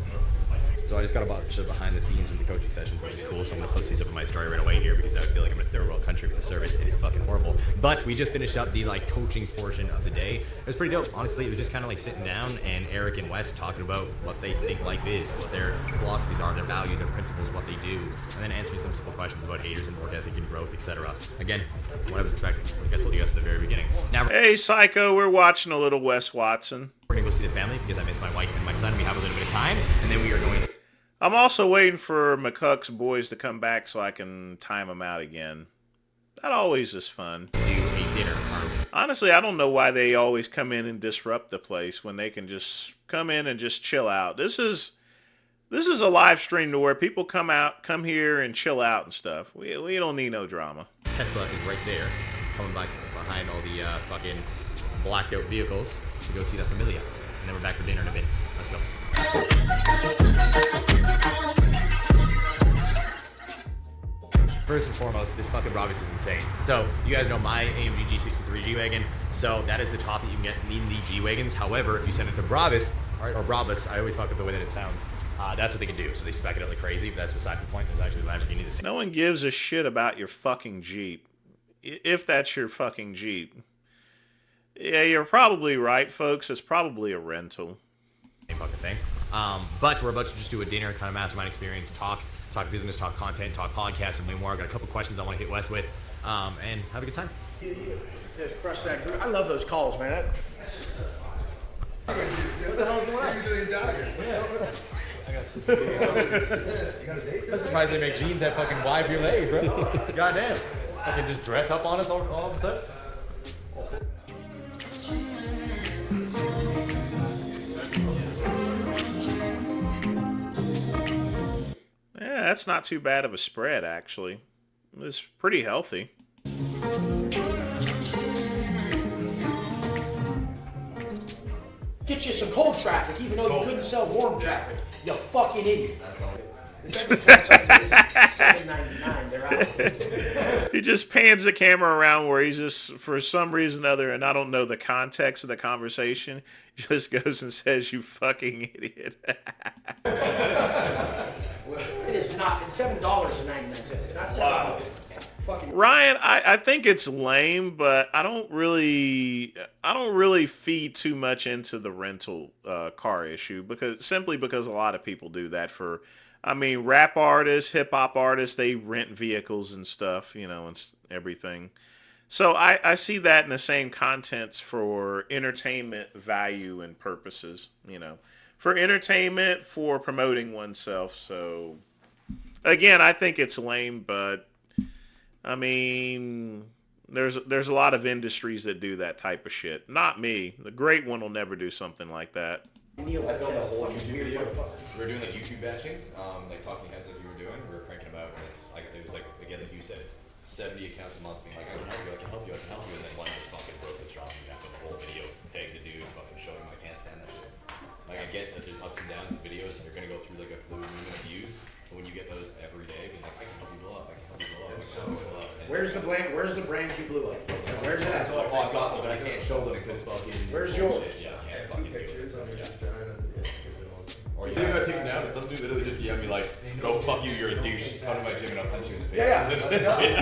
So I just got a bunch of behind the scenes with the coaching sessions, which is cool. So I'm gonna post these up in my story right away here because I feel like I'm in a third world country with the service. It is fucking horrible. But we just finished up the like coaching portion of the day. It was pretty dope. Honestly, it was just kind of like sitting down and Eric and Wes talking about what they think life is, what their philosophies are, their values, their principles, what they do, and then answering some simple questions about haters and work ethic and growth, etc. Again, what I was expecting. Like I told you guys at the very beginning. Now, hey, Psycho, we're watching a little Wes Watson. We're gonna go see the family because I miss my wife and my son. We have a little bit of time, and then we are going. I'm also waiting for McCuck's boys to come back so I can time them out again. That always is fun. Do a dinner. Honestly, I don't know why they always come in and disrupt the place when they can just come in and just chill out. This is a live stream to where people come here and chill out and stuff. We don't need no drama. Tesla is right there, coming back behind all the fucking blacked out vehicles to go see La Familia. And then we're back for dinner in a bit. Let's go. First and foremost, this fucking Brabus is insane. So, you guys know my AMG G63 G-Wagon. So, that is the top that you can get in the G-Wagons. However, if you send it to Brabus, or Brabus, I always fuck with the way that it sounds. That's what they can do. So, they spec it out like crazy, but that's besides the point. There's actually the Lamborghini the same. No one gives a shit about your fucking Jeep. If that's your fucking Jeep. Yeah, you're probably right, folks. It's probably a rental. Same fucking thing. But we're about to just do a dinner, kind of mastermind experience, talk business, talk content, talk podcasts, and way more. I got a couple questions I want to hit Wes with, and have a good time. Just crush that group. I love those calls, man. What the hell is going on? I'm surprised they make jeans that fucking wide for your legs, bro. Goddamn. Fucking just dress up on us all of a sudden. Yeah, that's not too bad of a spread, actually. It's pretty healthy. Get you some cold traffic, even though you couldn't sell warm traffic. You fucking idiot. $7.99. They're out. He just pans the camera around where he's just, for some reason or other, and I don't know the context of the conversation, he just goes and says, "You fucking idiot." It is not. It's $7.99. It's not $7. Fucking Ryan, I think it's lame, but I don't really feed too much into the rental car issue simply because a lot of people do that rap artists, hip hop artists, they rent vehicles and stuff, and everything. So I see that in the same contents for entertainment value and purposes, for entertainment, for promoting oneself. So again, I think it's lame, but there's a lot of industries that do that type of shit. Not me. The great one will never do something like that. I filmed a whole YouTube video. We were doing like YouTube batching, like talking heads like you were doing. We were cranking them out, and it was like again, like you said, 70 accounts a month being like, I can help you, and then one just fucking broke the straw, and you have the whole video tag the dude, fucking showing him I can't stand that shit. Like I get that there's ups and downs of videos, and you're gonna go through like a fluid movement of views, but when you get those every day, being like, I can help you blow up, I can help you blow up, I can help you blow up. Where's the brand? Where's the brand you blew up? Where's it at? Oh, I've got them, but I can't show them because fucking. Where's yours? Yeah, I can't fucking do it. Or you gotta take them down, and some dude literally just DM me like, "Go fuck you, you're a douche. Come to my gym and I'll punch you in the face."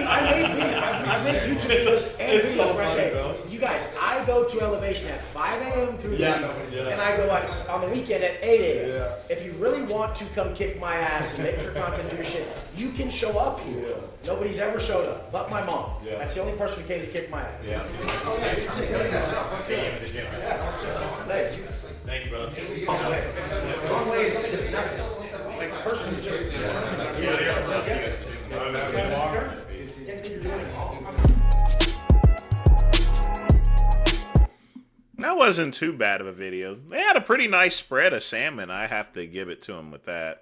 I make YouTube videos and videos where I say, you guys, I go to elevation at 5 a.m. through the week, and I go on the weekend at 8 a.m. Yeah. If you really want to come kick my ass and make your content do shit, you can show up here. Yeah. Nobody's ever showed up, but my mom. Yeah. That's the only person who came to kick my ass. Yeah. Thank you, brother. Wrong way is just nothing. Like a person who's just. That wasn't too bad of a video. They had a pretty nice spread of salmon. I have to give it to them with that,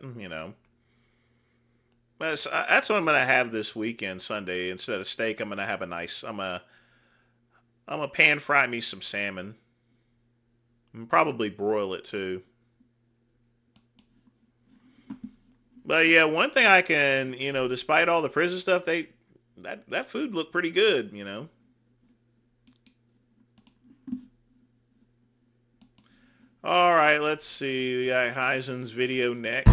That's what I'm gonna have this weekend, Sunday. Instead of steak, I'm gonna have I'm a pan fry me some salmon. And probably broil it too. But yeah, one thing I can, despite all the prison stuff, that food looked pretty good, All right, let's see. We got Heisen's video next.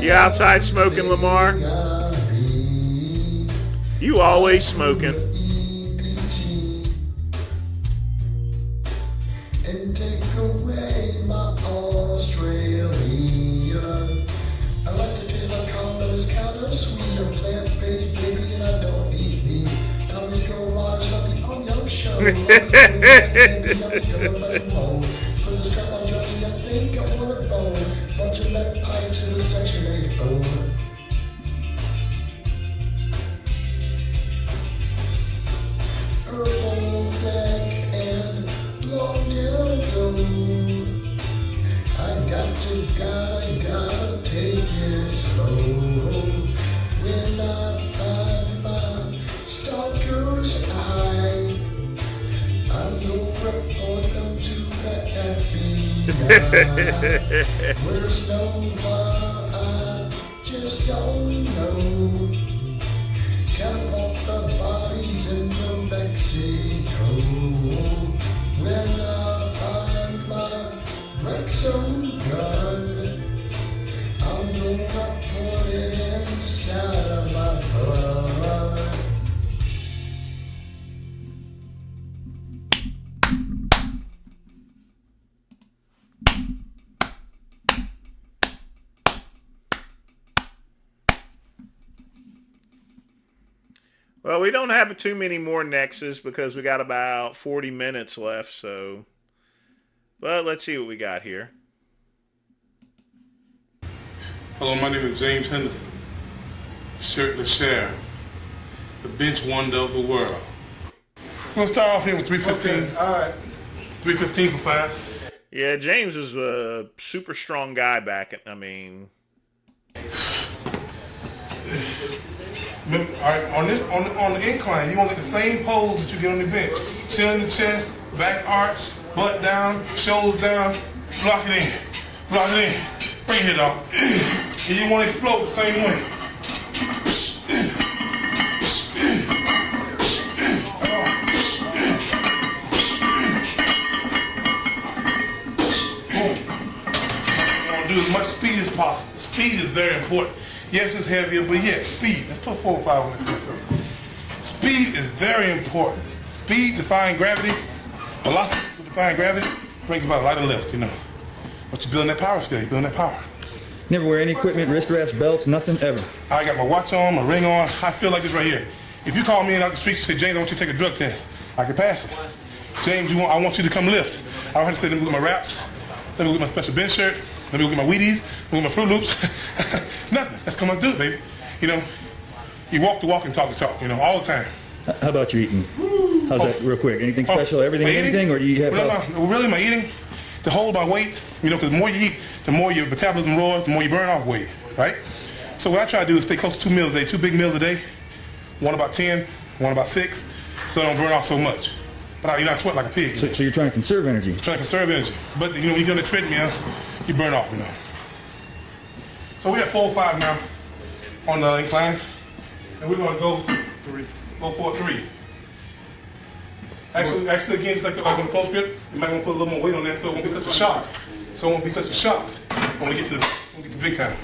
You outside smoking, Lamar? You always smoking. And take away my Australia. I like to taste my condoms, kinda sweet. I'm plant-based, baby, and I don't eat meat. Tommy's garage, I'll be on your show. Put the strap on Johnny, I think I want a bone. Bunch of lead pipes in a Section 8 bone. Purple flag and long dildo. I gotta take it slow. When I find my stalker's eye, I will report them to the FBI. Where's Nova? I just don't know. Count all the bodies in New Mexico. When I find my Rexham gun, I'm gonna put it inside of my butt. Well, we don't have too many more nexus because we got about 40 minutes left, so... But let's see what we got here. Hello, my name is James Henderson, shirtless sheriff, the bench wonder of the world. I'm going to start off here with 315. Okay, all right. 315 for 5. Yeah, James is a super strong guy back at, All right, on the incline, you want to get the same pose that you get on the bench. Chin in the chest, back arch, butt down, shoulders down, lock it in. Lock it in. Bring it up. And you want to explode the same way. Boom. You want to do as much speed as possible. Speed is very important. Yes, it's heavier, but yeah, speed. Let's put 4 or 5 on this thing first. Speed is very important. Speed defying gravity, velocity defying gravity brings about a lot of lift, you know. But you're building that power still, you're building that power. Never wear any equipment, wrist wraps, belts, nothing ever. I got my watch on, my ring on. I feel like this right here. If you call me in out the street and say, James, I want you to take a drug test, I can pass it. James, I want you to come lift. I don't have to say, let me get my wraps, let me get my special bench shirt, let me go get my Wheaties, let me get my Fruit Loops. Nothing. Let's come, let's do it, baby. You know, you walk the walk and talk the talk, you know, all the time. How about your eating? How's that, real quick? Anything special? Everything, anything? Or do you have... No, really, my eating, to hold my weight, you know, because the more you eat, the more your metabolism roars, the more you burn off weight, right? So what I try to do is stay close to 2 meals a day, 2 big meals a day, one about 10, one about 6, so I don't burn off so much. But I sweat like a pig. So you're trying to conserve energy? Trying to conserve energy. But, you know, when you get on the treadmill, you burn off, you know. So we have 4 or 5 now on the incline, and we're going to go for 3. Actually, again, just like on the close grip, you might want to put a little more weight on that so it won't be such a shock. When we get to the big time.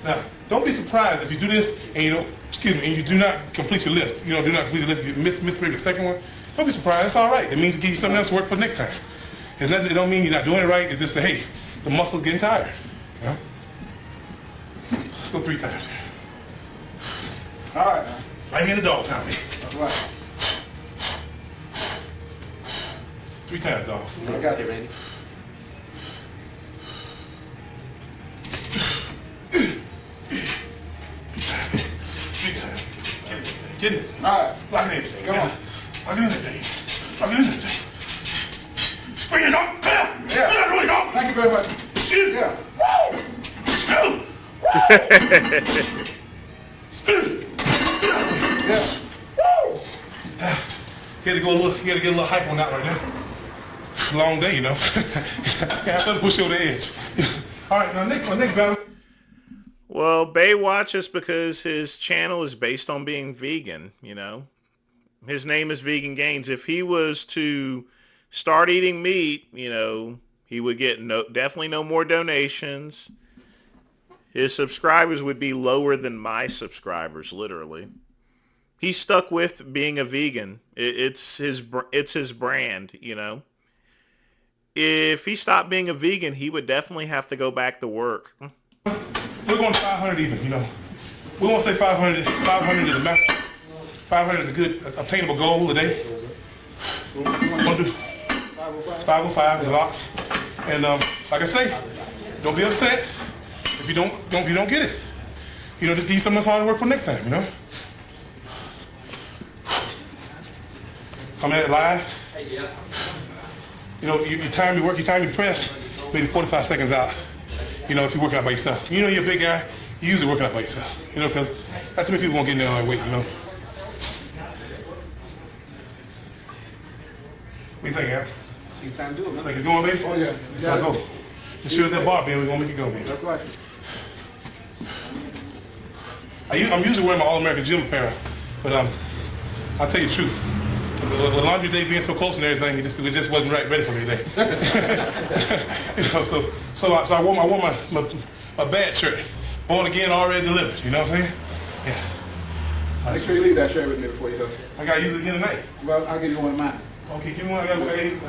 Now, don't be surprised if you do this and you do not complete your lift. You know, do not complete your lift. You miss maybe the second one. Don't be surprised. It's all right. It means to give you something else to work for next time. It don't mean you're not doing it right. It's just that, hey, the muscle's getting tired. You know? Let's go 3 times. All right. Right here in the dog pound, man. That's right. 3 times, dog. I got it, Randy. Get it. All right. Lock it in. Come on. Lock it in that thing. Lock it in that thing. Bring it up. Come on. Yeah. Get out of the way, dog. Thank you very much. Shoot. Yeah. Woo. Shoot. Yeah. Woo. You gotta get a little hype on that right there. It's a long day, you know. You have to push you over the edge. All right, now next battle. Well, Bay watches because his channel is based on being vegan, you know. His name is Vegan Gains. If he was to start eating meat, you know, He would get definitely no more donations. His subscribers would be lower than my subscribers, literally. He's stuck with being a vegan. It's his brand, you know. If he stopped being a vegan, he would definitely have to go back to work. We're going to 500 even, you know. We won't say 500. 500 is a max. 500 is a good obtainable goal a day. We're going to do 505 the locks. And like I say, don't be upset if you don't get it. You know, just need someone hard to work for next time, you know. Come at it live. You know, you time your work, you time your press, maybe 45 seconds out. You know, if you're working out by yourself. You know you're a big guy, you usually working out by yourself. You know, because not too many people won't get in there on their weight, you know. What do you think, Al? It's time to do it, man. Think it's going, baby? Oh, yeah. Let's go. Just shoot that bar, baby. We're going to make it go, baby. That's right. I'm usually wearing my All-American gym apparel, but I'll tell you the truth. With laundry day being so close and everything, it just wasn't ready for me today. You know, so I wore my bad shirt, born again, already delivered. You know what I'm saying? Yeah. Make sure you leave that shirt with me before you go. I gotta use it again tonight. Well, I'll give you one of mine. Okay, give me one. I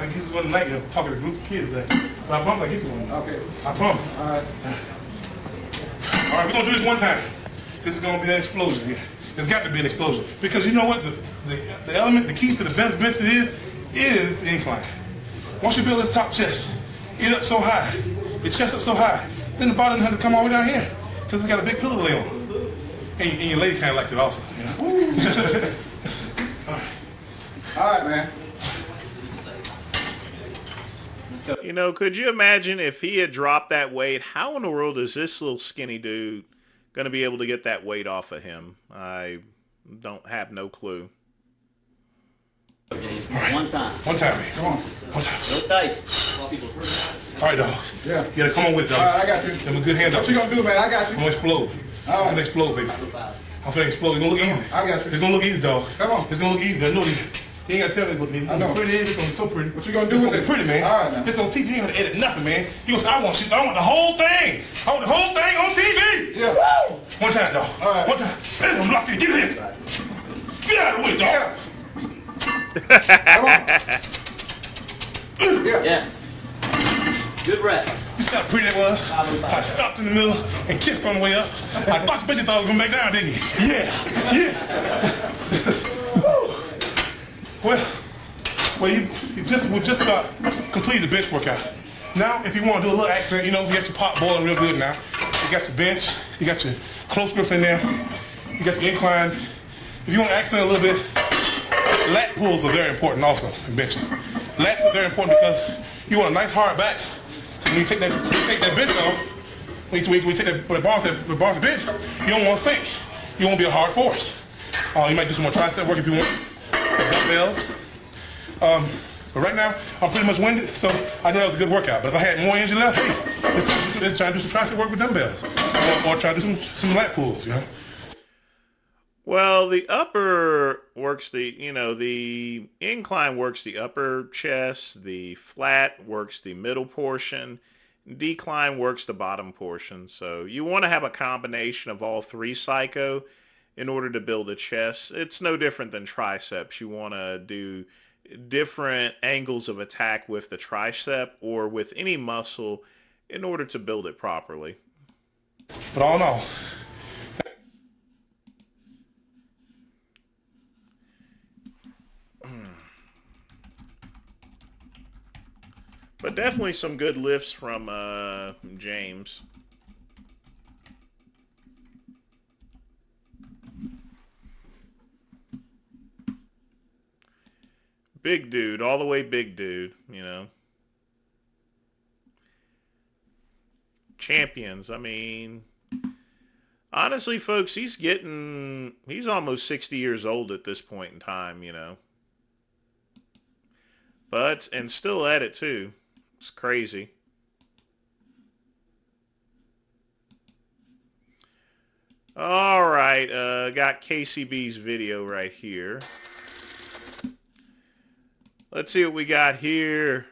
use it one tonight. I'm talking to a group of kids today. But I promise I'll get you one. Okay. I promise. All right. All right, we're gonna do this one time. This is gonna be an explosion here. There's got to be an explosion. Because you know what? The element, the key to the best bench is the incline. Once you build this top chest, get up so high, your chest up so high, then the bottom doesn't have to come all the way down here. Because it's got a big pillow to lay on. And your lady kind of likes it also, you know? All right, man. You know, could you imagine if he had dropped that weight? How in the world is this little skinny dude going to be able to get that weight off of him? I don't have no clue. Right. One time, man. Come on. One time. Real tight. All right, dog. Yeah. You gotta come on with, dog. All right, I got you. Give him a good hand, dog. What you gonna do, man? I got you. I'm gonna explode. I'm gonna explode, baby. I'm gonna explode. It's gonna look easy. I got you. It's gonna look easy, dog. Come on. It's gonna look easy. I know this. You ain't gotta tell me what it is. I know. Pretty. It's gonna be so pretty. What you gonna do with it? Pretty, man. All right, now. It's on TV. You ain't gonna edit nothing, man. You gonna say, I want the whole thing. I want the whole thing on TV. Yeah. Woo! One time, dog. All right. One time. I'm locked in. Get in. Get out of the way, dog. Yeah. Come on. Yeah. Yes. Good rep. You see how pretty that was? I stopped in the middle and kissed on the way up. I thought you thought I was gonna back down, didn't you? Yeah. Well, we've just about completed the bench workout. Now, if you want to do a little accent, you know, you got your pot boiling real good now. You got your bench, you got your close grips in there, you got your incline. If you want to accent a little bit, lat pulls are very important also in benching. Lats are very important because you want a nice hard back. So when you take that bench off, when you take the bar off the bench, you don't want to sink. You want to be a hard force. You might do some more tricep work if you want. Dumbbells. But right now, I'm pretty much winded, so I know that was a good workout. But if I had more energy left, hey, let's try to do some tricep work with dumbbells. Or try to do some lat pulls, you know? Well, the upper works the incline works the upper chest, the flat works the middle portion, decline works the bottom portion. So you want to have a combination of all three, Psycho, in order to build a chest. It's no different than triceps. You want to do different angles of attack with the tricep or with any muscle in order to build it properly. But all in all, but definitely some good lifts from James. Big dude, all the way big dude, you know. Champions, I mean, honestly, folks, he's almost 60 years old at this point in time, you know. And still at it, too. It's crazy. All right, got KCB's video right here. Let's see what we got here.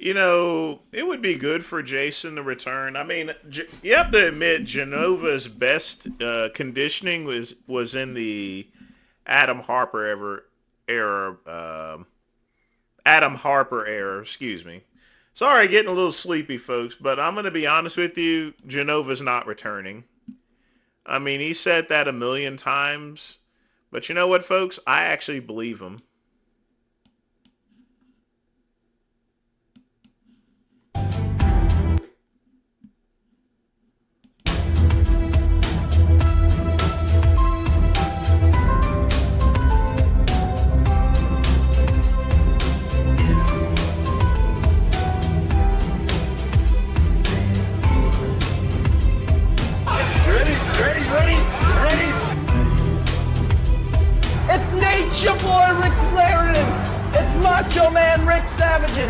You know, it would be good for Jason to return. I mean, you have to admit, Genova's best conditioning was in the Adam Harper era. Adam Harper era, excuse me. Sorry, getting a little sleepy, folks, but I'm going to be honest with you. Genova's not returning. I mean, he said that 1,000,000 times, but you know what, folks? I actually believe him. It's Nature Boy Ric Flair. It's Macho Man Rick Savagen.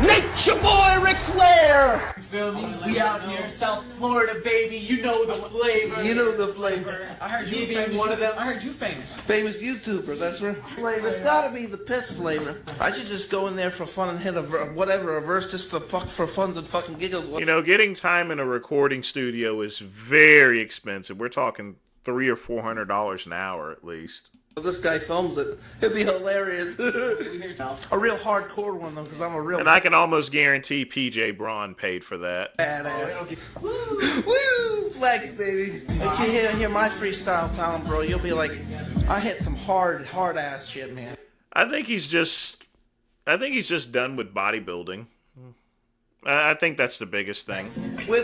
Nature Boy Ric Flair. You feel me? We out here, South Florida, baby. You know the flavor. You know the flavor. I heard you famous. One of them. I heard you famous. Famous YouTuber, that's right. Flavor. It's gotta be the piss flavor. I should just go in there for fun and hit a verse just for fun and fucking giggles. You know, getting time in a recording studio is very expensive. We're talking $300 or $400 an hour at least. If this guy films it, it'd be hilarious. A real hardcore one though, because I'm a real. And I can almost guarantee PJ Braun paid for that. Badass. Woo! Flex, baby. If you hear my freestyle talent, bro, you'll be like, I hit some hard ass shit, man. I think he's just done with bodybuilding. I think that's the biggest thing.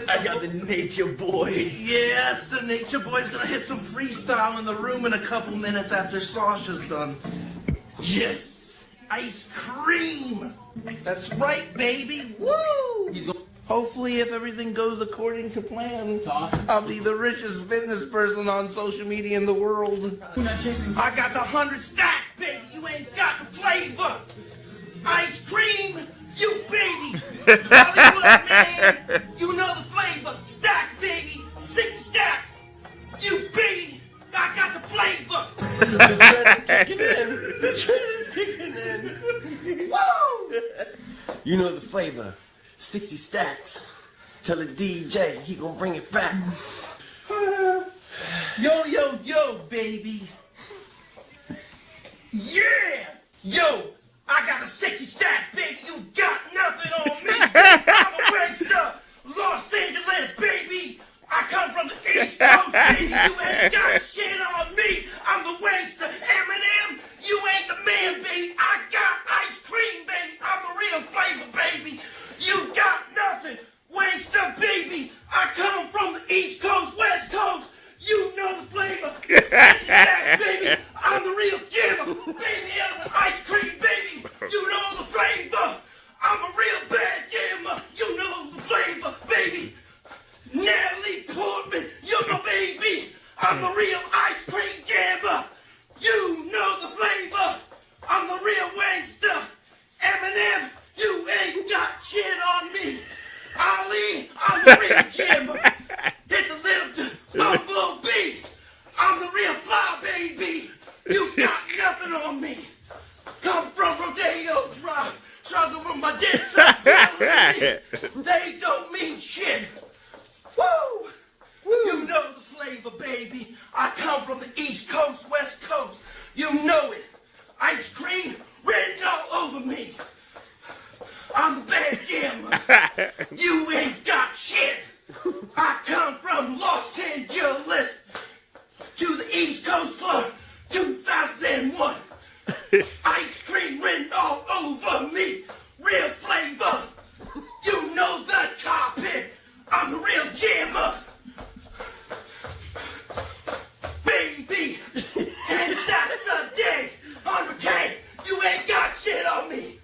I got the Nature Boy. Yes, the Nature Boy's gonna hit some freestyle in the room in a couple minutes after Sasha's done. Yes, ice cream. That's right, baby. Woo! Hopefully, if everything goes according to plan, I'll be the richest fitness person on social media in the world. I got the 100 stack, baby. You ain't got the flavor. Ice cream. You baby, Hollywood man, you know the flavor. Stack baby, 6 stacks. You baby, I got the flavor. The trend is kicking in. The trend is kicking in. Woo! You know the flavor. 60 stacks. Tell the DJ he gonna bring it back. Yo, baby. Yeah, yo. I got a 60 stacks, baby. You got nothing on me. I'm a gangster. Los Angeles, baby. I come from the East Coast, baby. You ain't got shit on me. I'm the gangster. Eminem, you ain't the man, baby. I got ice cream, baby. I'm the real flavor, baby. You got nothing. Wangster, baby. I come from the East Coast, West Coast. You know the flavor. 60 stacks, baby. I'm the real Jimmer. Baby, I'm the ice cream, baby. You know the flavor. I'm a real bad Jimmer. You know the flavor, baby. Natalie Portman, you're my baby. I'm the real ice cream Jammer. You know the flavor. I'm the real Wangster. Eminem, you ain't got shit on me. Ali, I'm the real Jimmer. Hit the little bumblebee. I'm the real fly, baby. You got nothing on me. Come from Rodeo Drive. Struggle from my disabilities. They don't mean shit. Woo! You know the flavor, baby. I come from the East Coast, West Coast. You know it. Ice cream written all over me. I'm the bad Jammer. You ain't got shit. I come from Los Angeles to the East Coast for 2001. Ice cream written all over me. Real flavor. You know the topic. I'm the real Jammer. Baby, 10 stacks a day. 100K. You ain't got shit on me.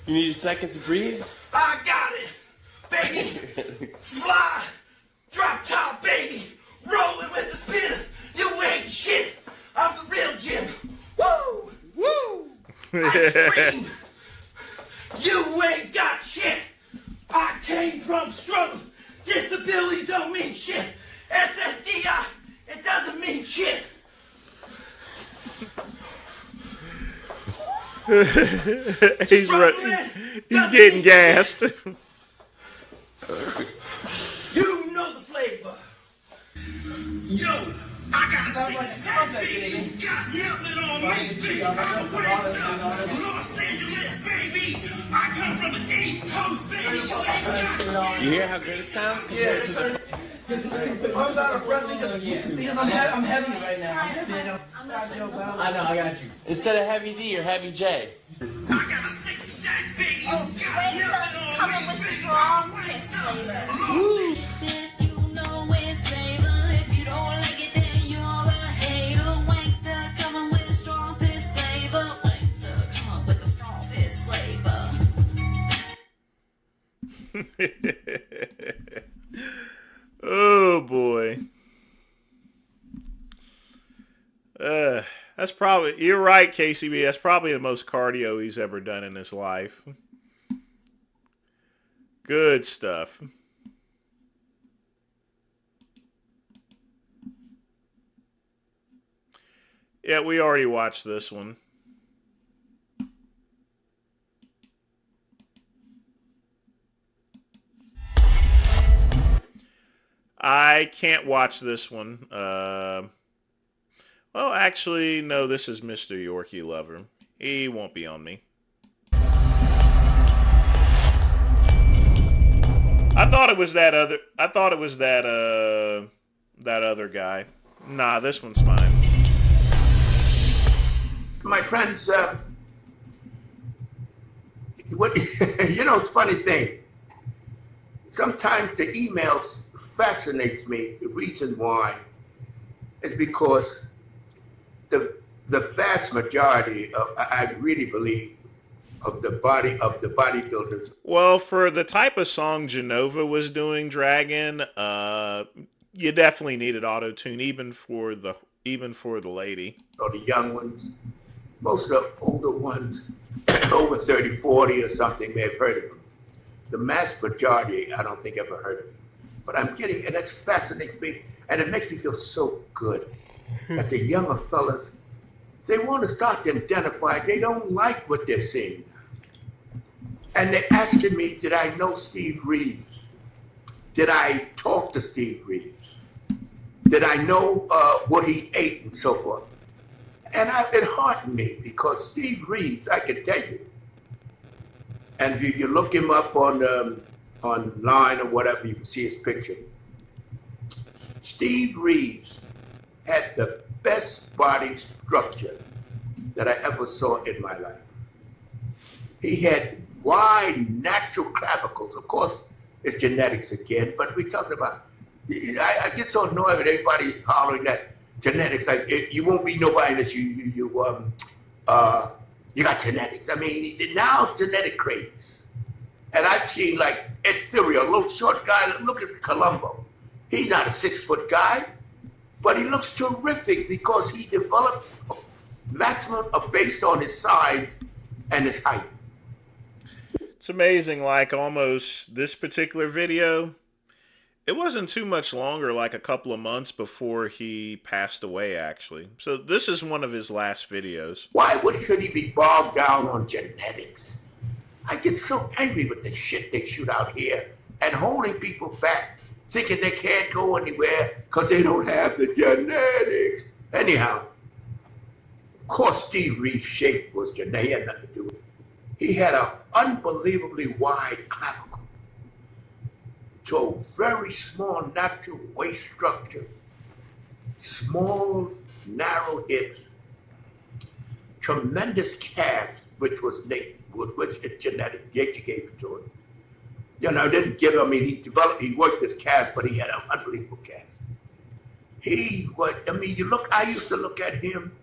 You need a second to breathe? I got it. Baby, fly, drop top, baby, rolling with the spinner. You ain't shit. I'm the real Jim. Woo, woo. Ice cream. You ain't got shit. I came from struggle. Disability don't mean shit. SSDI, it doesn't mean shit. He's getting gassed. You know the flavor. Yo, I got a six-pack, baby. You got nothing on me, baby. I'm a Los Angeles, baby. I come from the East Coast, baby. You ain't got shit. You hear how good it sounds? Yeah, I was out of breath because I'm heavy right now. I know, I got you. Instead of Heavy D or Heavy J. I got a six-pack, baby. You got nothing on Coming me, with baby. strong piss flavor. This you know is flavor. If you don't like it, then you're a hater. Wankster coming with strong piss flavor. Wankster coming with a strong piss flavor. Oh boy. That's probably, you're right, KCB. That's probably the most cardio he's ever done in his life. Good stuff. Yeah, we already watched this one. I can't watch this one. Well, actually, no, this is Mr. Yorkie Lover. He won't be on me. I thought it was that other. I thought it was that that other guy. Nah, this one's fine. My friends, what you know, it's a funny thing. Sometimes the emails fascinates me. The reason why is because the vast majority of, I really believe, of the bodybuilders. Well, for the type of song Genova was doing, Dragon, you definitely needed auto-tune, even for the lady. Or the young ones. Most of the older ones, over 30, 40 or something, may have heard of them. The mass majority, I don't think ever heard of them. But I'm kidding, and that fascinates me, and it makes me feel so good that the younger fellas, they want to start to identify, they don't like what they're seeing. And they're asking me, did I know Steve Reeves? Did I talk to Steve Reeves? Did I know what he ate and so forth? And it heartened me because Steve Reeves, I can tell you, and if you look him up online or whatever, you can see his picture. Steve Reeves had the best body structure that I ever saw in my life. He had wide, natural clavicles. Of course, it's genetics again, but we're talking about, I get so annoyed with everybody hollering that genetics, like you won't be nobody unless you got genetics. I mean, now it's genetic craze. And I've seen like Ed Theory, a little short guy, look at Columbo. He's not a 6-foot guy, but he looks terrific because he developed maximum based on his size and his height. It's amazing, like almost this particular video, it wasn't too much longer, like a couple of months before he passed away, actually. So this is one of his last videos. Why should he be bogged down on genetics? I get so angry with the shit they shoot out here and holding people back, thinking they can't go anywhere because they don't have the genetics. Anyhow, of course Steve Reeves' shape was genetic. He had nothing to do with it. He had an unbelievably wide clavicle to a very small natural waist structure, small, narrow hips, tremendous calves, which was genetic. Nature gave it to him. You know, didn't give him, I mean, he worked his calves, but he had an unbelievable calf. I used to look at him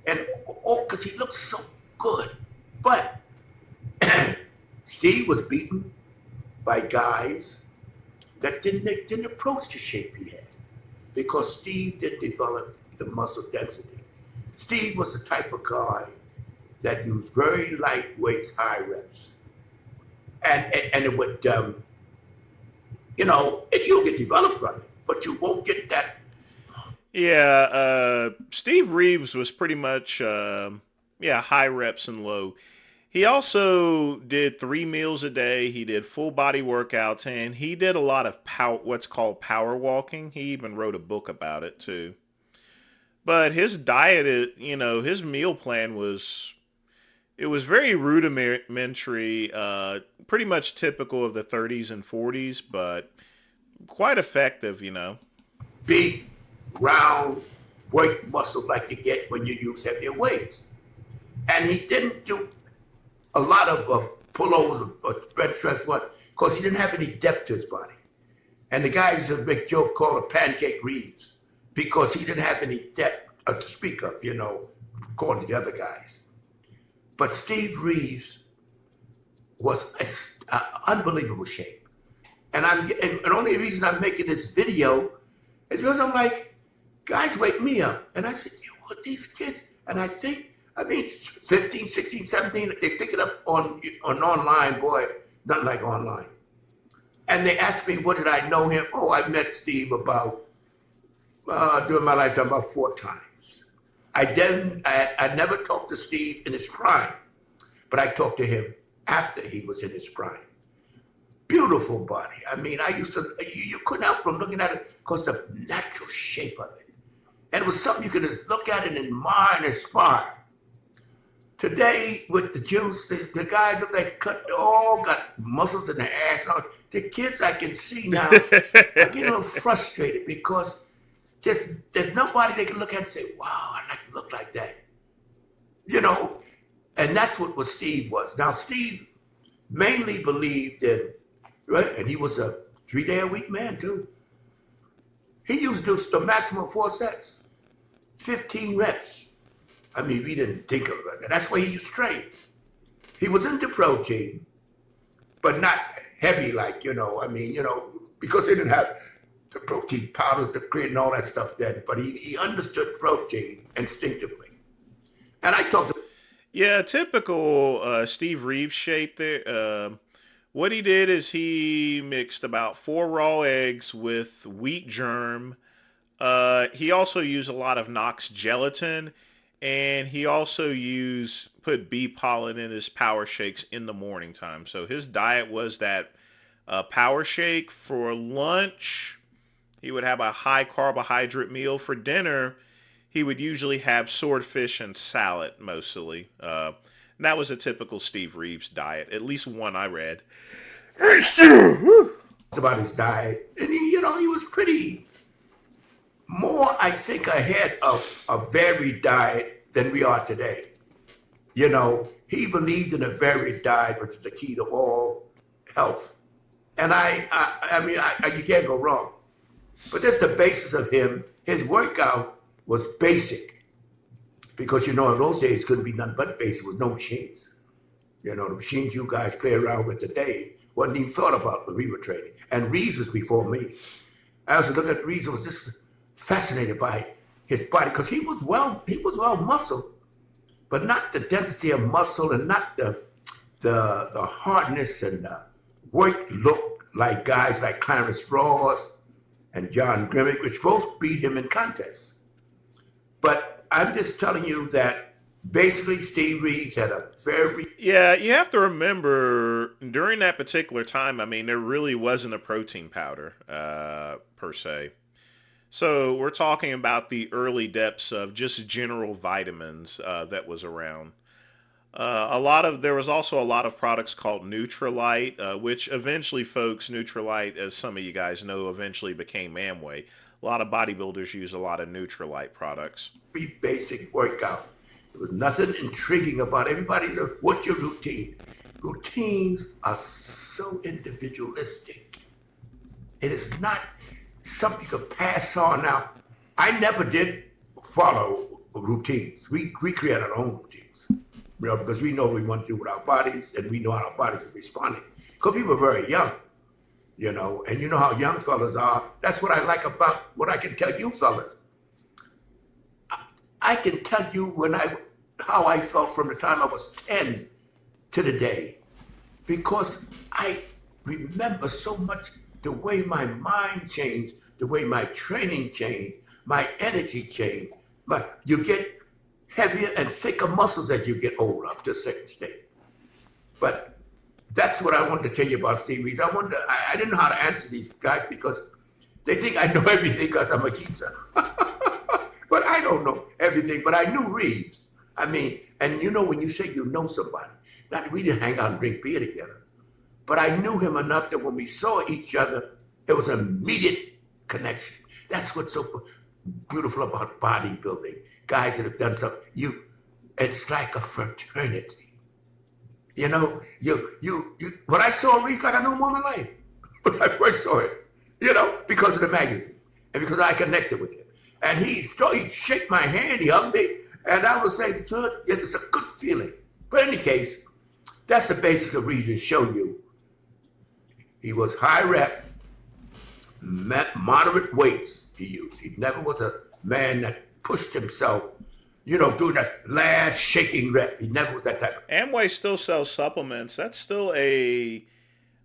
and, because he looked so good. But Steve was beaten by guys that didn't approach the shape he had because Steve didn't develop the muscle density. Steve was the type of guy that used very light weights, high reps. And it would, you'll get developed from it, but you won't get that. Yeah, Steve Reeves was pretty much yeah, high reps and low. He also did 3 meals a day. He did full body workouts, and he did a lot of what's called power walking. He even wrote a book about it too. But his diet, his meal plan it was very rudimentary, pretty much typical of the 30s and 40s, but quite effective. Big, round, work muscle like you get when you use heavier weights. And he didn't do a lot of pullovers or bench press, because he didn't have any depth to his body. And the guys used to make a joke called a pancake Reeves, because he didn't have any depth to speak of, according to the other guys. But Steve Reeves was in unbelievable shape. And the only reason I'm making this video is because I'm like, guys, wake me up. And I said, what these kids? And I think, 15, 16, 17, they pick it up on online, boy, nothing like online. And they asked me, what did I know him? Oh, I met Steve about, during my lifetime, about 4 times. I never talked to Steve in his prime, but I talked to him after he was in his prime. Beautiful body. You couldn't help from looking at it because the natural shape of it. And it was something you could just look at it and admire and aspire. Today, with the juice, the guys look like all got muscles in their ass. The kids I can see now are getting a little frustrated because there's nobody they can look at and say, wow, I'd like to look like that. And that's what Steve was. Now, Steve mainly believed in, right? And he was a 3-day-a-week man, too. He used to do the maximum 4 sets, 15 reps. We didn't think of it. That's why he used to train. He was into protein, but not heavy like, because they didn't have the protein powders, the creatine, and all that stuff then. But he understood protein instinctively. And I talked to... Yeah, typical Steve Reeves shape there. What he did is he mixed about 4 raw eggs with wheat germ. He also used a lot of Knox gelatin. And he also put bee pollen in his power shakes in the morning time. So his diet was that power shake. For lunch, he would have a high carbohydrate meal. For dinner, he would usually have swordfish and salad mostly. And that was a typical Steve Reeves diet, at least one I read. About his diet. And he was pretty... more, I think, ahead of a varied diet than we are today. He believed in a varied diet, which is the key to all health. And you can't go wrong. But that's the basis of him. His workout was basic. Because, in those days, couldn't be nothing but basic with no machines. The machines you guys play around with today wasn't even thought about when we were training. And Reeves was before me. I also look at Reeves and was just fascinated by his body because he was well muscled, but not the density of muscle and not the hardness and the work look like guys like Clarence Ross and John Grimmick, which both beat him in contests. But I'm just telling you that basically Steve Reeves had a very... Yeah, you have to remember, during that particular time, there really wasn't a protein powder, per se. So we're talking about the early depths of just general vitamins that was around. There was also a lot of products called Nutrilite, which eventually, folks, Nutrilite, as some of you guys know, eventually became Amway. A lot of bodybuilders use a lot of Nutrilite products. Very basic workout. There was nothing intriguing about it. What's your routine? Routines are so individualistic. It is not something you could pass on. Now, I never did follow routines. We create our own routines, because we know what we want to do with our bodies, and we know how our bodies are responding. Because we were very young, and you know how young fellas are. That's what I like about what I can tell you fellas. I can tell you how I felt from the time I was 10 to the day, because I remember so much the way my mind changed, the way my training changed, my energy changed. But you get heavier and thicker muscles as you get older up to a certain state. But that's what I wanted to tell you about Steve Reeves. I didn't know how to answer these guys because they think I know everything because I'm a geezer. But I don't know everything, but I knew Reeves. I mean, and you know when you say you know somebody, not we didn't hang out and drink beer together, but I knew him enough that when we saw each other, there was an immediate connection. That's what's so beautiful about bodybuilding. Guys that have done something, it's like a fraternity. You know, when I saw Reeves, like I knew him all my life. When I first saw him, you know, because of the magazine and because I connected with him. And he'd shake my hand, he hugged me, and I would say, good, it's a good feeling. But in any case, that's the basic of reason to show you. He was high rep, moderate weights he used. He never was a man that pushed himself, you know, doing that last shaking rep. He never was that type. Amway still sells supplements. That's still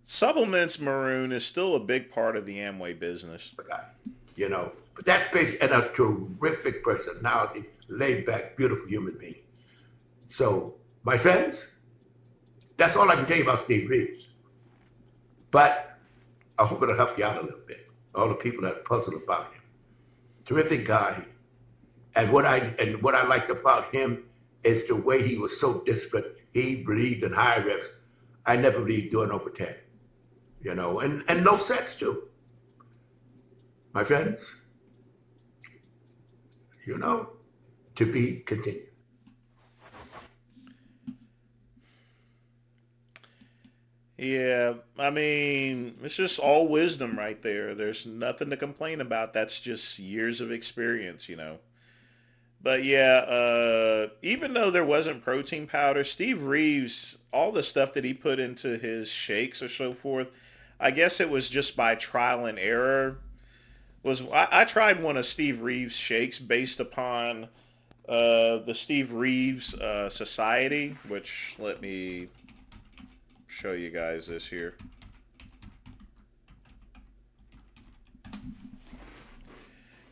supplements, Maroon, is still a big part of the Amway business. You know, but that's based on a terrific personality, laid back, beautiful human being. So, my friends, that's all I can tell you about Steve Reeves. But I hope it'll help you out a little bit. All the people that are puzzled about him. Terrific guy. And what I liked about him is the way he was so disciplined. He believed in high reps. I never believed doing over 10. You know, and no sets too. My friends, you know, to be continued. Yeah, I mean, it's just all wisdom right there. There's nothing to complain about. That's just years of experience, you know. But yeah, even though there wasn't protein powder, Steve Reeves, all the stuff that he put into his shakes or so forth, I guess it was just by trial and error. I tried one of Steve Reeves' shakes based upon the Steve Reeves Society, which let me show you guys this here.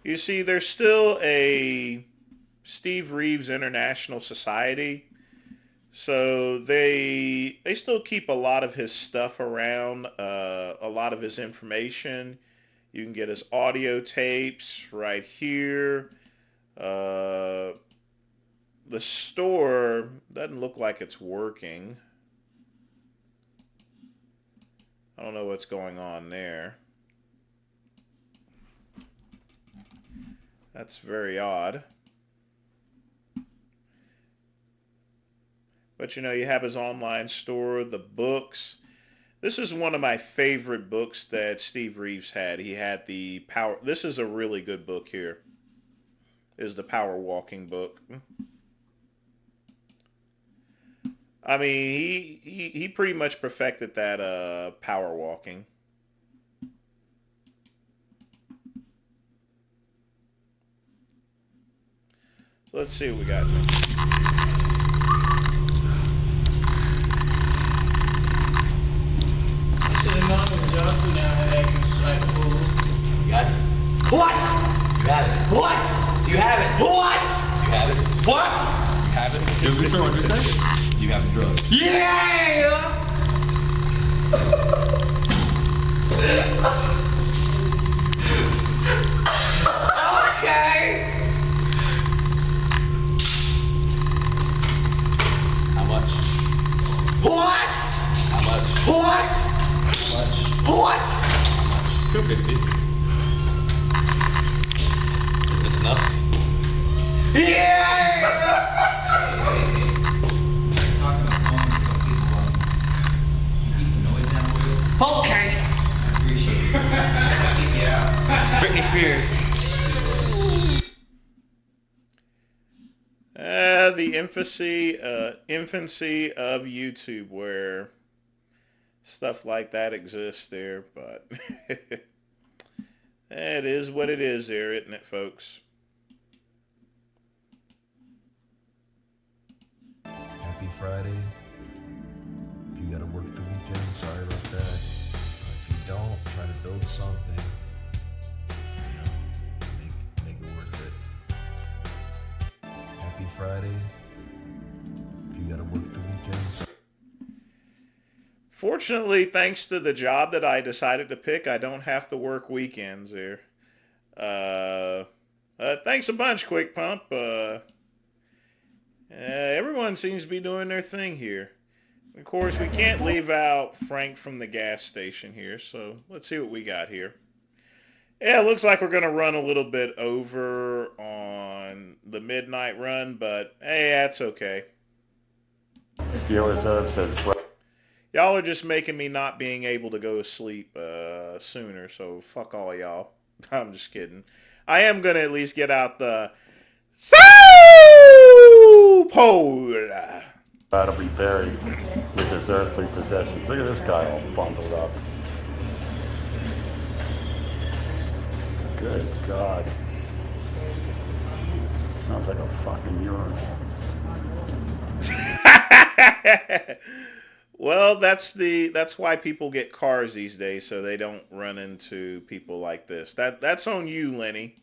You see, there's still a Steve Reeves International Society, so they still keep a lot of his stuff around, a lot of his information. You can get his audio tapes right here. The store doesn't look like it's working. I don't know what's going on there. That's very odd. But you know, you have his online store, the books. This is one of my favorite books that Steve Reeves had. He had the power. This is a really good book here. Is the Power Walking book. I mean, he pretty much perfected that power walking. So let's see what we got next. What? You have it. What? You have it. What? You have it. What? You have it. You have the drug. Yeah! Okay. How much? What? How much? What? How much? What? How much? $250. Enough? Yeah! Okay. Yeah. Britney Spears. The infancy of YouTube, where stuff like that exists there, but it is what it is there, isn't it, folks? Happy Friday. If you gotta work the weekend, sorry about that. If you don't, try to build something. You know, make it worth it. Happy Happy Friday. If you gotta work the weekends. Fortunately, thanks to the job that I decided to pick, I don't have to work weekends here. Thanks a bunch, Quick Pump. Everyone seems to be doing their thing here. Of course, we can't leave out Frank from the gas station here, so let's see what we got here. Yeah, it looks like we're going to run a little bit over on the midnight run, but hey, that's okay. Steelers Herb says, y'all are just making me not being able to go to sleep sooner, so fuck all y'all. I'm just kidding. I am going to at least get out the pole. That'll be buried with his earthly possessions. Look at this guy all bundled up. Good God. Smells like a fucking urinal. Well, that's why people get cars these days, so they don't run into people like this. That's on you, Lenny.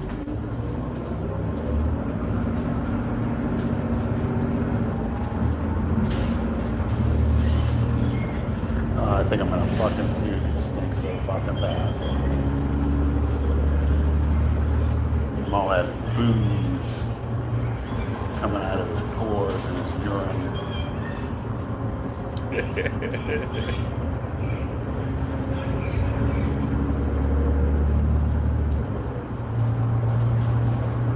I think I'm gonna fucking puke. It stinks so fucking bad. From all that booze coming out of his pores and his urine.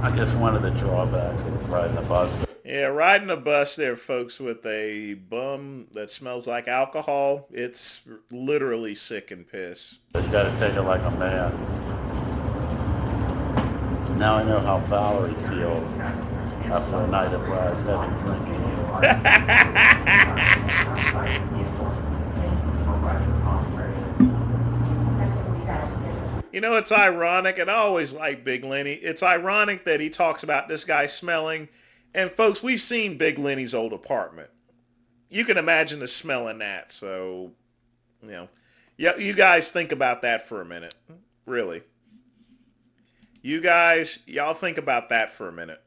I guess one of the drawbacks of riding a bus. Yeah, riding a bus there, folks, with a bum that smells like alcohol, it's literally sick and piss. You gotta take it like a man. Now I know how Valerie feels after a night of Brad's heavy drinking. You know, it's ironic, and I always like Big Lenny. It's ironic that he talks about this guy smelling. And folks, we've seen Big Lenny's old apartment. You can imagine the smell in that. So, you know, yeah, you guys think about that for a minute. Really. You guys, y'all think about that for a minute.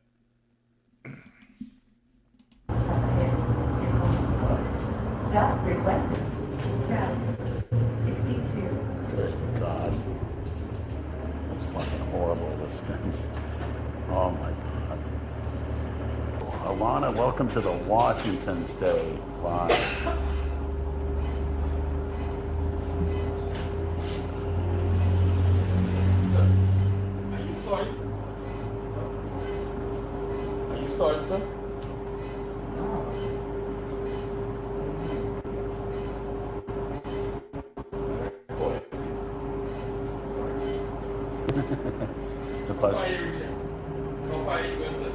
Good God. That's fucking horrible, this thing. Oh my God. Alana, welcome to the Washington's Day live. Are you sorry? Are you sorry, sir? The bus. How far are you going, sir?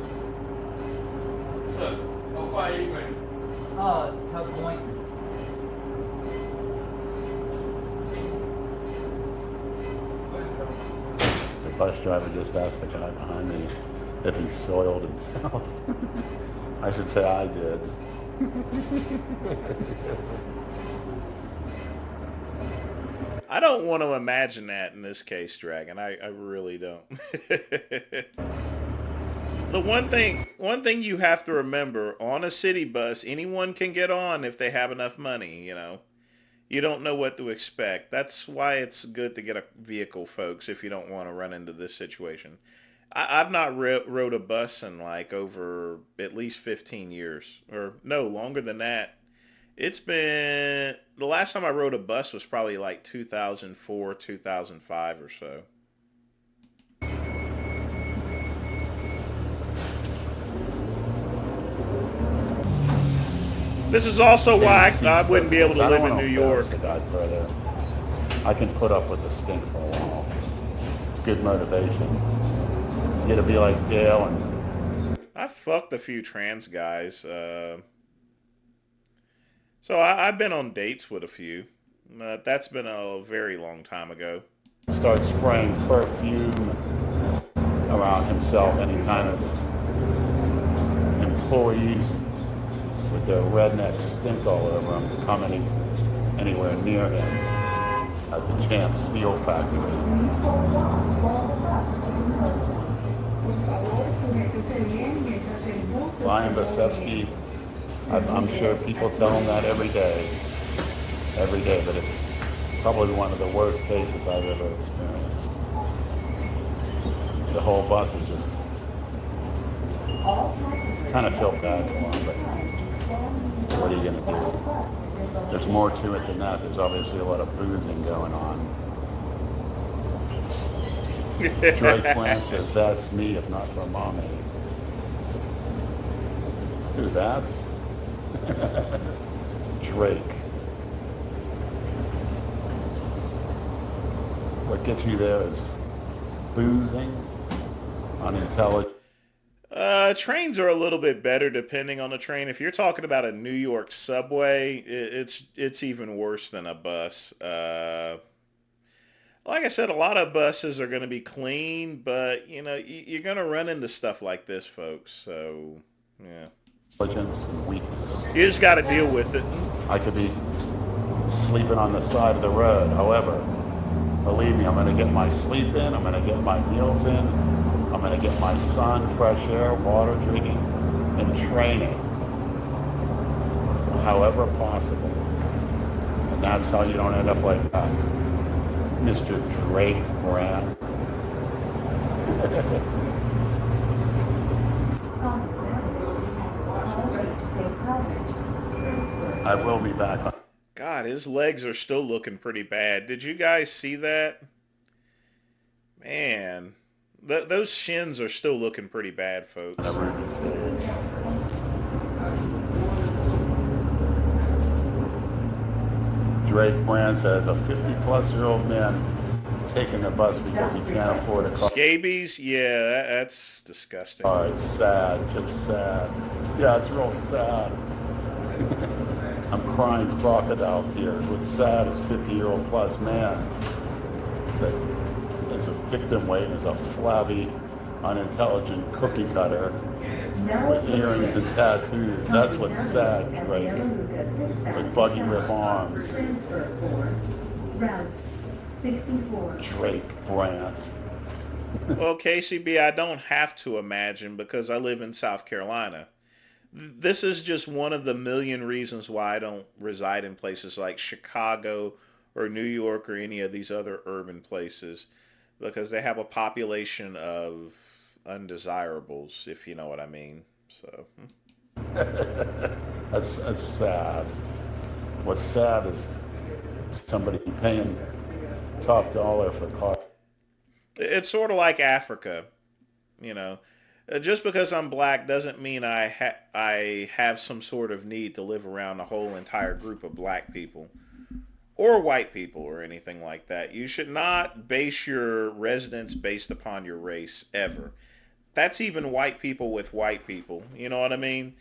Sir, how far are you going? Tug Point. The bus driver just asked the guy behind me if he soiled himself. I should say I did. I don't want to imagine that in this case, Dragon. I really don't. The one thing you have to remember, on a city bus, anyone can get on if they have enough money, you know. You don't know what to expect. That's why it's good to get a vehicle, folks, if you don't want to run into this situation. I've not rode a bus in like over at least 15 years. Or no, longer than that. It's been... The last time I rode a bus was probably like 2004, 2005 or so. This is also why I wouldn't be able to live in New York. I can put up with the stink for a while. It's good motivation. You get to be like Dale and... I fucked a few trans guys. So I've been on dates with a few. That's been a very long time ago. Start spraying perfume around himself anytime his employees with their redneck stink all over him come anywhere near him at the Chance Steel Factory. Ryan Basevsky, I'm sure people tell him that every day, but it's probably one of the worst cases I've ever experienced. The whole bus is just, kind of feel bad for him, but what are you going to do? There's more to it than that. There's obviously a lot of boozing going on. Drake Plant says, that's me if not for mommy. Who that? Drake. What gets you there is boozing, unintelligent. Trains are a little bit better depending on the train. If you're talking about a New York subway, it's even worse than a bus. Like I said, a lot of buses are going to be clean, but you know you're going to run into stuff like this, folks. So yeah, Intelligence and weakness. you just got to deal with it. I could be sleeping on the side of the road. However, believe me, I'm going to get my sleep in. I'm going to get my meals in. I'm going to get my sun, fresh air, water drinking, and training, however possible. And that's how you don't end up like that. Mr. Drake Brand. I will be back. God, his legs are still looking pretty bad. Did you guys see that? Man, those shins are still looking pretty bad, folks. Drake Brand says a 50-plus-year-old man taking the bus because he can't afford a car. Scabies? Yeah, that's disgusting. Oh, it's sad, just sad. Yeah, it's real sad. I'm crying crocodile tears. What's sad is 50-year-old plus man that is a victim waiting as a flabby, unintelligent cookie cutter with earrings and tattoos. That's what's sad, Drake. With buggy whip arms. Drake Brandt. Well, KCB, I don't have to imagine because I live in South Carolina. This is just one of the million reasons why I don't reside in places like Chicago or New York or any of these other urban places, because they have a population of undesirables, if you know what I mean. So that's sad. What's sad is somebody paying top dollar for car. It's sort of like Africa, you know. Just because I'm black doesn't mean I have some sort of need to live around a whole entire group of black people or white people or anything like that. You should not base your residence based upon your race ever. That's even white people with white people. You know what I mean?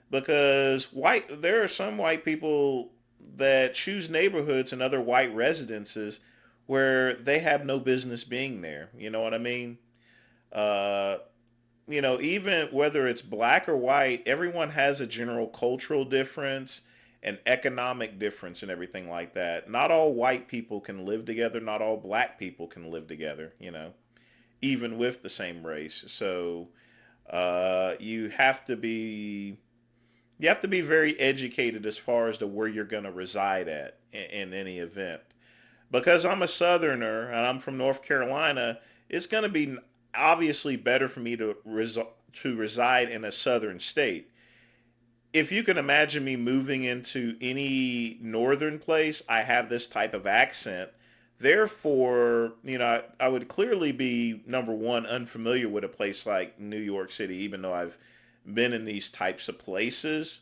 Because there are some white people that choose neighborhoods and other white residences where they have no business being there. You know what I mean? You know, even whether it's black or white, everyone has a general cultural difference and economic difference and everything like that. Not all white people can live together. Not all black people can live together, you know, even with the same race. So you have to be very educated as far as to where you're going to reside at in any event. Because I'm a Southerner and I'm from North Carolina, it's going to be obviously better for me to reside in a southern state. If you can imagine me moving into any northern place, I have this type of accent. Therefore, you know, I would clearly be, number one, unfamiliar with a place like New York City, even though I've been in these types of places.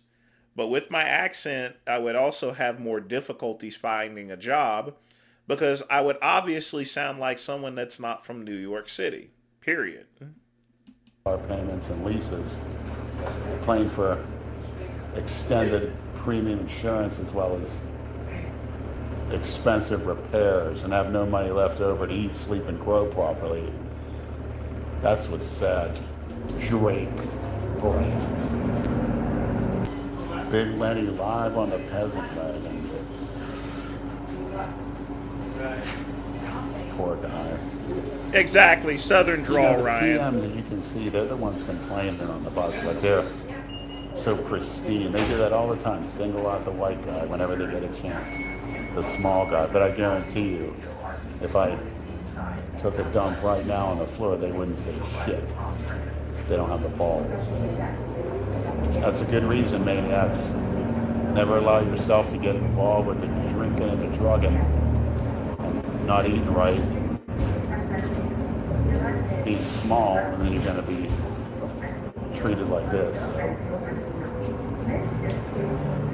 But with my accent, I would also have more difficulties finding a job because I would obviously sound like someone that's not from New York City. Period. Car payments and leases, paying for extended premium insurance as well as expensive repairs, and have no money left over to eat, sleep, and grow properly. That's what's sad. Drake Brand. Big Lenny live on the peasant wagon. Poor guy. Exactly, Southern drawl, the Ryan. PMs that you can see, they're the ones complaining on the bus. Like they're so pristine. They do that all the time. Single out the white guy whenever they get a chance. The small guy. But I guarantee you, if I took a dump right now on the floor, they wouldn't say shit. They don't have the balls. That's a good reason, maniacs. Never allow yourself to get involved with the drinking and the drugging, and not eating right, being small, and then you're going to be treated like this. So.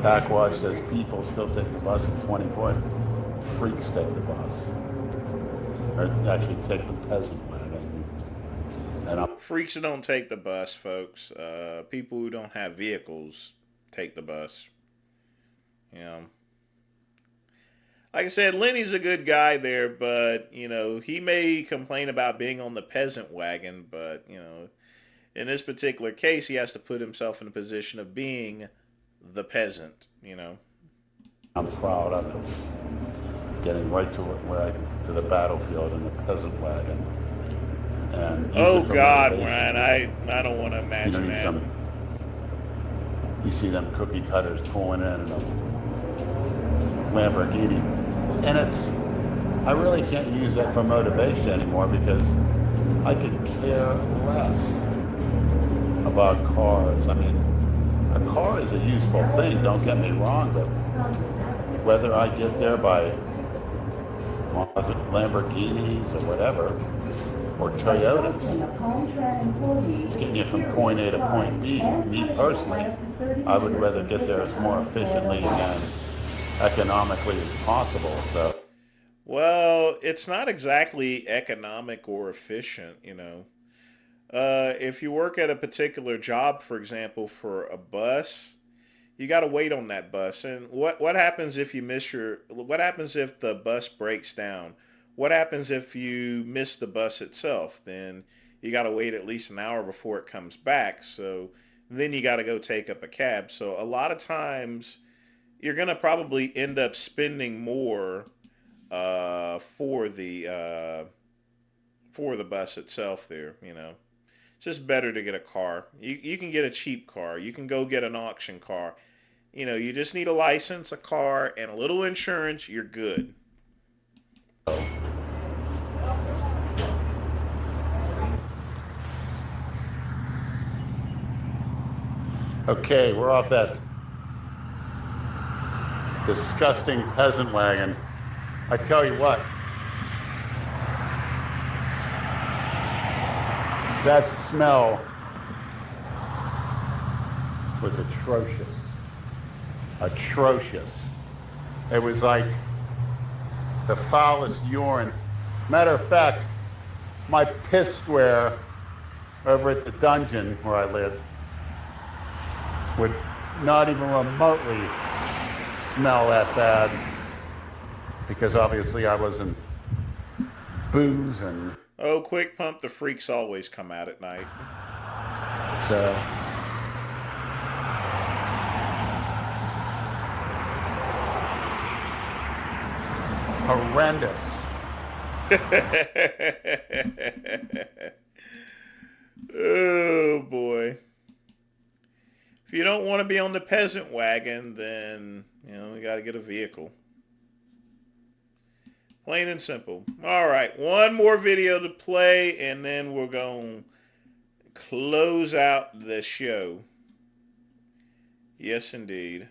Packwatch says people still take the bus at 24. Freaks take the bus. Or actually take the peasant wagon. And freaks don't take the bus, folks. People who don't have vehicles take the bus. You know, like I said, Lenny's a good guy there, but, you know, he may complain about being on the peasant wagon, but, you know, in this particular case, he has to put himself in a position of being the peasant, you know. I'm proud of it. Getting right to the battlefield in the peasant wagon. And oh, God, Ryan, I don't want to imagine that. You see them cookie cutters pulling in a Lamborghini. And I really can't use that for motivation anymore because I could care less about cars. I mean, a car is a useful thing, don't get me wrong, but whether I get there by Lamborghinis or whatever, or Toyotas, it's getting you from point A to point B. Me personally, I would rather get there as more efficiently and economically as possible. So, well, it's not exactly economic or efficient, you know. If you work at a particular job, for example, for a bus, you got to wait on that bus. And what happens if you what happens if the bus breaks down? What happens if you miss the bus itself? Then you got to wait at least an hour before it comes back. So then you got to go take up a cab. So a lot of times you're going to probably end up spending more for the bus itself there, you know. It's just better to get a car. You can get a cheap car. You can go get an auction car. You know, you just need a license, a car, and a little insurance. You're good. Okay, we're off that disgusting peasant wagon. I tell you what, that smell was atrocious. Atrocious. It was like the foulest urine. Matter of fact, my piss square over at the dungeon where I lived would not even remotely smell that bad, because obviously I was in booze and... Oh, quick pump, the freaks always come out at night. So... horrendous. Oh, boy. If you don't want to be on the peasant wagon, then, you know, you got to get a vehicle. Plain and simple. All right, one more video to play, and then we're going to close out the show. Yes, indeed.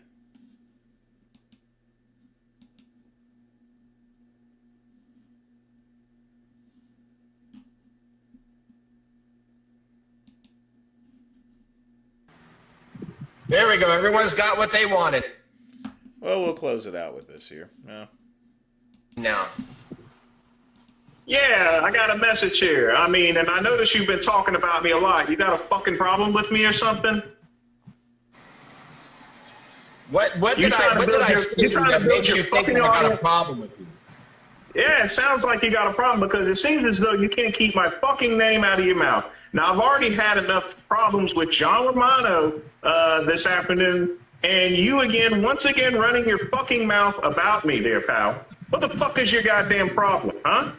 There we go. Everyone's got what they wanted. Well, we'll close it out with this here. Yeah. Now. Yeah, I got a message here. I mean, and I notice you've been talking about me a lot. You got a fucking problem with me or something? What did I say that made you think that I got a problem with you? Yeah, it sounds like you got a problem because it seems as though you can't keep my fucking name out of your mouth. Now, I've already had enough problems with John Romano this afternoon, and you once again, running your fucking mouth about me there, pal. What the fuck is your goddamn problem, huh?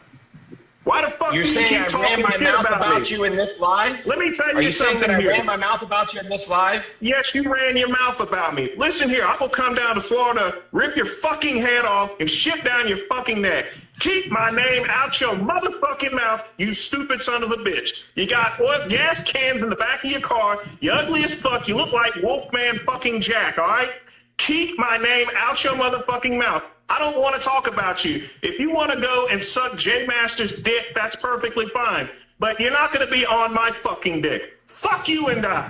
Why the fuck You're do you saying keep I talking ran my shit mouth about about me? you in this live? Let me tell Are you you saying something that I here. ran my mouth about you in this live? Yes, you ran your mouth about me. Listen here, I will come down to Florida, rip your fucking head off, and shit down your fucking neck. Keep my name out your motherfucking mouth, you stupid son of a bitch. You got what gas cans in the back of your car. You ugly as fuck. You look like Wolfman fucking Jack, all right? Keep my name out your motherfucking mouth. I don't want to talk about you. If you want to go and suck J Master's dick, that's perfectly fine. But you're not going to be on my fucking dick. Fuck you and I.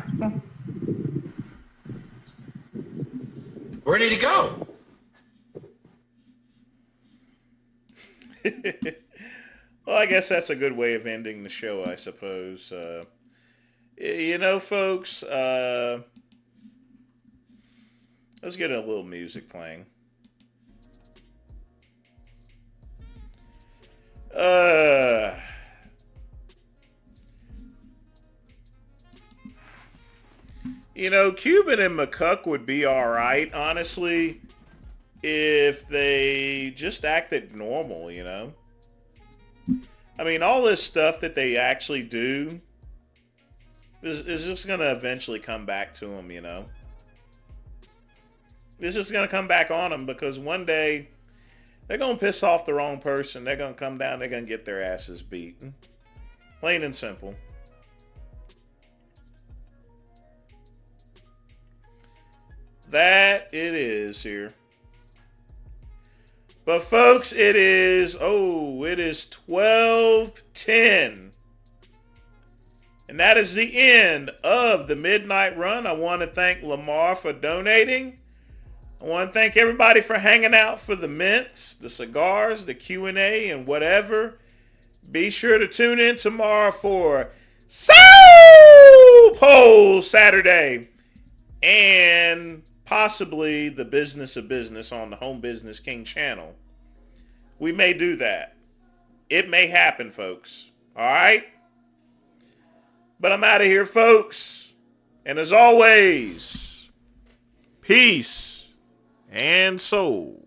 Where did he go? Well, I guess that's a good way of ending the show, I suppose. You know, folks, let's get a little music playing. You know, Cuban and McCuck would be alright, honestly, if they just acted normal, you know? I mean, all this stuff that they actually do is just going to eventually come back to them, you know? It's just going to come back on them because one day they're going to piss off the wrong person. They're going to come down, they're going to get their asses beaten. Plain and simple. That it is here. But folks, it is 12:10. And that is the end of the Midnight Run. I want to thank Lamar for donating. I want to thank everybody for hanging out for the mints, the cigars, the Q&A, and whatever. Be sure to tune in tomorrow for Soul Poll Saturday. And possibly the Business of Business on the Home Business King channel. We may do that. It may happen, folks. All right? But I'm out of here, folks. And as always, peace and soul.